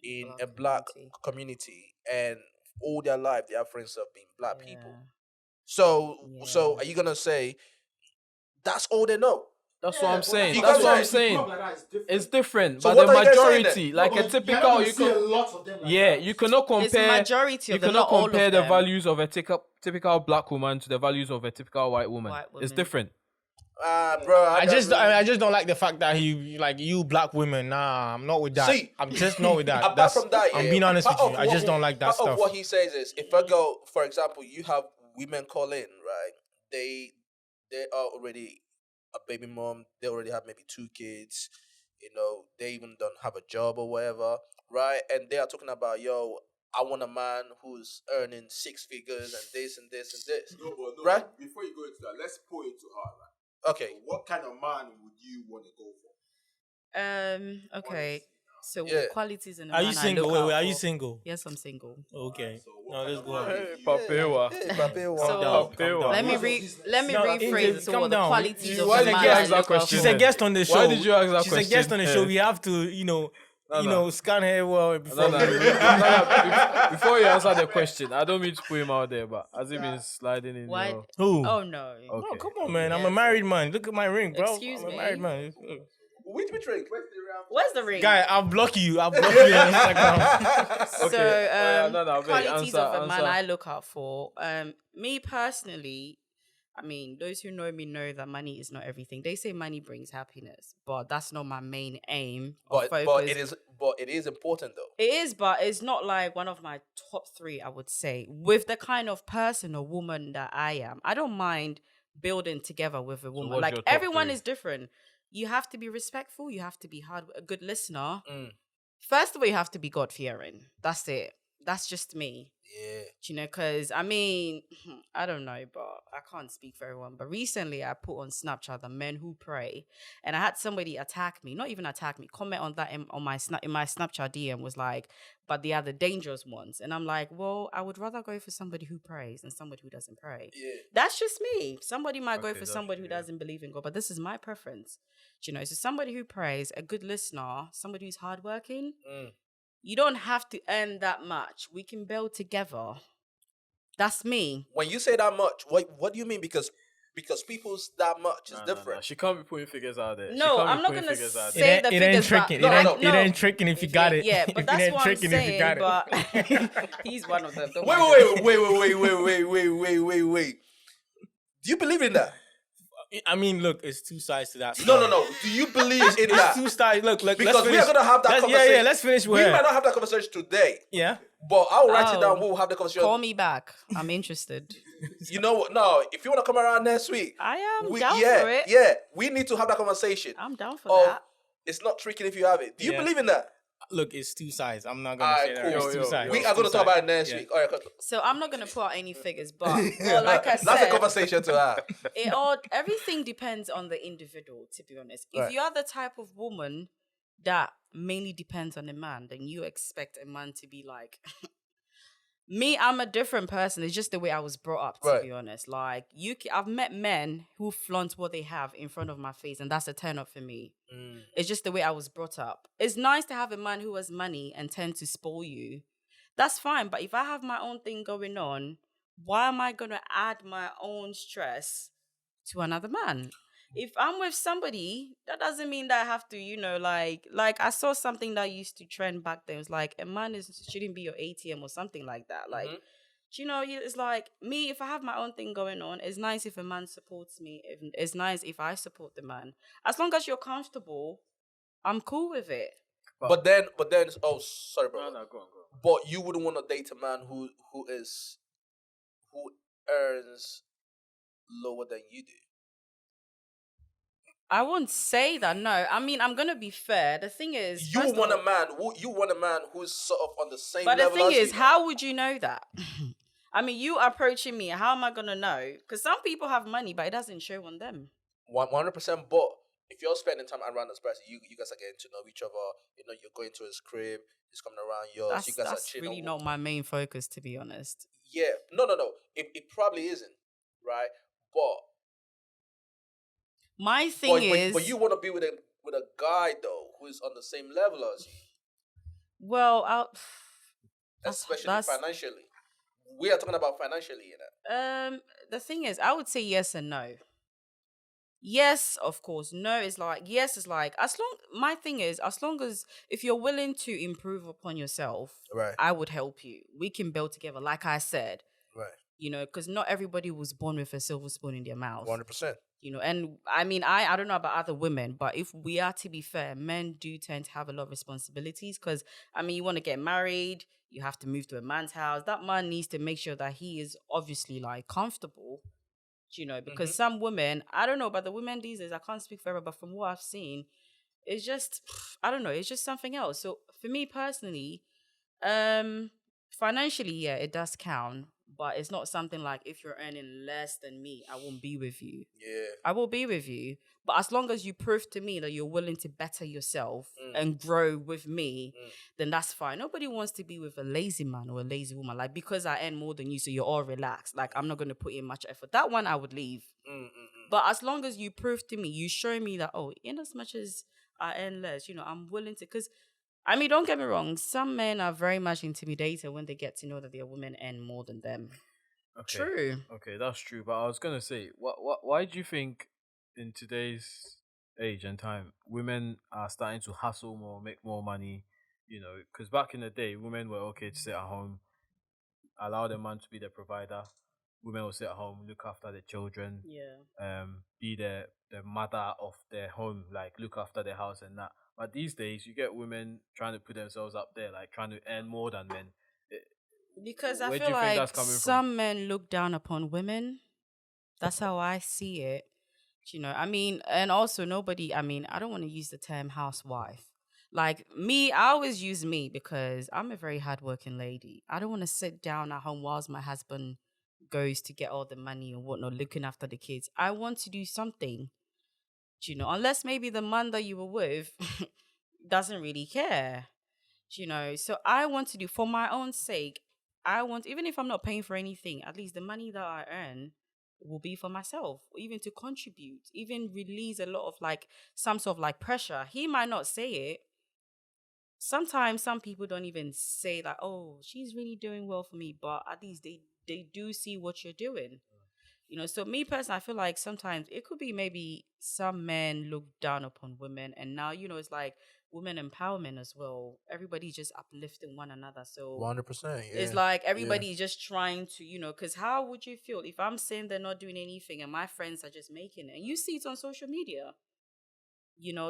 in a black community and all their life they have friends of being black people. So Yeah. are you gonna say that's all they know? That's what I'm saying. You That's can't what say I'm saying. It's different, So but what the are you guys saying majority, then? like a typical, you see a can, lot of them like yeah, that. you cannot It's compare. majority You of them, cannot not all compare of the them. values of a typical black woman to the values of a typical white woman. White It's woman. different. Bro, I just don't like the fact that he like you black women. Nah, I'm not with that. See, I'm just not with that. apart That's, from that, I'm yeah, being honest with part you. of I what just don't like that part stuff. of what he says is, if a girl, for example, you have women call in, right? They are already a baby mom. They already have maybe 2 kids. You know, they even don't have a job or whatever, right? And they are talking about, yo, I want a man who's earning 6 figures and this and this and this. No, Right? Before you go into that, let's put it to her. Right? Okay. So what kind of man would you want to go for? Okay. So Yeah. qualities in a Are man you I single? look Wait, out are you for. single? Yes, I'm single. Okay. So No, what let's kind go of on. man would you- Papewa. So Calm down. let me No, rephrase it. So calm what the down. qualities of Why the did man you I ask that look out question? She's for. a guest on the show. Why did you ask that She's a guest on the question? show. We have to, scan her well before. Before you answer the question, I don't mean to put him out there, but has he been sliding in? Why? Your... Who? Oh no. Okay. Oh, come on, man. I'm a married man. Look at my ring, bro. Excuse I'm me? a married man. Which ring? Where's the ring? Guy, I'll block you. I'll block you on Instagram. So, Okay. Wait, qualities of a man answer. I look out for. Me personally, I mean, those who know me know that money is not everything. They say money brings happiness, but that's not my main aim. Or But focus. it is important though. It is, but it's not like one of my top 3, I would say. With the kind of person or woman that I am, I don't mind building together with a woman. what's Like, your top everyone 3? is different. You have to be respectful. You have to be a good listener. Mm. First of all, you have to be God-fearing. That's it. That's just me. Yeah. Because I mean, I don't know, but I can't speak for everyone. But recently, I put on Snapchat the men who pray, and I had somebody attack me, not even attack me, comment on that on my in my Snapchat DM was like, "But they are the dangerous ones," and I'm like, "Well, I would rather go for somebody who prays than somebody who doesn't pray." Yeah. That's just me. Somebody might go Okay, for that's somebody true, who yeah. doesn't believe in God, but this is my preference. So somebody who prays, a good listener, somebody who's hardworking. You don't have to earn that much. We can build together. That's me. When you say that much, what do you mean? Because people's that much is different. No. She can't be putting figures out there. She No, can't be I'm not putting gonna figures out It there. say ain't, the it ain't figures, tricking. but It ain't tricking if you got it. Yeah, but It that's ain't what I'm tricking if you saying. got it. But he's one of them. Don't mind him. Wait. Do you believe in that? I mean, look, it's two sides to that. No. story. Do you believe in It's that? two sides. Look, Because let's we finish. are gonna have that conversation. Yeah, let's finish with We her. might not have that conversation today, Yeah. but I'll write it Oh, down. We'll have the conversation. Call me back. I'm interested. You know what? No, if you want to come around next week, I am down for it. Yeah, we need to have that conversation. I'm down for Of that. it's not tricking if you have it. Do you Yeah. believe in that? Look, it's two sides. I'm not gonna Alright, say that. cool. It's two sides. We It's are two going to talk sides. about it next Yeah. week. All right, So I'm not gonna put out any figures, but well, like I that's a said, conversation to have. everything depends on the individual. To be honest, if Right. you are the type of woman that mainly depends on a man, then you expect a man to be like me. I'm a different person. It's just the way I was brought up. To Right. be honest, like I've met men who flaunt what they have in front of my face, and that's a turn up for me. It's just the way I was brought up. It's nice to have a man who has money and tend to spoil you. That's fine. But if I have my own thing going on, why am I going to add my own stress to another man? If I'm with somebody, that doesn't mean that I have to, like I saw something that used to trend back then. It was like a man shouldn't be your ATM or something like that. Like, it's like me, if I have my own thing going on, it's nice if a man supports me. It's nice if I support the man. As long as you're comfortable, I'm cool with it. But then, oh, sorry, bro. No, go on. But you wouldn't want to date a man who earns lower than you do. I won't say that. No, I mean I'm gonna be fair. The thing is, You first want of a man who's sort of on the same But the level thing as is, you. how would you know that? I mean, you approaching me, how am I gonna know? Because some people have money, but it doesn't show on them. 100%. But if you're spending time around this person, you guys are getting to know each other. You know, you're going to his crib. He's coming around yours. You guys are That's chilling. really not my main focus, to be honest. Yeah. No. It probably isn't, right? But My thing is, but you want to be with a guy though who is on the same level as you, well, especially financially. We are talking about financially, you know. The thing is, I would say yes and no. Yes, of course. No is like yes is like my thing is as long as if you're willing to improve upon yourself, Right. I would help you. We can build together. Like I said, Right. Because not everybody was born with a silver spoon in their mouth. 100%. And I mean, I don't know about other women, but if we are to be fair, men do tend to have a lot of responsibilities because, I mean, you want to get married, you have to move to a man's house. That man needs to make sure that he is obviously like comfortable, because some women, I don't know about the women these days, I can't speak forever, but from what I've seen, it's just, I don't know, it's just something else. So for me personally, financially, yeah, it does count. But it's not something like if you're earning less than me, I won't be with you. Yeah. I will be with you. But as long as you prove to me that you're willing to better yourself and grow with me, then that's fine. Nobody wants to be with a lazy man or a lazy woman. Like, because I earn more than you, so you're all relaxed. Like, I'm not going to put in much effort. That one, I would leave. But as long as you prove to me, you show me that, in as much as I earn less, I'm willing to. Because, I mean, don't get me wrong. Some men are very much intimidated when they get to know that their women earn more than them. Okay. True. Okay, that's true. But I was gonna say, why do you think in today's age and time, women are starting to hustle more, make more money? Because back in the day, women were okay to sit at home, allow the man to be the provider. Women will sit at home, look after the children, be the mother of their home, like look after the house and that. But these days, you get women trying to put themselves up there, like trying to earn more than men. Because I Where do feel you think like that's coming from? some men look down upon women. That's how I see it. I mean, and also I don't want to use the term housewife. Like me, I always use me because I'm a very hardworking lady. I don't want to sit down at home whilst my husband goes to get all the money and whatnot, looking after the kids. I want to do something, unless maybe the man that you were with doesn't really care, So I want to do for my own sake. I want, even if I'm not paying for anything, at least the money that I earn will be for myself, or even to contribute, even release a lot of like some sort of like pressure. He might not say it. Sometimes some people don't even say that, oh, she's really doing well for me, but at least they do see what you're doing. So me personally, I feel like sometimes it could be maybe some men look down upon women, and now it's like women empowerment as well. Everybody's just uplifting one another, so 100%. Yeah. it's like Yeah. everybody's just trying to, because how would you feel if I'm saying they're not doing anything and my friends are just making it, and you see it on social media?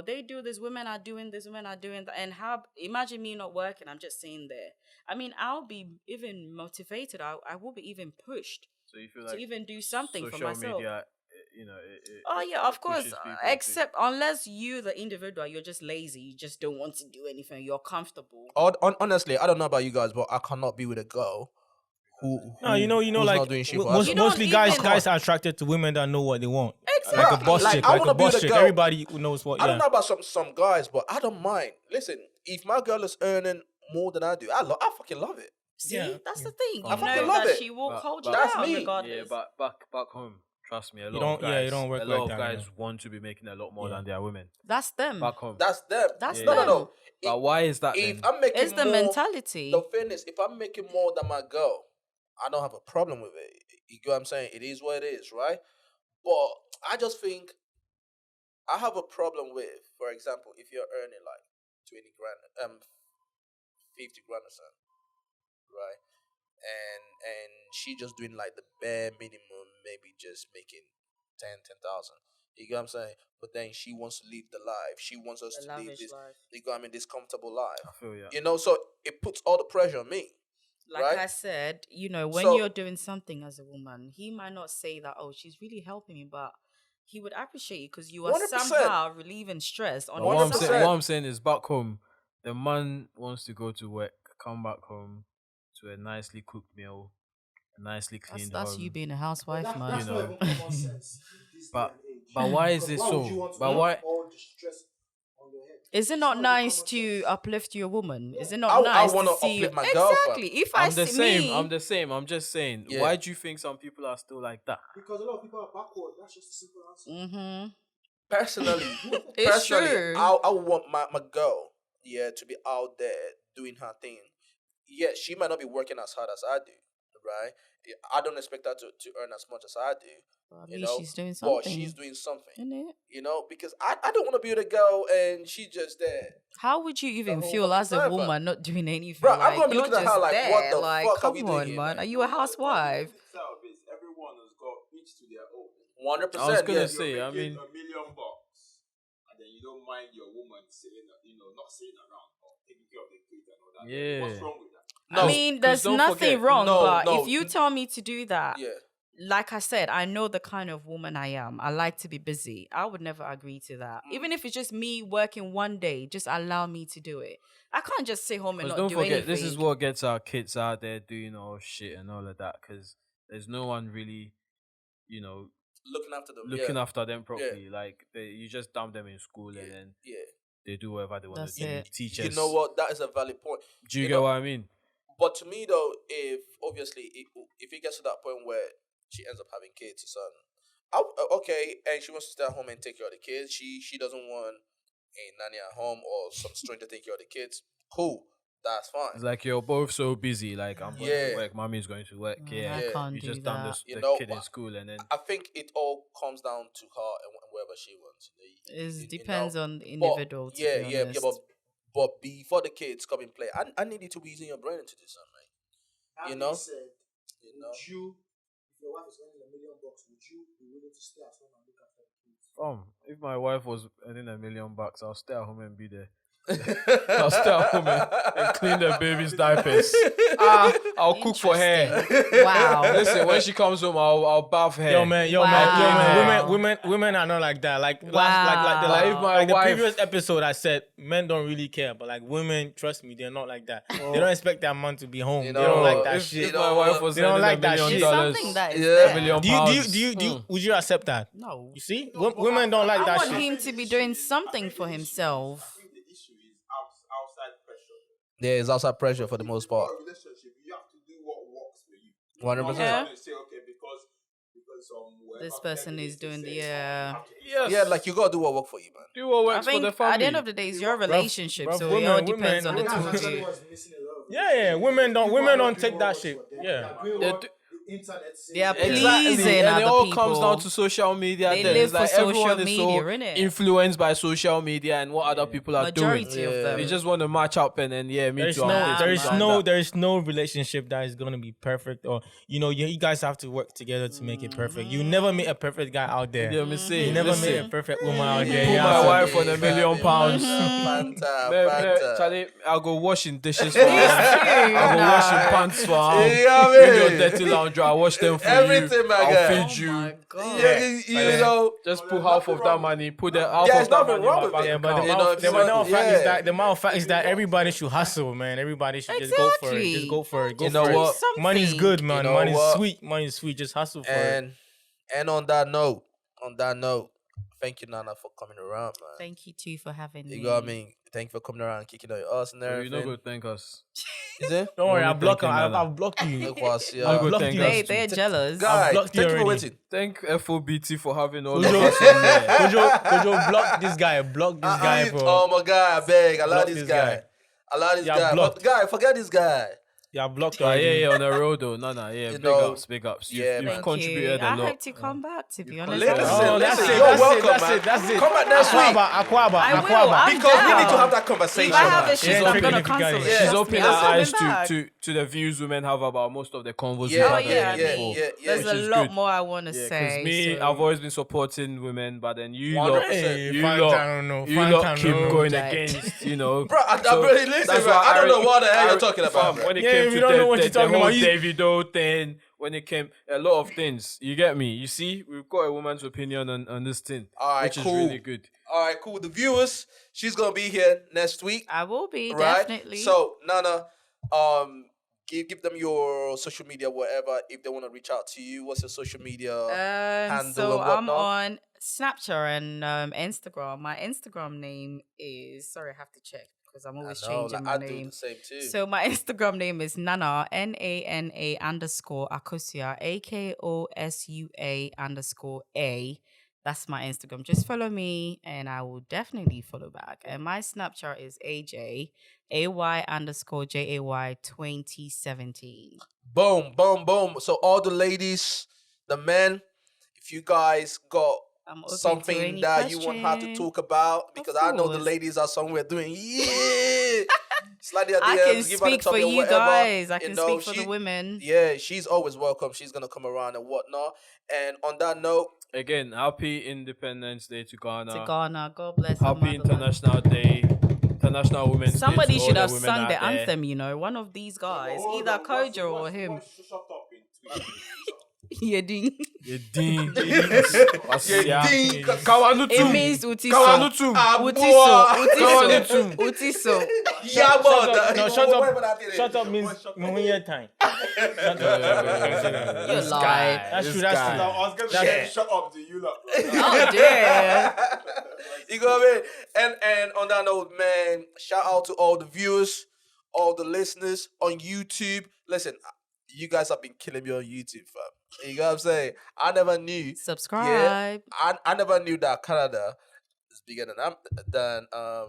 They do this, women are doing this, women are doing that. And how, imagine me not working, I'm just sitting there. I mean, I'll be even motivated. I will be even pushed So you feel to like even do something for social myself. media, Oh yeah, of course. pushes people Except unless you, the individual, you're just lazy. You just don't want to do anything. You're comfortable. Honestly, I don't know about you guys, but I cannot be with a girl No, who's like not doing shit for most, herself. You don't mostly guys even- guys are attracted to women that know what they want. Exactly. Like a boss Like, chick, I like wanna a be with boss a chick. girl. Everybody who knows what. I Yeah. don't know about some guys, but I don't mind. Listen, if my girl is earning more than I do, I fucking love it. See, Yeah. that's the thing. I You fucking know love that it. she will But- hold but- you That's down me. regardless. Yeah, but back home, trust me, a lot don't- of guys, yeah, you don't work a lot like of that, guys yeah. want to be making a lot more Yeah. than their women. That's them. Back home, That's them. That's No, them. no. but why is that If then? I'm making It's the more, mentality. the thing is, if I'm making more than my girl, I don't have a problem with it. You get what I'm saying? It is what it is, right? But I just think I have a problem with, for example, if you're earning like 20 grand, 50 grand or something, right? And she just doing like the bare minimum, maybe just making 10,000. You get what I'm saying? But then she wants to live the life. She wants us The to live lavish this. life. You got this comfortable life. I feel yeah. So it puts all the pressure on me. Like right? I said, when So- you're doing something as a woman, he might not say that, oh, she's really helping me, but he would appreciate you because you are 100%. somehow relieving stress on But his what I'm 100%. saying, side. what I'm saying is, back home, the man wants to go to work, come back home to a nicely cooked meal, a nicely cleaned That's home. you being a housewife, That's man. not even common sense in this But- day and age. But why is Because it why would you so? want to But have why? all the stress on your head? Is it It's not even nice common to sense. uplift your woman? Is it I not nice wanna to see uplift my girl, fam. exactly? If I I'm the see same. me, I'm the same. I'm just saying. Yeah. Why do you think some people are still like that? Because a lot of people are backward. That's just a simple answer. mm-hmm. Personally, It's true. I want my girl, to be out there doing her thing. Yeah, she might not be working as hard as I do, right? I don't expect her to earn as much as I do. Well, at You least know, she's doing but something. she's doing something. Innit? Because I don't want to be with a girl and she just there. How would you even whole feel fucking as a time, fam. woman not doing anything? Bruh, I'm like, gonna be you're looking at just her like, there. what the like, fuck are come we doing on, here, man. man? Are you a housewife? Itself is everyone has got each to their own. 100%. I was gonna yeah. say, You're I making mean- $1 million, and then you don't mind your woman saying, not sitting around or taking care of the kids and all that. Yeah. What's wrong with that? No, I mean, 'cause there's don't nothing forget- wrong, No, but no. if you tell me to do that, Yeah. like I said, I know the kind of woman I am. I like to be busy. I would never agree to that. Even if it's just me working one day, just allow me to do it. I can't just sit home and Because not don't do forget, anything. this is what gets our kids out there doing all shit and all of that. Because there's no one really, Looking after them. looking yeah. after them properly. Like you just dump them in school and then Yeah. they do whatever they want That's to do. it. Teachers. You know what? That is a valid point. Do you You get know- what I mean? But to me, though, if it gets to that point where she ends up having kids or something, okay, and she wants to stay at home and take care of the kids, she doesn't want a nanny at home or some stranger take care of the kids. Cool, that's fine. It's like you're both so busy. Like I'm going Yeah. to work, mommy's going to work. Yeah, I Yeah. can't you do just dump that. the kid in but school and then I think it all comes down to her and wherever she wants. It depends on the But, individual. To yeah, be yeah, honest. but before the kids come in play, I need you to be using your brain to do something. That You being know? said, You know? would you, if your wife is earning $1 million, would you be willing to stay at home and look after the kids? if my wife was earning $1 million, I'll stay at home and be there. I'll stay at home and clean the baby's diapers. I'll cook for her. Interesting. Wow. Listen, when she comes home, I'll bath her. Yo man, Wow. women are not like that. Like Wow. Like, if my the wife- previous episode I said men don't really care, but like women, trust me, they're not like that. They don't expect their man to be home. You They don't know, like that if, shit. if my wife was They don't earning like $1 that million, shit. It's something that is Yeah. there. $1 million Do you pounds. would you accept that? No. You see, women don't like I that want shit. him to be doing something for himself. I think the issue is outside pressure. Yeah, it's outside pressure for the most part. In a relationship, you have to do what works for you. 100%. Yeah. You say, okay, because This person is doing the Yes. Yeah, like you gotta do what work for you, man. do what I works for think the family. at the end of the day, it's your relationship, bruv, so women- it all depends on women- the two of Actually you. was missing a lot of Yeah, women don't take that shit. Yeah. The internet says. They are Exactly, pleasing and other it all people. comes down to social media. They then. live It's like for social everyone is media, so innit? influenced by social media and what other people are Majority doing. of them. They just want to match up and then me There's too. I'm no, this, there me is too, I'm no, that. there is no relationship that is gonna be perfect, or you guys have to work together to make it perfect. You never meet a perfect guy out there. Yeah, me say, You never listen, meet a perfect woman out there. put Yeah, my so- wife on $1 million. Fanta. Charlie, I'll go washing dishes for her. I'll go Nah. washing pants for her. You know what I Bring mean? your dirty laundry, I'll wash them for Everything, you. my I'll guy. feed Oh you. my god. You know, Just put half of that money. Put the half There's of that nothing money wrong in my with bank it. Yeah, but the account. You know, amount, if the you amount want- of fact is yeah. that the amount of fact is that everybody should hustle, man. Everybody should just go for it. Exactly. Just go for it. Go You know for what? it. Money's good, man. You know Money's what? sweet. Money's sweet. Just hustle for it. And on that note, thank you, Nana, for coming around, man. Thank you too for having me. You know what I mean? Thank you for coming around and kicking out your ass and You're everything. not going to thank us. Is it? Don't worry, Only I'll block him. thinking, Nana. I've blocked you. It was, I'm yeah. good, blocked thank you. us. They're jealous. Guy, blocked you thank you for already. waiting. Thank FOBT for having all of Kojo, us on there. Kojo, block this guy. Block this guy for. Oh my God, I beg. I love Block this this guy. guy. I love this Yeah, guy. blocked. But guy, forget this guy. Yeah, blocked Yeah, already. yeah, on the road though. No, yeah. You Big know, ups, big ups. yeah, You've man. Thank contributed you. a I lot. hope to come back, to be honest. Listen, Oh, that's listen, it. you're That's welcome, it. That's man. it. That's it. Come back next week. Aquaba. I will. Aquaba. I'm Because we down. need to have that conversation. If I have man. the shit, Yeah, I'm gonna trigger cancel guy. it. Yeah. She's Trust opened me, her I'm coming eyes back. to the views women have about most of the convos Yeah, we've Oh had yeah, on here before. There's Which a is lot good. more I want to Yeah, say. because me, so- I've always been supporting women, but then you 100%. lot, Hey, you Fanta, lot, I don't know. you Fanta, lot keep no. going Jack. against, you know. Bro, I So really listen, that's bro. why I don't know what the hell you're talking fam, about, bro. when it Yeah, came we to don't know what you're the talking whole about. You- Davido thing, when it came, a lot of things. You get me? You see, we've got a woman's opinion on this thing, All right, which cool. is really good. All right, cool. The viewers, she's gonna be here next week, I will be right? definitely. So, Nana, give them your social media, whatever, if they want to reach out to you. What's your social media? handle so and I'm whatnot? on Snapchat and Instagram. My Instagram name is I have to check because I'm always changing my I do name. the same too. So my Instagram name is Nana NANA _ Akosia AKOSUA _ That's my Instagram. Just follow me and I will definitely follow back. And my Snapchat is AJ AY _ JAY 2017. Boom, boom, boom. So all the ladies, the men, if you guys got I'm open to something any that you want her to question. talk about, because I know the course. ladies are somewhere doing slightly at the I end, can give her the speak for topic or you whatever. guys. I You can know, speak for she- the women. Yeah, she's always welcome. She's gonna come around and whatnot. And on that note, Again, happy Independence Day to Ghana. To Ghana, God bless. our Happy motherland. International Day. International Women's Day. Somebody to all should the have women sung out the there. anthem, you know. One of these guys, Hold either on, what's- Kojo or what's- him. what's shut up in tweet? Yedin. You ding. yeah, ding, Kawanutu. It means utiso. Kawanutu. Utiso. Kawanutu. Utiso. yeah, but No, shut whatever up. that is. Shut up means Muhiya time. Shut up. You This lie. guy, That's this true, that's guy. true. I was gonna say shut up to you lot. Oh dear. You know what I mean? And on that note, man, shout out to all the viewers, all the listeners on YouTube. Listen, you guys have been killing me on YouTube, fam. You know what I'm saying? I never knew. Subscribe. I never knew that Canada is bigger than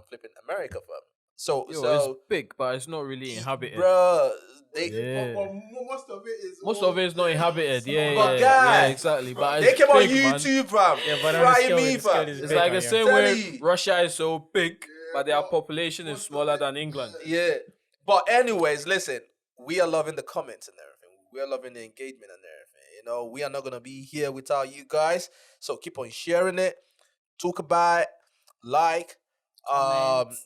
flipping America, fam. So Yo, so it's big, but it's not really inhabited. bruh, they Yeah. But most of it is Most of it is not inhabited. Yeah, But yeah, guy, exactly. But they it's came on big, man. YouTube, fam. Yeah, but on the Fry scale, me, the scale fam. is It's big, like the yeah. same Tell way you. Russia is so big, but their population is smaller than England. Yeah. But anyways, listen, we are loving the comments and everything. We are loving the engagement and everything. You know, we are not gonna be here without you guys. So keep on sharing it, talk about it, like, Comment.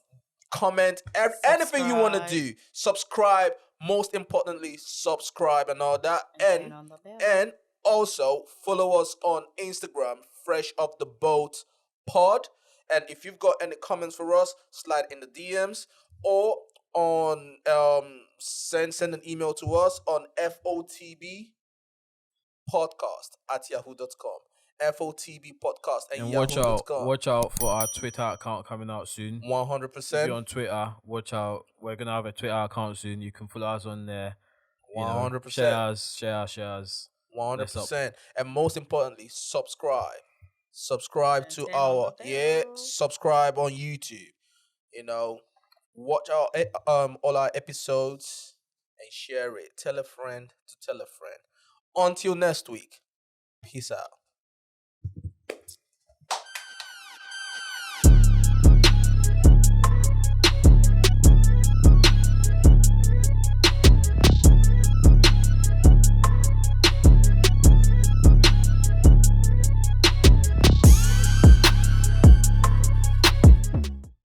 comment, anything you want to Subscribe. do. Subscribe. Most importantly, subscribe and all that. And turn And on the bell. and also follow us on Instagram, Fresh Off the Boat Pod. And if you've got any comments for us, slide in the DMs or on send an email to us on FOTB podcast at yahoo.com. FOTB podcast at And yahoo.com. watch out for our Twitter account coming out soon. 100%. If you're on Twitter, watch out. We're gonna have a Twitter account soon. You can follow us on there. 100%. Share us. 100%. And most importantly, subscribe And to turn on the bell. subscribe on YouTube. Watch our all our episodes and share it. Tell a friend to tell a friend. Until next week, peace out.